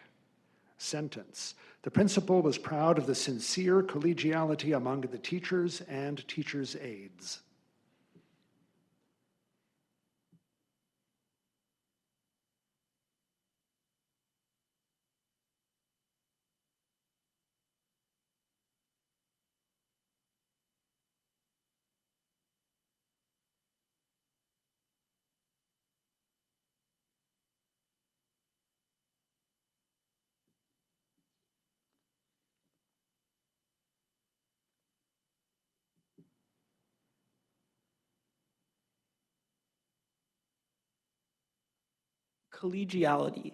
Sentence: the principal was proud of the sincere collegiality among the teachers and teachers' aides. Collegiality.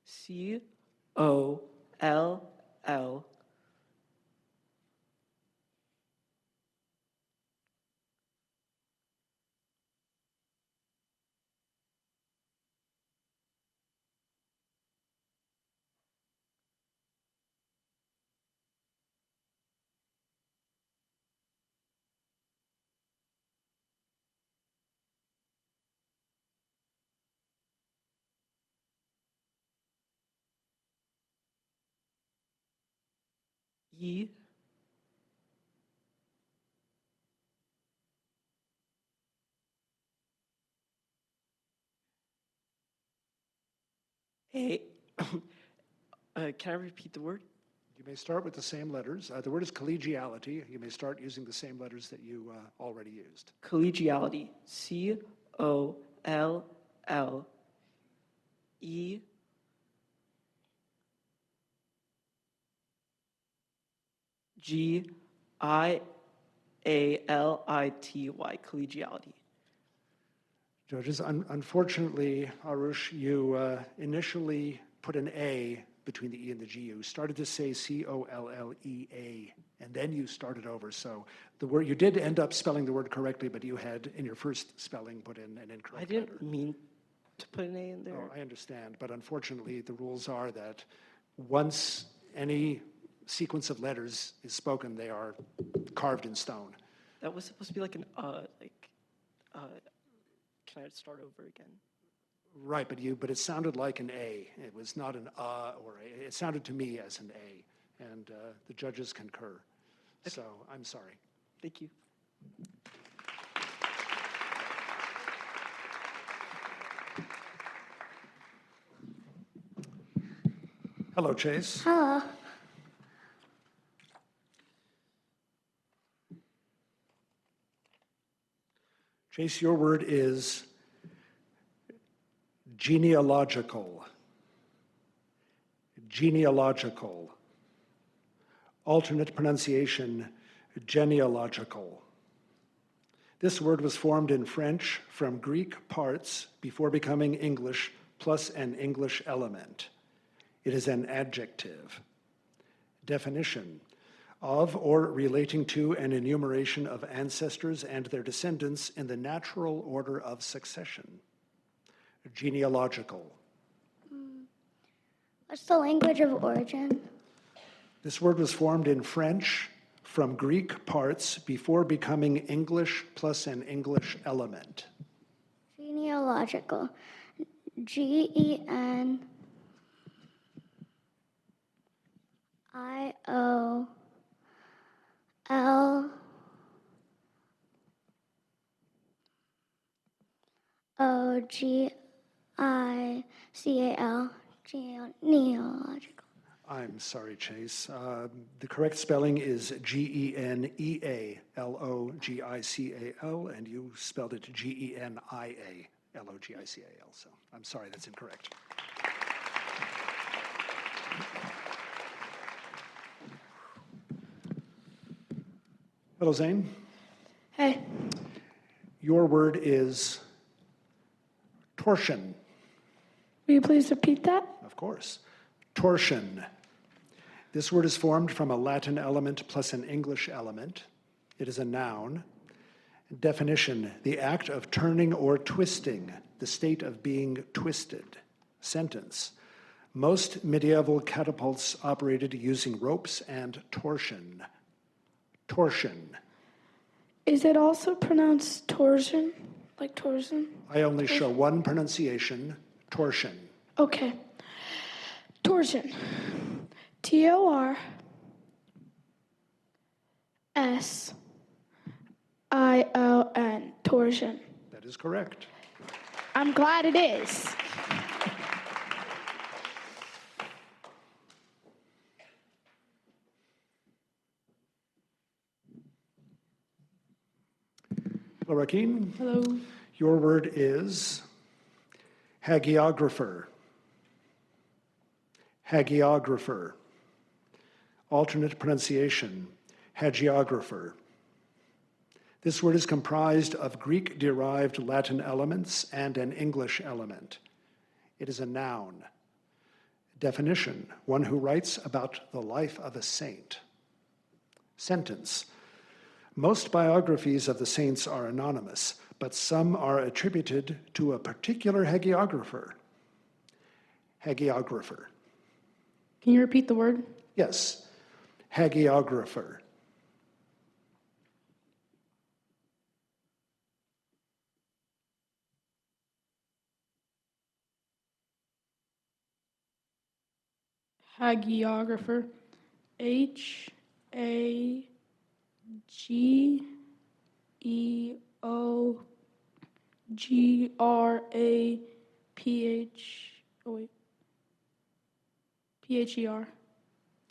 C-O-L-L. E. A. Can I repeat the word? You may start with the same letters. The word is collegiality. You may start using the same letters that you already used. Collegiality. C-O-L-L-E. G-I-A-L-I-T-Y. Collegiality. Judges, unfortunately, Arush, you initially put an A between the E and the G. You started to say C-O-L-L-E-A, and then you started over. So the word, you did end up spelling the word correctly, but you had, in your first spelling, put in an incorrect I didn't letter. mean to put an A in there. Oh, I understand, but unfortunately, the rules are that once any sequence of letters is spoken, they are carved in stone. That was supposed to be like an can I start over again? Right, but it sounded like an A. It was not an or a. It sounded to me as an A, and the judges concur. Okay. So I'm sorry. Thank you. Hello, Chase. Hello. Chase, your word is genealogical. Genealogical. Alternate pronunciation, genealogical. This word was formed in French from Greek parts before becoming English plus an English element. It is an adjective. Definition: of or relating to an enumeration of ancestors and their descendants in the natural order of succession. Genealogical. What's the language of origin? This word was formed in French from Greek parts before becoming English plus an English element. Genealogical. Genealogical. Genealogical. I'm sorry, Chase. The correct spelling is Genealogical, and you spelled it Genialogical. So I'm sorry, that's incorrect. Hello, Zane. Hey. Your word is torsion. Will you please repeat that? Of course. Torsion. This word is formed from a Latin element plus an English element. It is a noun. Definition: the act of turning or twisting, the state of being twisted. Sentence: most medieval catapults operated using ropes and torsion. Torsion. Is it also pronounced torsion? Like torsion? I only show one pronunciation, torsion. Okay. Torsion. Torsion. Torsion. That is correct. I'm glad it is. Hello, Raquel. Hello. Your word is hagiographer. Hagiographer. Alternate pronunciation, hagiographer. This word is comprised of Greek-derived Latin elements and an English element. It is a noun. Definition: one who writes about the life of a saint. Sentence: most biographies of the saints are anonymous, but some are attributed to a particular hagiographer. Hagiographer. Can you repeat the word? Yes, hagiographer. Hagiographer. Hagiographer.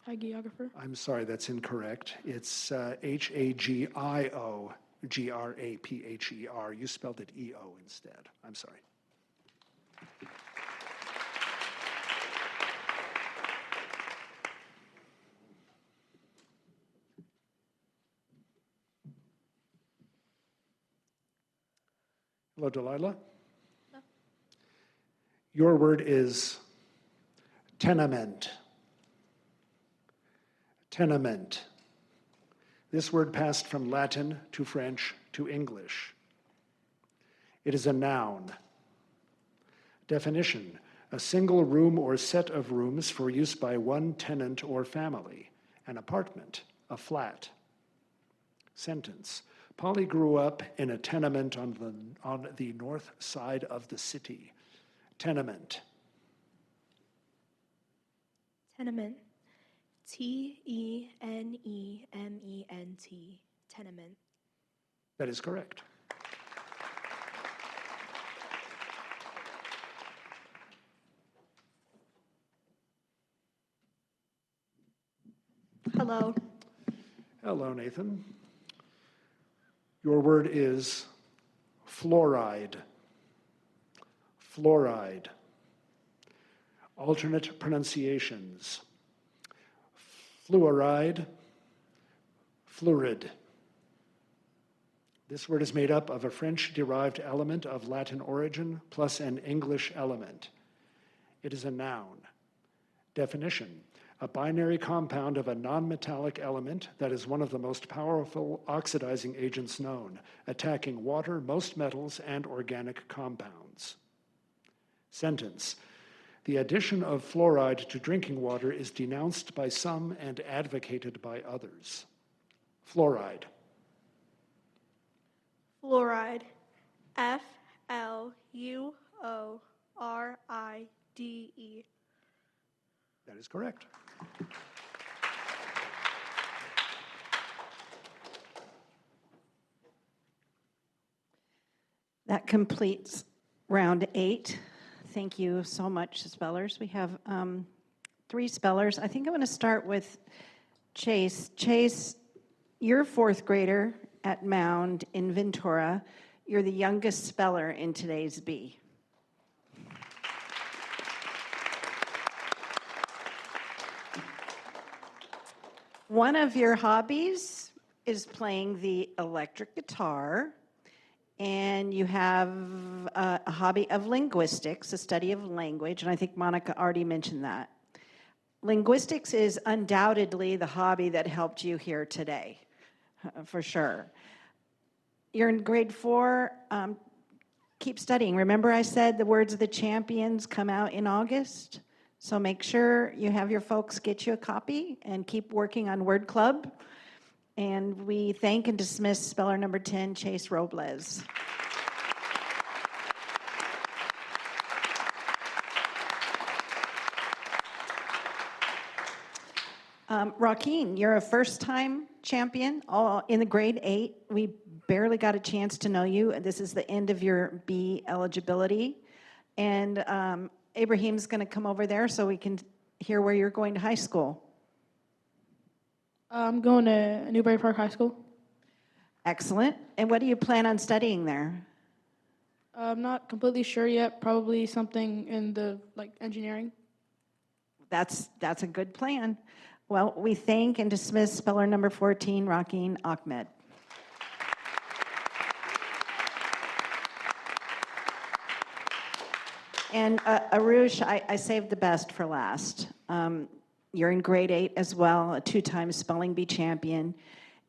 Hagiographer. I'm sorry, that's incorrect. It's Hagiographer. You spelled it E-O instead. I'm sorry. Hello, Delilah. Hello. Your word is tenement. Tenement. This word passed from Latin to French to English. It is a noun. Definition: a single room or set of rooms for use by one tenant or family. An apartment, a flat. Sentence: Polly grew up in a tenement on the north side of the city. Tenement. Tenement. Tenement. Tenement. That is correct. Hello. Hello, Nathan. Your word is fluoride. Fluoride. Alternate pronunciations: fluoride, fluorid. This word is made up of a French-derived element of Latin origin plus an English element. It is a noun. Definition: a binary compound of a nonmetallic element that is one of the most powerful oxidizing agents known, attacking water, most metals, and organic compounds. Sentence: the addition of fluoride to drinking water is denounced by some and advocated by others. Fluoride. Fluoride. Fluoride. That is correct. That completes round 8. Thank you so much, spellers. We have 3 spellers. I think I'm going to start with Chase. Chase, you're a 4th grader at Mound in Ventura. You're the youngest speller in today's bee. One of your hobbies is playing the electric guitar, and you have a hobby of linguistics, a study of language, and I think Monica already mentioned that. Linguistics is undoubtedly the hobby that helped you here today, for sure. You're in grade 4. Keep studying. Remember I said the words of the champions come out in August? So make sure you have your folks get you a copy and keep working on Word Club. And we thank and dismiss speller number 10, Chase Robles. Joaquin, you're a first-time champion in the grade 8. We barely got a chance to know you. This is the end of your B eligibility. And Ibrahim's going to come over there so we can hear where you're going to high school. I'm going to Newberry Park High School. Excellent. And what do you plan on studying there? I'm not completely sure yet. Probably something in the engineering. That's a good plan. Well, we thank and dismiss speller number 14, Joaquin Ahmed. And Arush, I saved the best for last. You're in grade 8 as well, a 2-time spelling bee champion.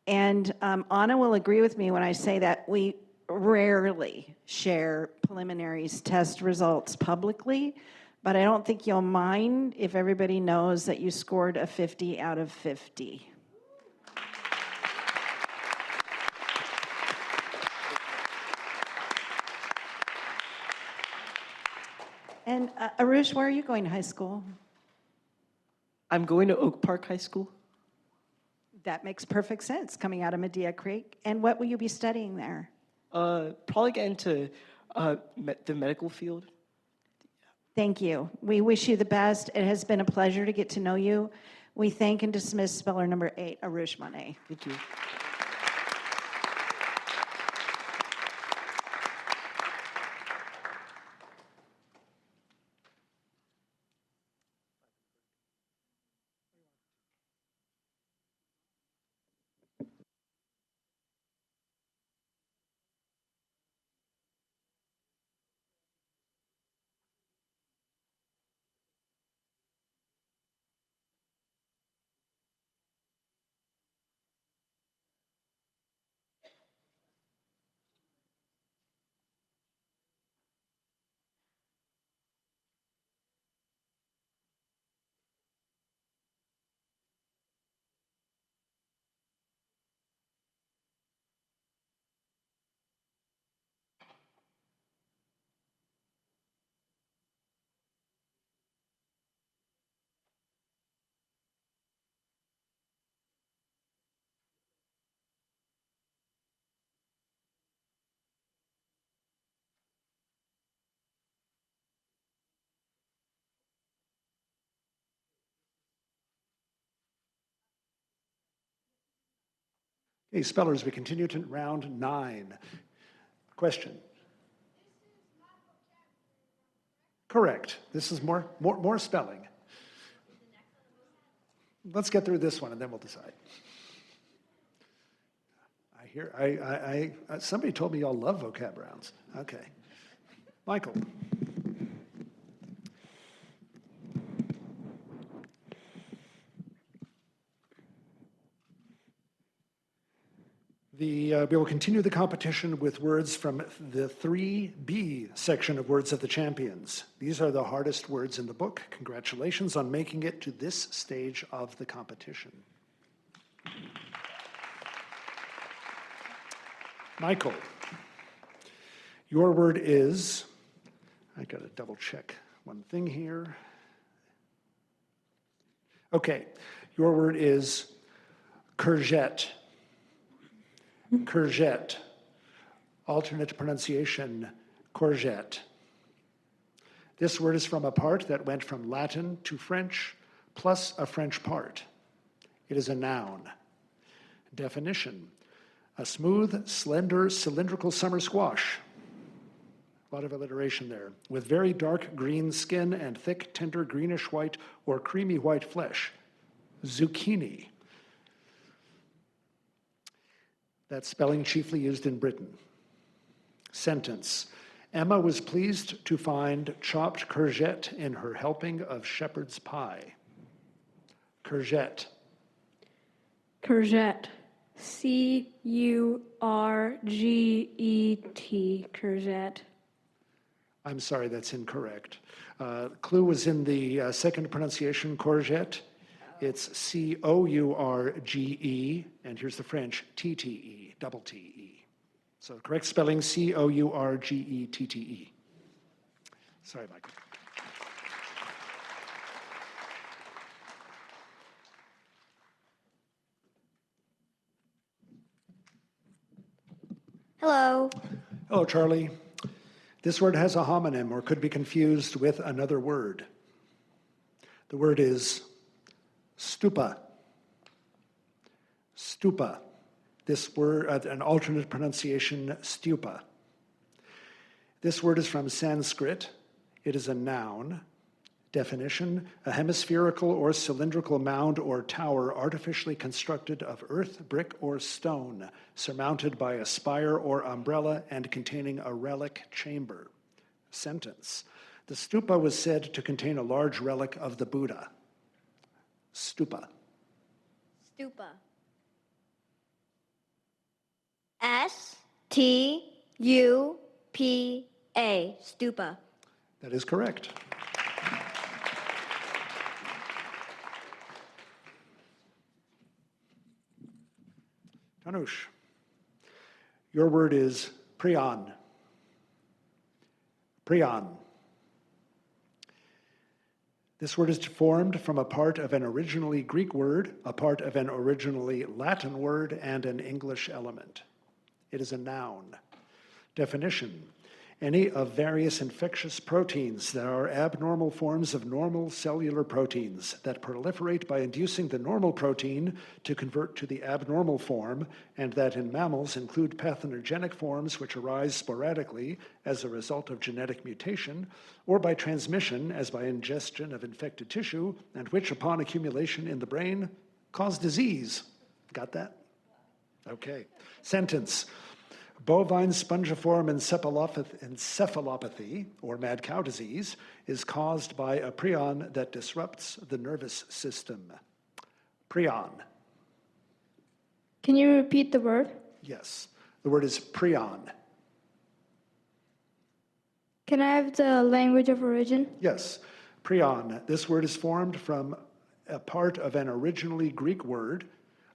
And Anna will agree with me when I say that we rarely share preliminaries test results publicly, but I don't think you'll mind if everybody knows that you scored a 50 out of 50. And Arush, where are you going to high school? I'm going to Oak Park High School. That makes perfect sense, coming out of Medea Creek. And what will you be studying there? Probably get into the medical field. Thank you. We wish you the best. It has been a pleasure to get to know you. We thank and dismiss speller number 8, Arush Monet. Thank you. Okay, spellers, we continue to round 9. Question. Correct. This is more spelling. Let's get through this one and then we'll decide. Somebody told me y'all love vocab rounds. Okay. Michael. We will continue the competition with words from the 3B section of Words of the Champions. These are the hardest words in the book. Congratulations on making it to this stage of the competition. Michael, your word is, I gotta double check one thing here. Okay, your word is courgette. Courgette. Alternate pronunciation, courgette. This word is from a part that went from Latin to French, plus a French part. It is a noun. Definition: a smooth, slender, cylindrical summer squash. A lot of alliteration there. With very dark green skin and thick, tender greenish white or creamy white flesh. Zucchini. That spelling chiefly used in Britain. Sentence. Emma was pleased to find chopped courgette in her helping of shepherd's pie. Courgette. Courgette. Courgette. Courgette. I'm sorry, that's incorrect. Clue was in the second pronunciation, courgette. It's Courge, and here's the French, Tte, double Te. So correct spelling, Courgette. Sorry, Michael. Hello. Hello, Charlie. This word has a homonym or could be confused with another word. The word is stupa. Stupa. This word, an alternate pronunciation, stupa. This word is from Sanskrit. It is a noun. Definition, a hemispherical or cylindrical mound or tower artificially constructed of earth, brick, or stone, surmounted by a spire or umbrella and containing a relic chamber. Sentence, the stupa was said to contain a large relic of the Buddha. Stupa. Stupa. S-T-U-P-A. Stupa. That is correct. Tanush, your word is prion. Prion. This word is formed from a part of an originally Greek word, a part of an originally Latin word, and an English element. It is a noun. Definition, any of various infectious proteins that are abnormal forms of normal cellular proteins that proliferate by inducing the normal protein to convert to the abnormal form, and that in mammals include parthenogenic forms which arise sporadically as a result of genetic mutation, or by transmission as by ingestion of infected tissue, and which upon accumulation in the brain cause disease. Got that? Okay. Sentence. Bovine spongiform encephalopathy, or mad cow disease, is caused by a prion that disrupts the nervous system. Prion. Can you repeat the word? Yes. The word is prion. Can I have the language of origin? Yes. Prion. This word is formed from a part of an originally Greek word,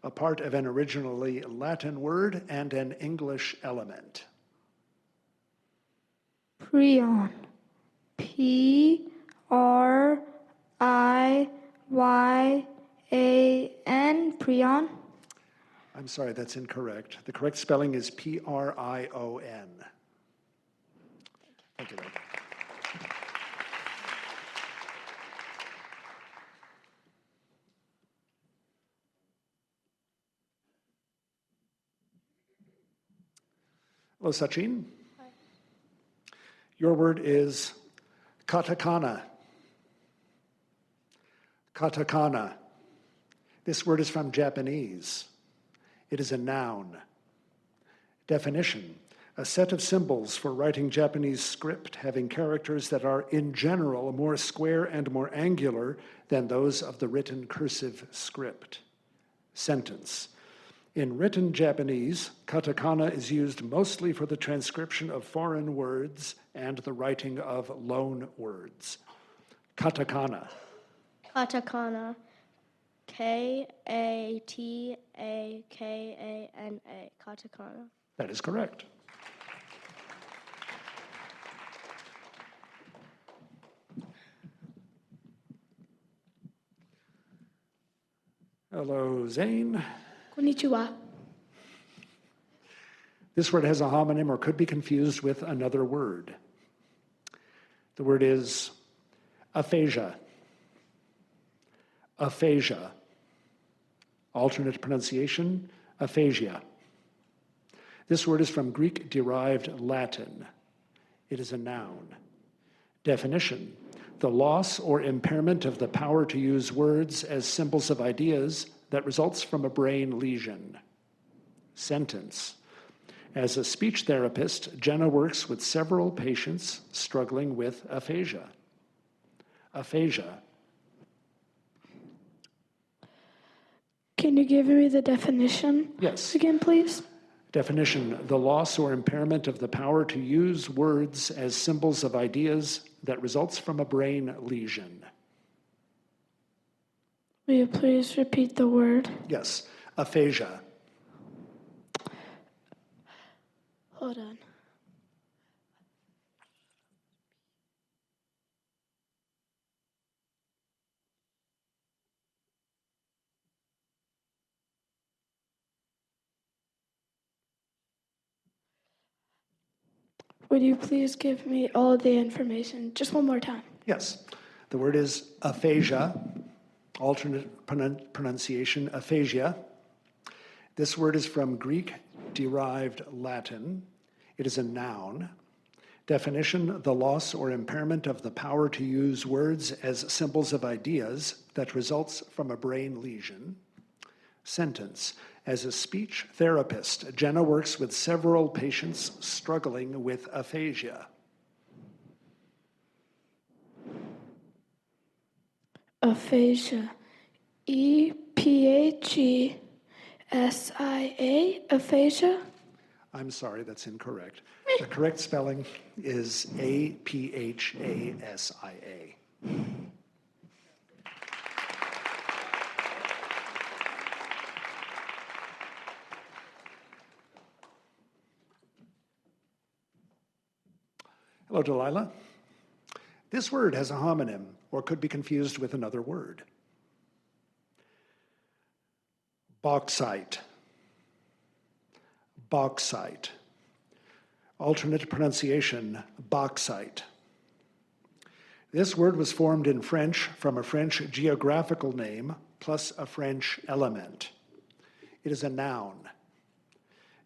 a part of an originally Latin word, and an English element. Prion. P-R-I-Y-A-N. Prion. I'm sorry, that's incorrect. The correct spelling is P-R-I-O-N. Thank you, Rick. Hello, Sachin. Hi. Your word is katakana. Katakana. This word is from Japanese. It is a noun. Definition, a set of symbols for writing Japanese script having characters that are in general more square and more angular than those of the written cursive script. Sentence. In written Japanese, katakana is used mostly for the transcription of foreign words and the writing of loan words. Katakana. Katakana. K-A-T-A-K-A-N-A. Katakana. That is correct. Hello, Zane. Konnichiwa. This word has a homonym or could be confused with another word. The word is aphasia. Aphasia. Alternate pronunciation, aphasia. This word is from Greek-derived Latin. It is a noun. Definition, the loss or impairment of the power to use words as symbols of ideas that results from a brain lesion. Sentence. As a speech therapist, Jenna works with several patients struggling with aphasia. Aphasia. Can you give me the definition? Yes. Again, please. Definition: the loss or impairment of the power to use words as symbols of ideas that results from a brain lesion. Will you please repeat the word? Yes, aphasia. Hold on. Would you please give me all of the information just one more time? Yes, the word is aphasia, alternate pronunciation, aphasia. This word is from Greek-derived Latin. It is a noun. Definition: the loss or impairment of the power to use words as symbols of ideas that results from a brain lesion. Sentence: as a speech therapist, Jenna works with several patients struggling with aphasia. Aphasia. E-P-H-E-S-I-A. Aphasia? I'm sorry, that's incorrect. The correct spelling is A-P-H-A-S-I-A. Hello, Delilah. This word has a homonym or could be confused with another word. Bauxite. Bauxite. Alternate pronunciation, bauxite. This word was formed in French from a French geographical name plus a French element. It is a noun.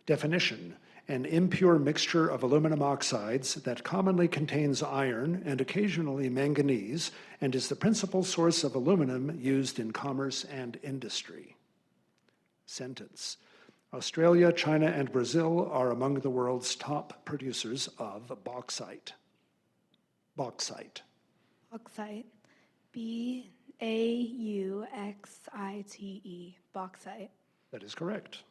Definition: an impure mixture of aluminum oxides that commonly contains iron and occasionally manganese and is the principal source of aluminum used in commerce and industry. Sentence: Australia, China, and Brazil are among the world's top producers of bauxite. Bauxite. Bauxite. B-A-U-X-I-T-E. Bauxite. That is correct.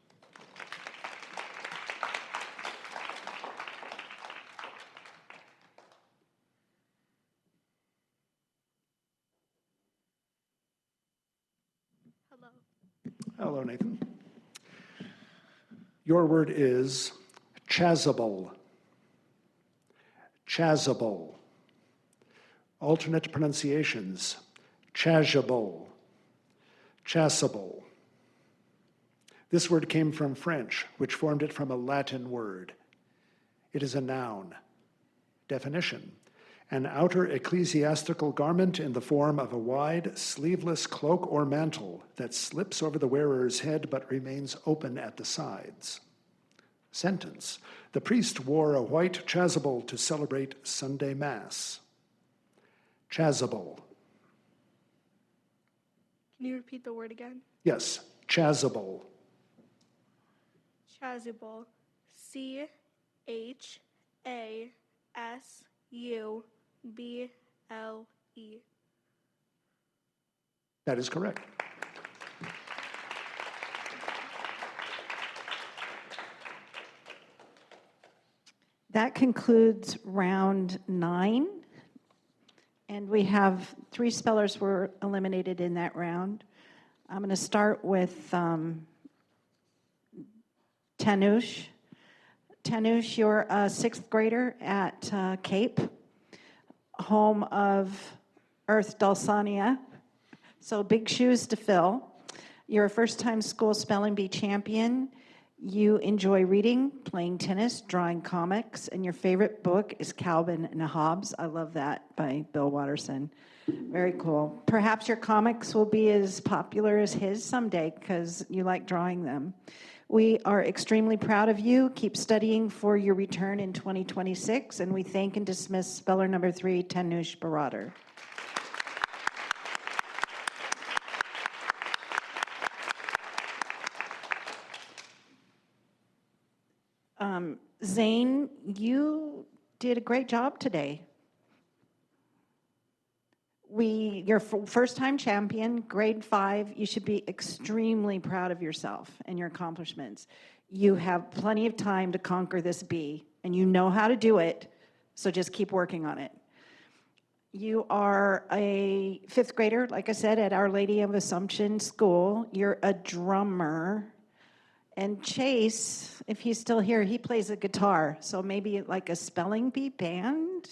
Hello. Hello, Nathan. Your word is chasuble. Chasuble. Alternate pronunciations: chasuble, chasuble. This word came from French, which formed it from a Latin word. It is a noun. Definition: an outer ecclesiastical garment in the form of a wide, sleeveless cloak or mantle that slips over the wearer's head but remains open at the sides. Sentence: the priest wore a white chasuble to celebrate Sunday Mass. Chasuble. Can you repeat the word again? Yes, chasuble. Chasuble. C-H-A-S-U-B-L-E. That is correct. That concludes round 9. And we have 3 spellers were eliminated in that round. I'm going to start with Tanush. Tanush, you're a 6th grader at Cape, home of Earth Dulsania. So big shoes to fill. You're a first-time school spelling bee champion. You enjoy reading, playing tennis, drawing comics, and your favorite book is Calvin and Hobbes. I love that, by Bill Watterson. Very cool. Perhaps your comics will be as popular as his someday because you like drawing them. We are extremely proud of you. Keep studying for your return in 2026, and we thank and dismiss speller number 3, Tanush Baradar. Zane, you did a great job today. You're first-time champion, grade 5. You should be extremely proud of yourself and your accomplishments. You have plenty of time to conquer this B, and you know how to do it, so just keep working on it. You are a 5th grader, like I said, at Our Lady of Assumption School. You're a drummer. And Chase, if he's still here, he plays a guitar, so maybe like a spelling bee band,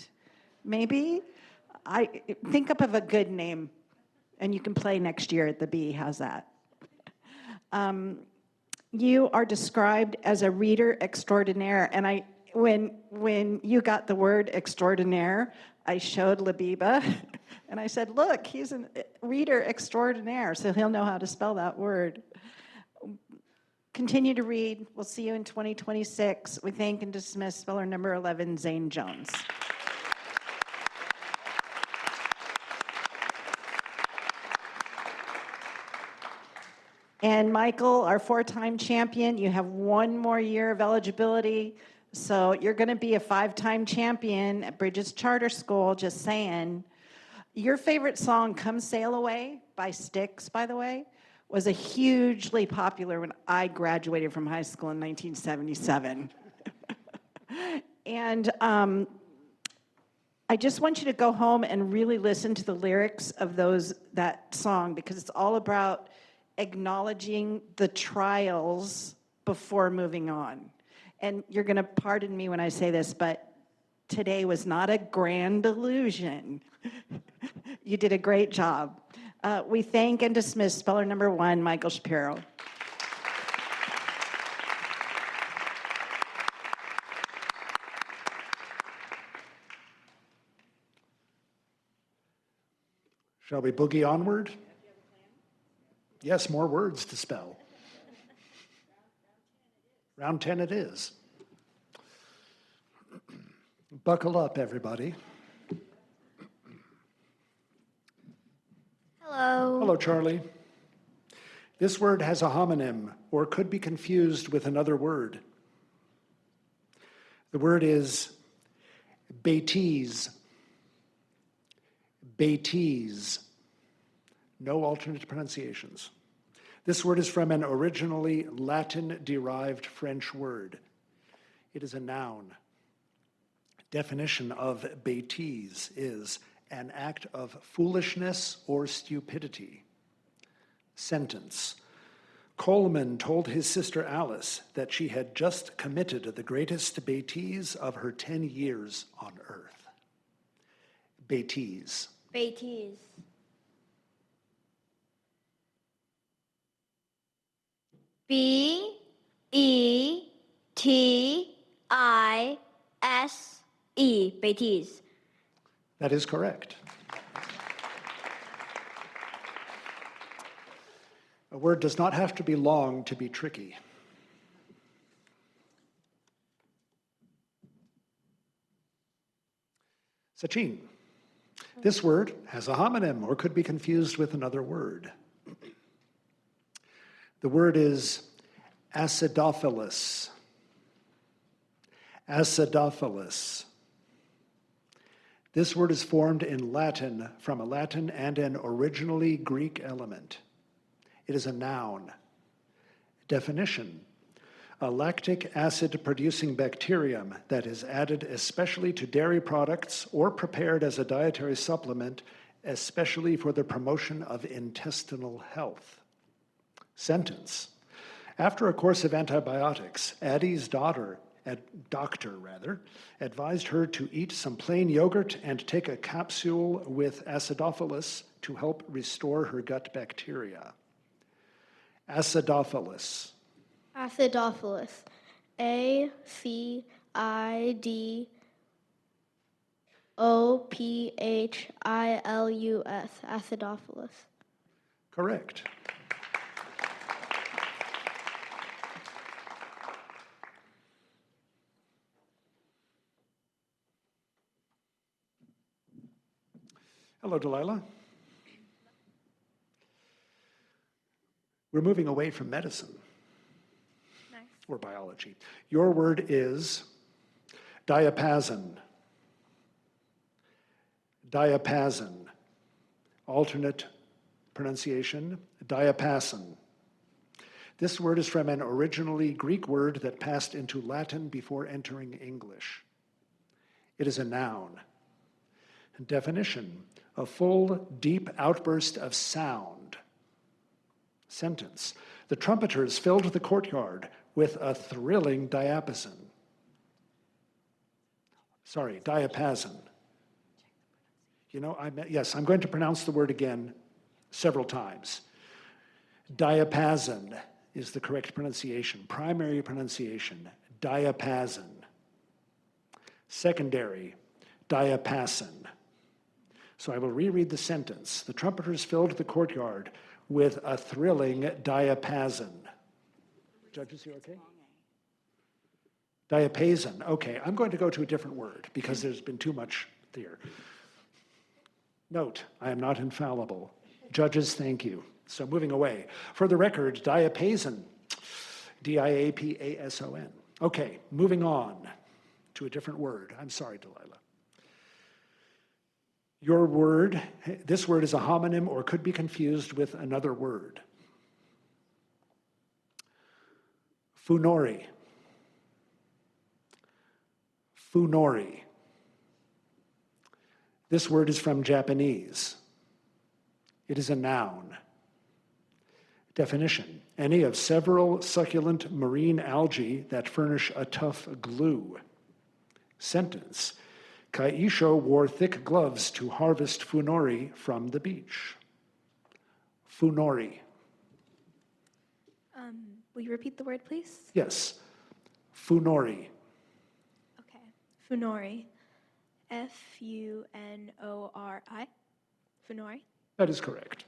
maybe? I think up of a good name, and you can play next year at the Bee. How's that? You are described as a reader extraordinaire, and when you got the word extraordinaire, I showed Labiba, and I said, "Look, he's a reader extraordinaire," so he'll know how to spell that word. Continue to read. We'll see you in 2026. We thank and dismiss speller number 11, Zane Jones. And Michael, our 4-time champion, you have 1 more year of eligibility. So you're going to be a 5-time champion at Bridges Charter School, just saying. Your favorite song, Come Sail Away, by Styx, by the way, was a hugely popular when I graduated from high school in 1977. And I just want you to go home and really listen to the lyrics of that song, because it's all about acknowledging the trials before moving on. And you're going to pardon me when I say this, but today was not a grand illusion. You did a great job. We thank and dismiss speller number 1, Michael Shapiro. Shall we boogie onward? Yes, more words to spell. Round 10 it is. Buckle up, everybody. Hello. Hello, Charlie. This word has a homonym, or could be confused with another word. The word is Betes. Betes. No alternate pronunciations. This word is from an originally Latin-derived French word. It is a noun. Definition of bêtise is an act of foolishness or stupidity. Sentence. Coleman told his sister Alice that she had just committed the greatest bêtise of her 10 years on earth. Bêtise. Bêtise. B-E-T-I-S-E. Bêtise. That is correct. A word does not have to be long to be tricky. Sachin. This word has a homonym or could be confused with another word. The word is acidophilus. Acidophilus. This word is formed in Latin from a Latin and an originally Greek element. It is a noun. Definition: a lactic acid-producing bacterium that is added especially to dairy products or prepared as a dietary supplement, especially for the promotion of intestinal health. Sentence. After a course of antibiotics, Addie's doctor advised her to eat some plain yogurt and take a capsule with acidophilus to help restore her gut bacteria. Acidophilus. Acidophilus. A-C-I-D-O-P-H-I-L-U-S. Acidophilus. Correct. Hello, Delilah. We're moving away from medicine. Nice. or biology. Your word is diapason. Diapason. Alternate pronunciation, diapason. This word is from an originally Greek word that passed into Latin before entering English. It is a noun. Definition, a full, deep outburst of sound. Sentence, the trumpeters filled the courtyard with a thrilling diapason. Sorry, diapason. You know, yes, I'm going to pronounce the word again several times. Diapason is the correct pronunciation, primary pronunciation, diapason. Secondary, diapason. So I will reread the sentence. The trumpeters filled the courtyard with a thrilling diapason. Judges, you okay? Diapason. Okay, I'm going to go to a different word because there's been too much there. Note, I am not infallible. Judges, thank you. So moving away. For the record, diapason, D-I-A-P-A-S-O-N. Okay, moving on to a different word. I'm sorry, Delilah. Your word, this word is a homonym or could be confused with another word. Funori. Funori. This word is from Japanese. It is a noun. Definition, any of several succulent marine algae that furnish a tough glue. Sentence, Kaisho wore thick gloves to harvest funori from the beach. Funori. Will you repeat the word, please? Yes, funori. Okay. Funori. F-U-N-O-R-I. Funori. That is correct.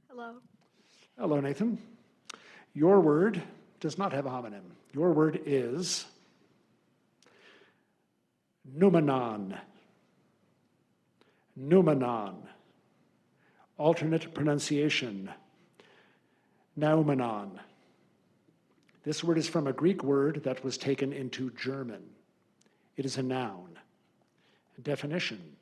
Hello. Hello, Nathan. Your word does not have a homonym. Your word is noumenon. Noumenon. Alternate pronunciation, noumenon. This word is from a Greek word that was taken into German. It is a noun. Definition,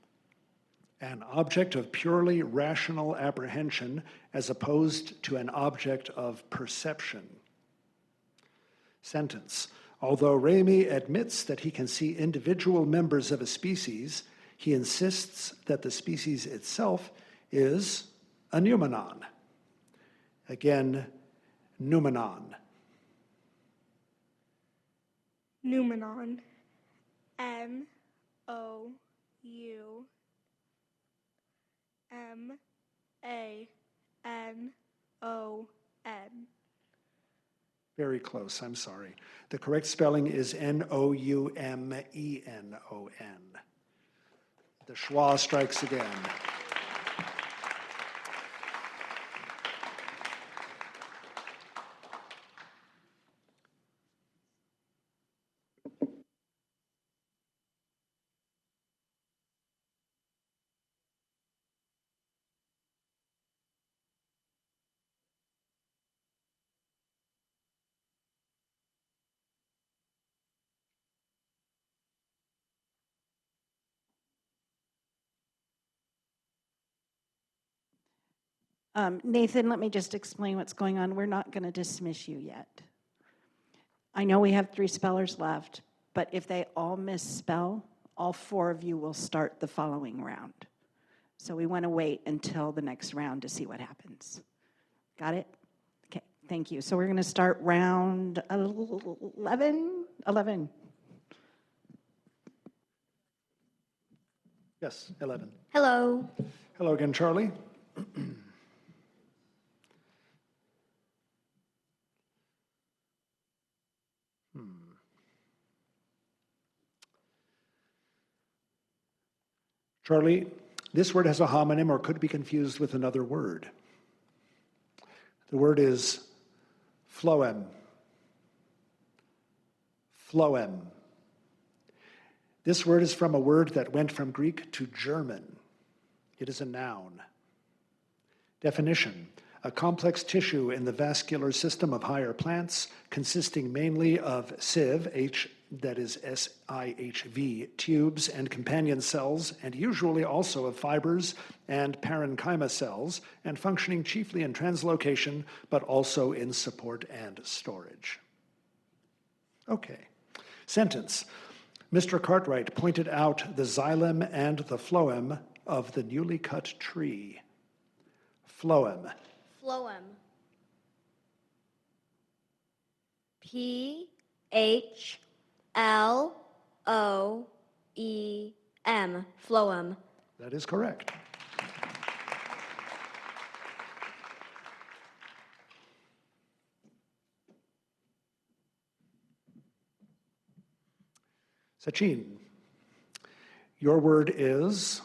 an object of purely rational apprehension as opposed to an object of perception. Sentence, although Remy admits that he can see individual members of a species, he insists that the species itself is a noumenon. Again, noumenon. Noumenon. N-O-U-M-A-N-O-N. Very close, I'm sorry. The correct spelling is N-O-U-M-E-N-O-N. The schwa strikes again. Nathan, let me just explain what's going on. We're not going to dismiss you yet. I know we have 3 spellers left, but if they all misspell, all 4 of you will start the following round. So we want to wait until the next round to see what happens. Got it? Okay, thank you. So we're going to start round 11. Yes, 11. Hello. Hello again, Charlie. Charlie, this word has a homonym or could be confused with another word. The word is phloem. Phloem. This word is from a word that went from Greek to German. It is a noun. Definition: a complex tissue in the vascular system of higher plants, consisting mainly of sieve, that is SIHV, tubes and companion cells, and usually also of fibers and parenchyma cells, and functioning chiefly in translocation, but also in support and storage. Okay. Sentence. Mr. Cartwright pointed out the xylem and the phloem of the newly cut tree. Phloem. Phloem. P-H-L-O-E-M. Phloem. That is correct. Sachin, your word is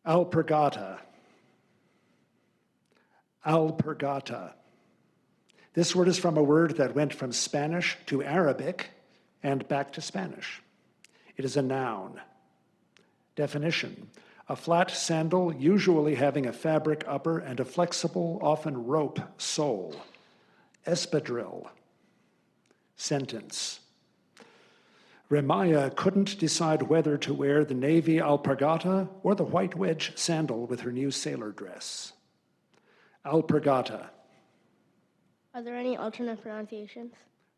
alpargata. Alpargata. This word is from a word that went from Spanish to Arabic and back to Spanish. It is a noun. Definition: a flat sandal, usually having a fabric upper and a flexible, often rope, sole. Espadrille. Sentence: Remaya couldn't decide whether to wear the navy alpargata or the white wedge sandal with her new sailor dress. Alpargata. Are there any alternate pronunciations?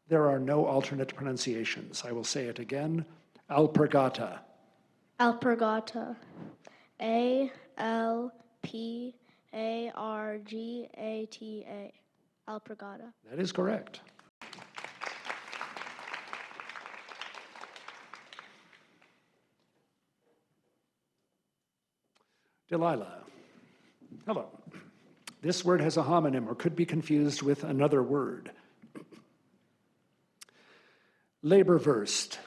There are no alternate pronunciations. I will say it again. Alpargata. Alpargata. A-L-P-A-R-G-A-T-A. Alpargata. That is correct. Delilah. Hello. This word has a homonym or could be confused with another word. Laborwurst.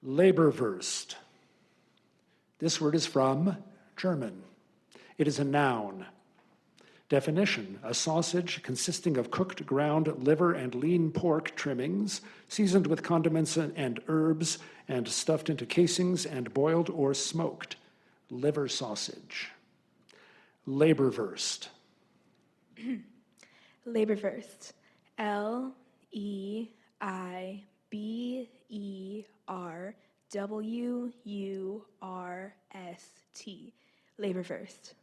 Laborwurst. This word is from German. It is a noun. Definition: a sausage consisting of cooked ground liver and lean pork trimmings, seasoned with condiments and herbs, and stuffed into casings and boiled or smoked. Liver sausage. Laborwurst. Laborwurst. L-E-I-B-E-R-W-U-R-S-T. Laborwurst.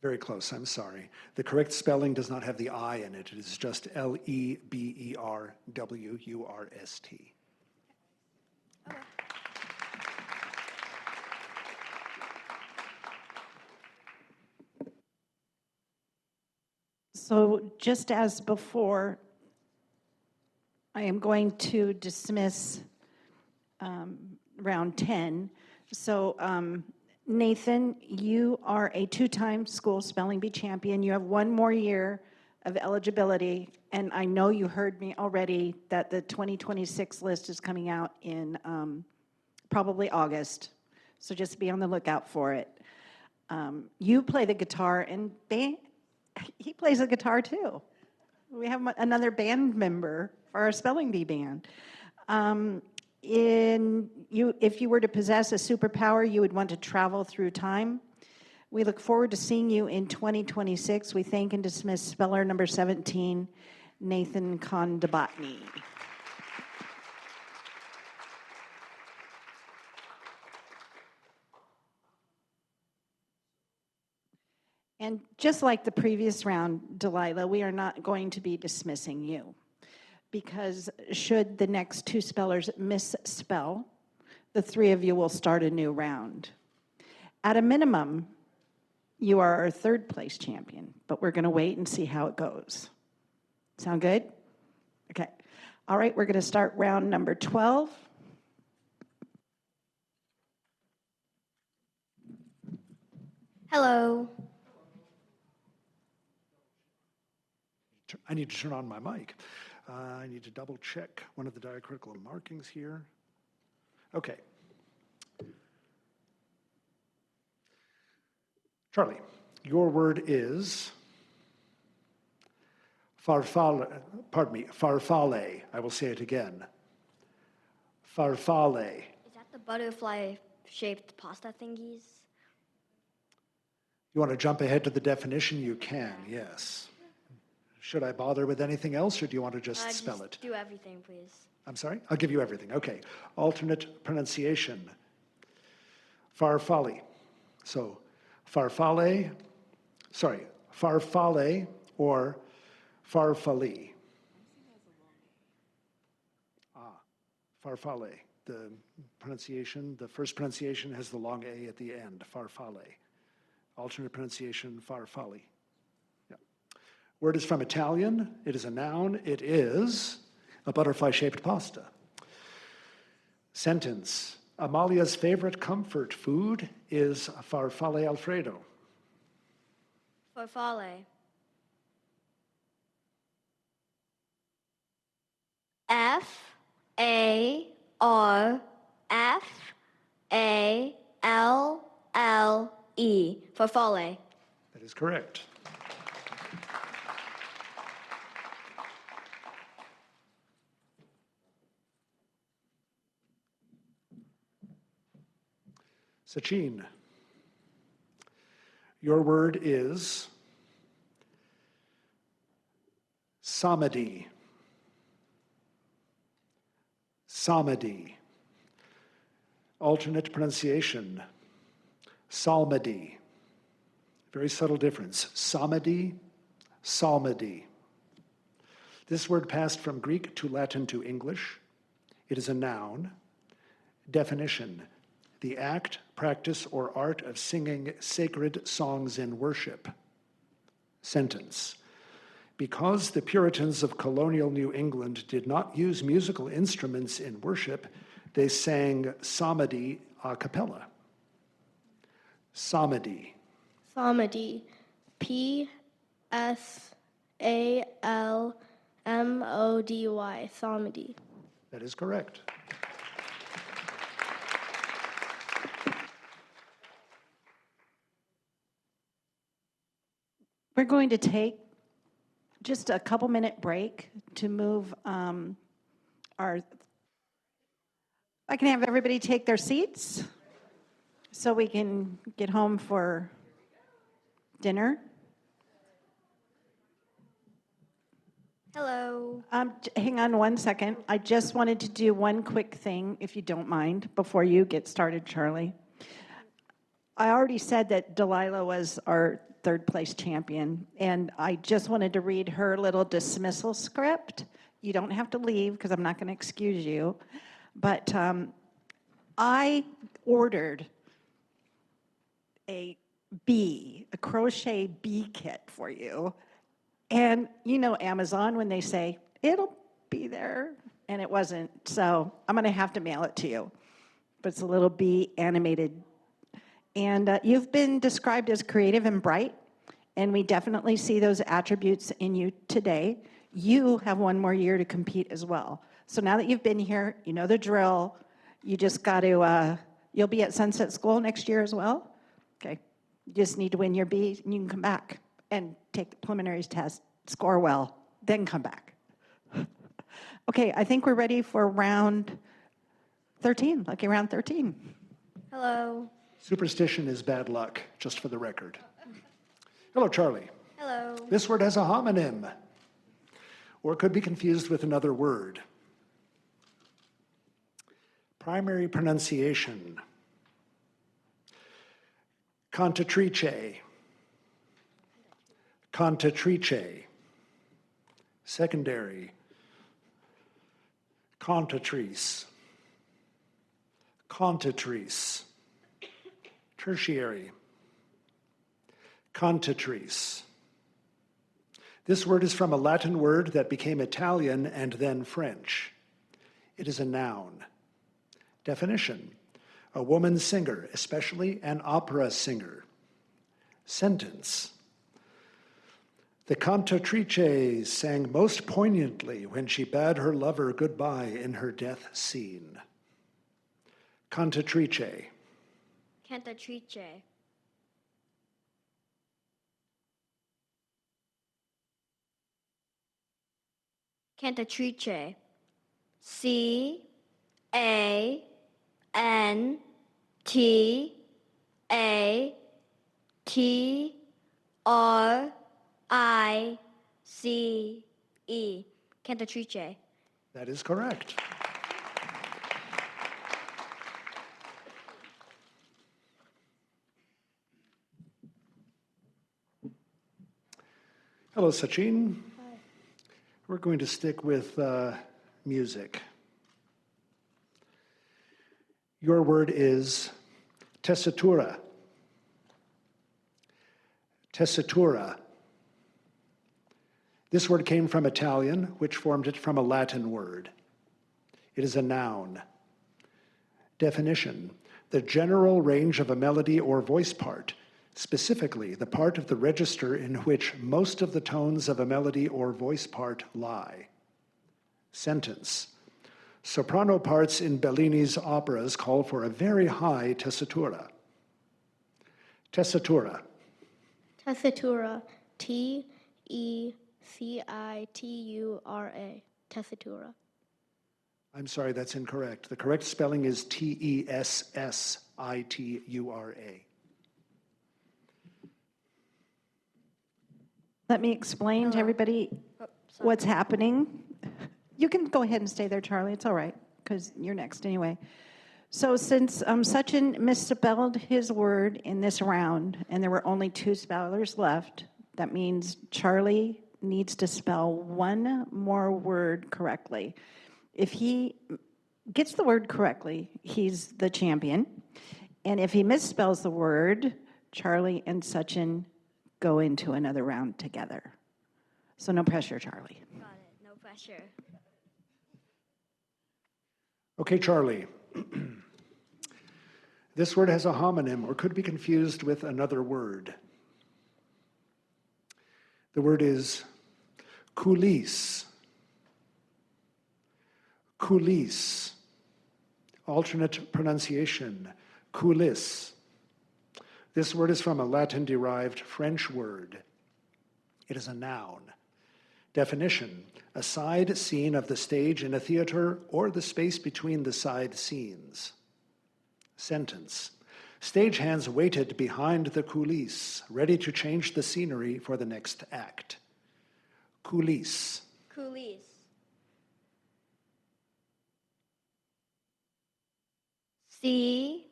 Very close, I'm sorry. The correct spelling does not have the I in it. It is just L-E-B-E-R-W-U-R-S-T. So just as before, I am going to dismiss round 10. So Nathan, you are a two-time school spelling bee champion. You have one more year of eligibility, and I know you heard me already that the 2026 list is coming out in probably August, so just be on the lookout for it. You play the guitar, and he plays the guitar too. We have another band member for our spelling bee band. If you were to possess a superpower, you would want to travel through time. We look forward to seeing you in 2026. We thank and dismiss speller number 17, Nathan Kondabatny. And just like the previous round, Delilah, we are not going to be dismissing you, because should the next two spellers misspell, the three of you will start a new round. At a minimum, you are our third place champion, but we're going to wait and see how it goes. Sound good? Okay. All right, we're going to start round number 12. Hello. I need to turn on my mic. I need to double check one of the diacritical markings here. Okay. Charlie, your word is farfalle. I will say it again. Farfalle. Is that the butterfly-shaped pasta thingies? You want to jump ahead to the definition? You can, yes. Should I bother with anything else, or do you want to just spell it? Do everything, please. I'm sorry? I'll give you everything. Okay. Alternate pronunciation. Farfalle. So farfalle or farfalle. Farfalle. The pronunciation, the first pronunciation has the long A at the end, farfalle. Alternate pronunciation, farfalle. Yeah. Word is from Italian. It is a noun. It is a butterfly-shaped pasta. Sentence. Amalia's favorite comfort food is farfalle Alfredo. Farfalle. Farfalle. Farfalle. That is correct. Sachin, your word is samadhi. Samadhi. Alternate pronunciation, psalmody. Very subtle difference. Samadhi, psalmody. This word passed from Greek to Latin to English. It is a noun. Definition: the act, practice, or art of singing sacred songs in worship. Sentence: because the Puritans of colonial New England did not use musical instruments in worship, they sang psalmody a cappella. Psalmody. Psalmody. Psalmody. Psalmody. That is correct. We're going to take just a couple-minute break to move our... I can have everybody take their seats so we can get home for dinner. Hello. Hang on one second. I just wanted to do one quick thing, if you don't mind, before you get started, Charlie. I already said that Delilah was our third place champion, and I just wanted to read her little dismissal script. You don't have to leave because I'm not going to excuse you, but I ordered a crochet bee kit for you. And you know Amazon when they say, it'll be there, and it wasn't. So I'm going to have to mail it to you. But it's a little bee animated. And you've been described as creative and bright, and we definitely see those attributes in you today. You have one more year to compete as well. So now that you've been here, you know the drill. You just got to, you'll be at Sunset School next year as well? Okay. You just need to win your bee, and you can come back and take the preliminaries test, score well, then come back. Okay, I think we're ready for round 13, lucky round 13. Hello. Superstition is bad luck, just for the record. Hello, Charlie. Hello. This word has a homonym, or it could be confused with another word. Primary pronunciation: cantatrice. Cantatrice. Secondary: cantatrice. Cantatrice. Tertiary: cantatrice. This word is from a Latin word that became Italian and then French. It is a noun. Definition: a woman singer, especially an opera singer. Sentence: the cantatrice sang most poignantly when she bade her lover goodbye in her death scene. Cantatrice. Cantatrice. Cantatrice. Cantatrice. Cantatrice. That is correct. Hello, Sachin. Hi. We're going to stick with music. Your word is tessitura. Tessitura. This word came from Italian, which formed it from a Latin word. It is a noun. Definition: the general range of a melody or voice part, specifically the part of the register in which most of the tones of a melody or voice part lie. Sentence: soprano parts in Bellini's operas call for a very high tessitura. Tessitura. Tessitura. Tecitura. Tessitura. I'm sorry, that's incorrect. The correct spelling is Tessitura. Let me explain to everybody what's happening. You can go ahead and stay there, Charlie. It's all right, because you're next anyway. So since Sachin misspelled his word in this round, and there were only 2 spellers left, that means Charlie needs to spell one more word correctly. If he gets the word correctly, he's the champion. And if he misspells the word, Charlie and Sachin go into another round together. So no pressure, Charlie. Got it. No pressure. Okay, Charlie. This word has a homonym or could be confused with another word. The word is coulisse. Coulisse. Alternate pronunciation, coulisse. This word is from a Latin-derived French word. It is a noun. Definition: a side scene of the stage in a theater or the space between the side scenes. Sentence: stagehands waited behind the coulisses, ready to change the scenery for the next act. Coulisse. Coulisse. Coulisse.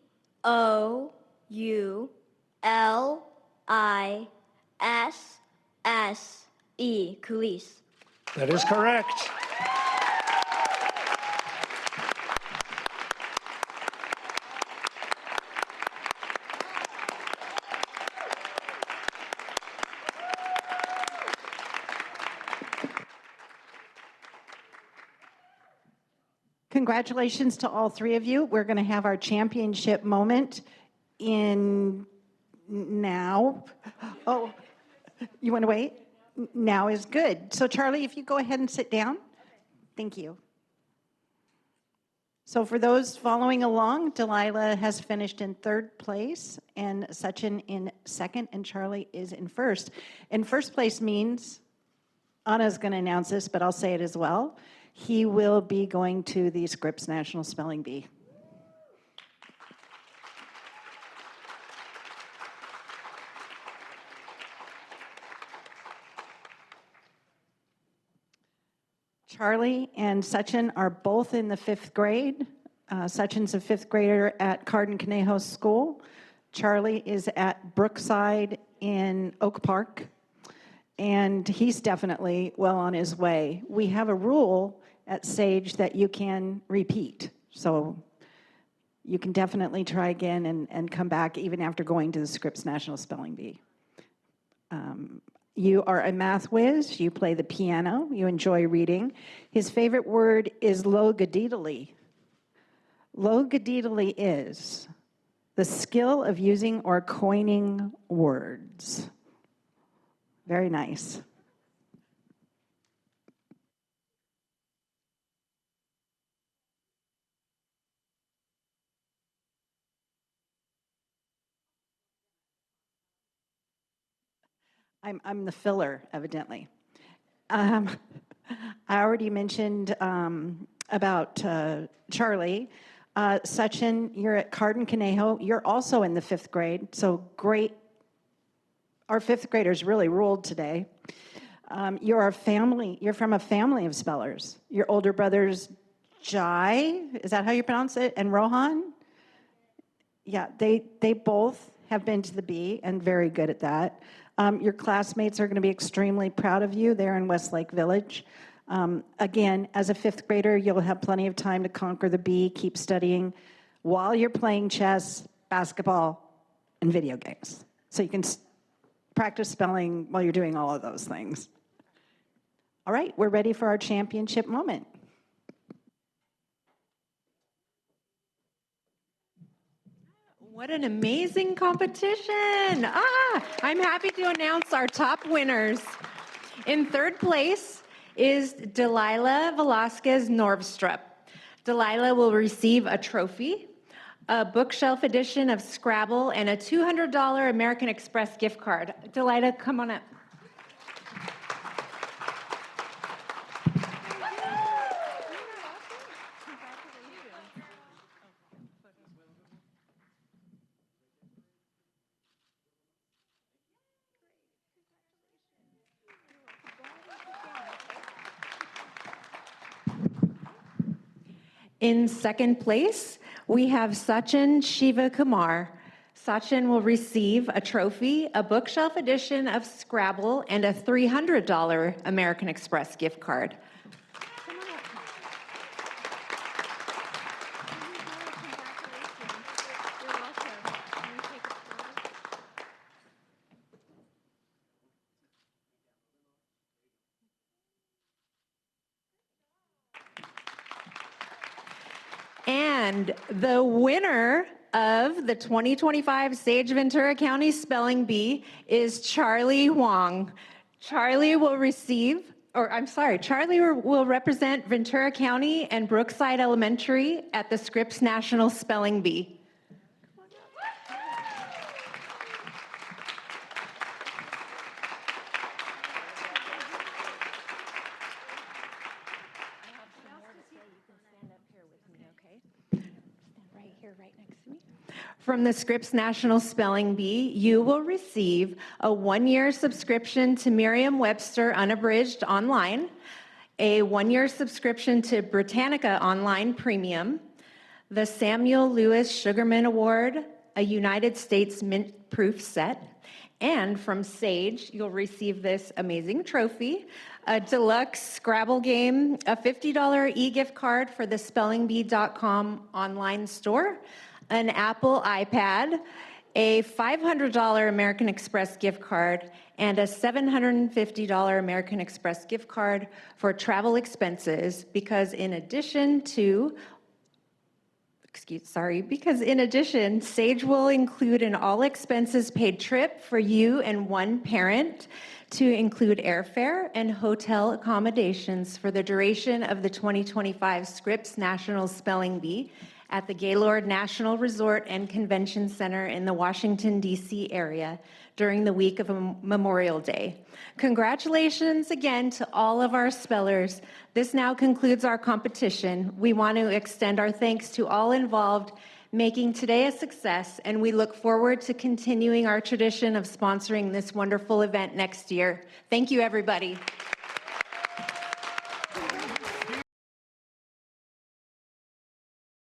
Coulisse. That is correct. Congratulations to all 3 of you. We're going to have our championship moment in now. Oh, you want to wait? Now is good. So Charlie, if you go ahead and sit down. Thank you. So for those following along, Delilah has finished in 3rd place and Sachin in 2nd and Charlie is in 1st. And 1st place means, Anna's going to announce this, but I'll say it as well. He will be going to the Scripps National Spelling Bee. Charlie and Sachin are both in the 5th grade. Sachin's a 5th grader at Cardin Conejo School. Charlie is at Brookside in Oak Park. And he's definitely well on his way. We have a rule at Sage that you can repeat. So you can definitely try again and come back even after going to the Scripps National Spelling Bee. You are a math whiz, you play the piano, you enjoy reading. His favorite word is logadidally. Logadidally is the skill of using or coining words. Very nice. I'm the filler, evidently. I already mentioned about Charlie. Sachin, you're at Cardin Conejo. You're also in the 5th grade, so great. Our 5th graders really ruled today. You're from a family of spellers. Your older brothers, Jai, is that how you pronounce it? And Rohan? Yeah, they both have been to the B and very good at that. Your classmates are going to be extremely proud of you. They're in Westlake Village. Again, as a 5th grader, you'll have plenty of time to conquer the B, keep studying while you're playing chess, basketball, and video games. So you can practice spelling while you're doing all of those things. All right, we're ready for our championship moment. What an amazing competition. I'm happy to announce our top winners. In 3rd place is Delilah Velasquez Norvstrup. Delilah will receive a trophy, a bookshelf edition of Scrabble, and a $200 American Express gift card. Delilah, come on up. In 2nd place, we have Sachin Shivakumar. Sachin will receive a trophy, a bookshelf edition of Scrabble, and a $300 American Express gift card. And the winner of the 2025 Sage Ventura County Spelling Bee is Charlie Huang. Charlie will represent Ventura County and Brookside Elementary at the Scripps National Spelling Bee. From the Scripps National Spelling Bee, you will receive a 1-year subscription to Merriam-Webster Unabridged Online, a 1-year subscription to Britannica Online Premium, the Samuel Lewis Sugarman Award, a United States Mint Proof set, and from Sage, you'll receive this amazing trophy, a deluxe Scrabble game, a $50 e-gift card for the SpellingBee.com online store, an Apple iPad, a $500 American Express gift card, and a $750 American Express gift card for travel expenses because in addition, Sage will include an all expenses paid trip for you and one parent to include airfare and hotel accommodations for the duration of the 2025 Scripps National Spelling Bee at the Gaylord National Resort and Convention Center in the Washington, D.C. area during the week of Memorial Day. Congratulations again to all of our spellers. This now concludes our competition. We want to extend our thanks to all involved, making today a success, and we look forward to continuing our tradition of sponsoring this wonderful event next year. Thank you, everybody.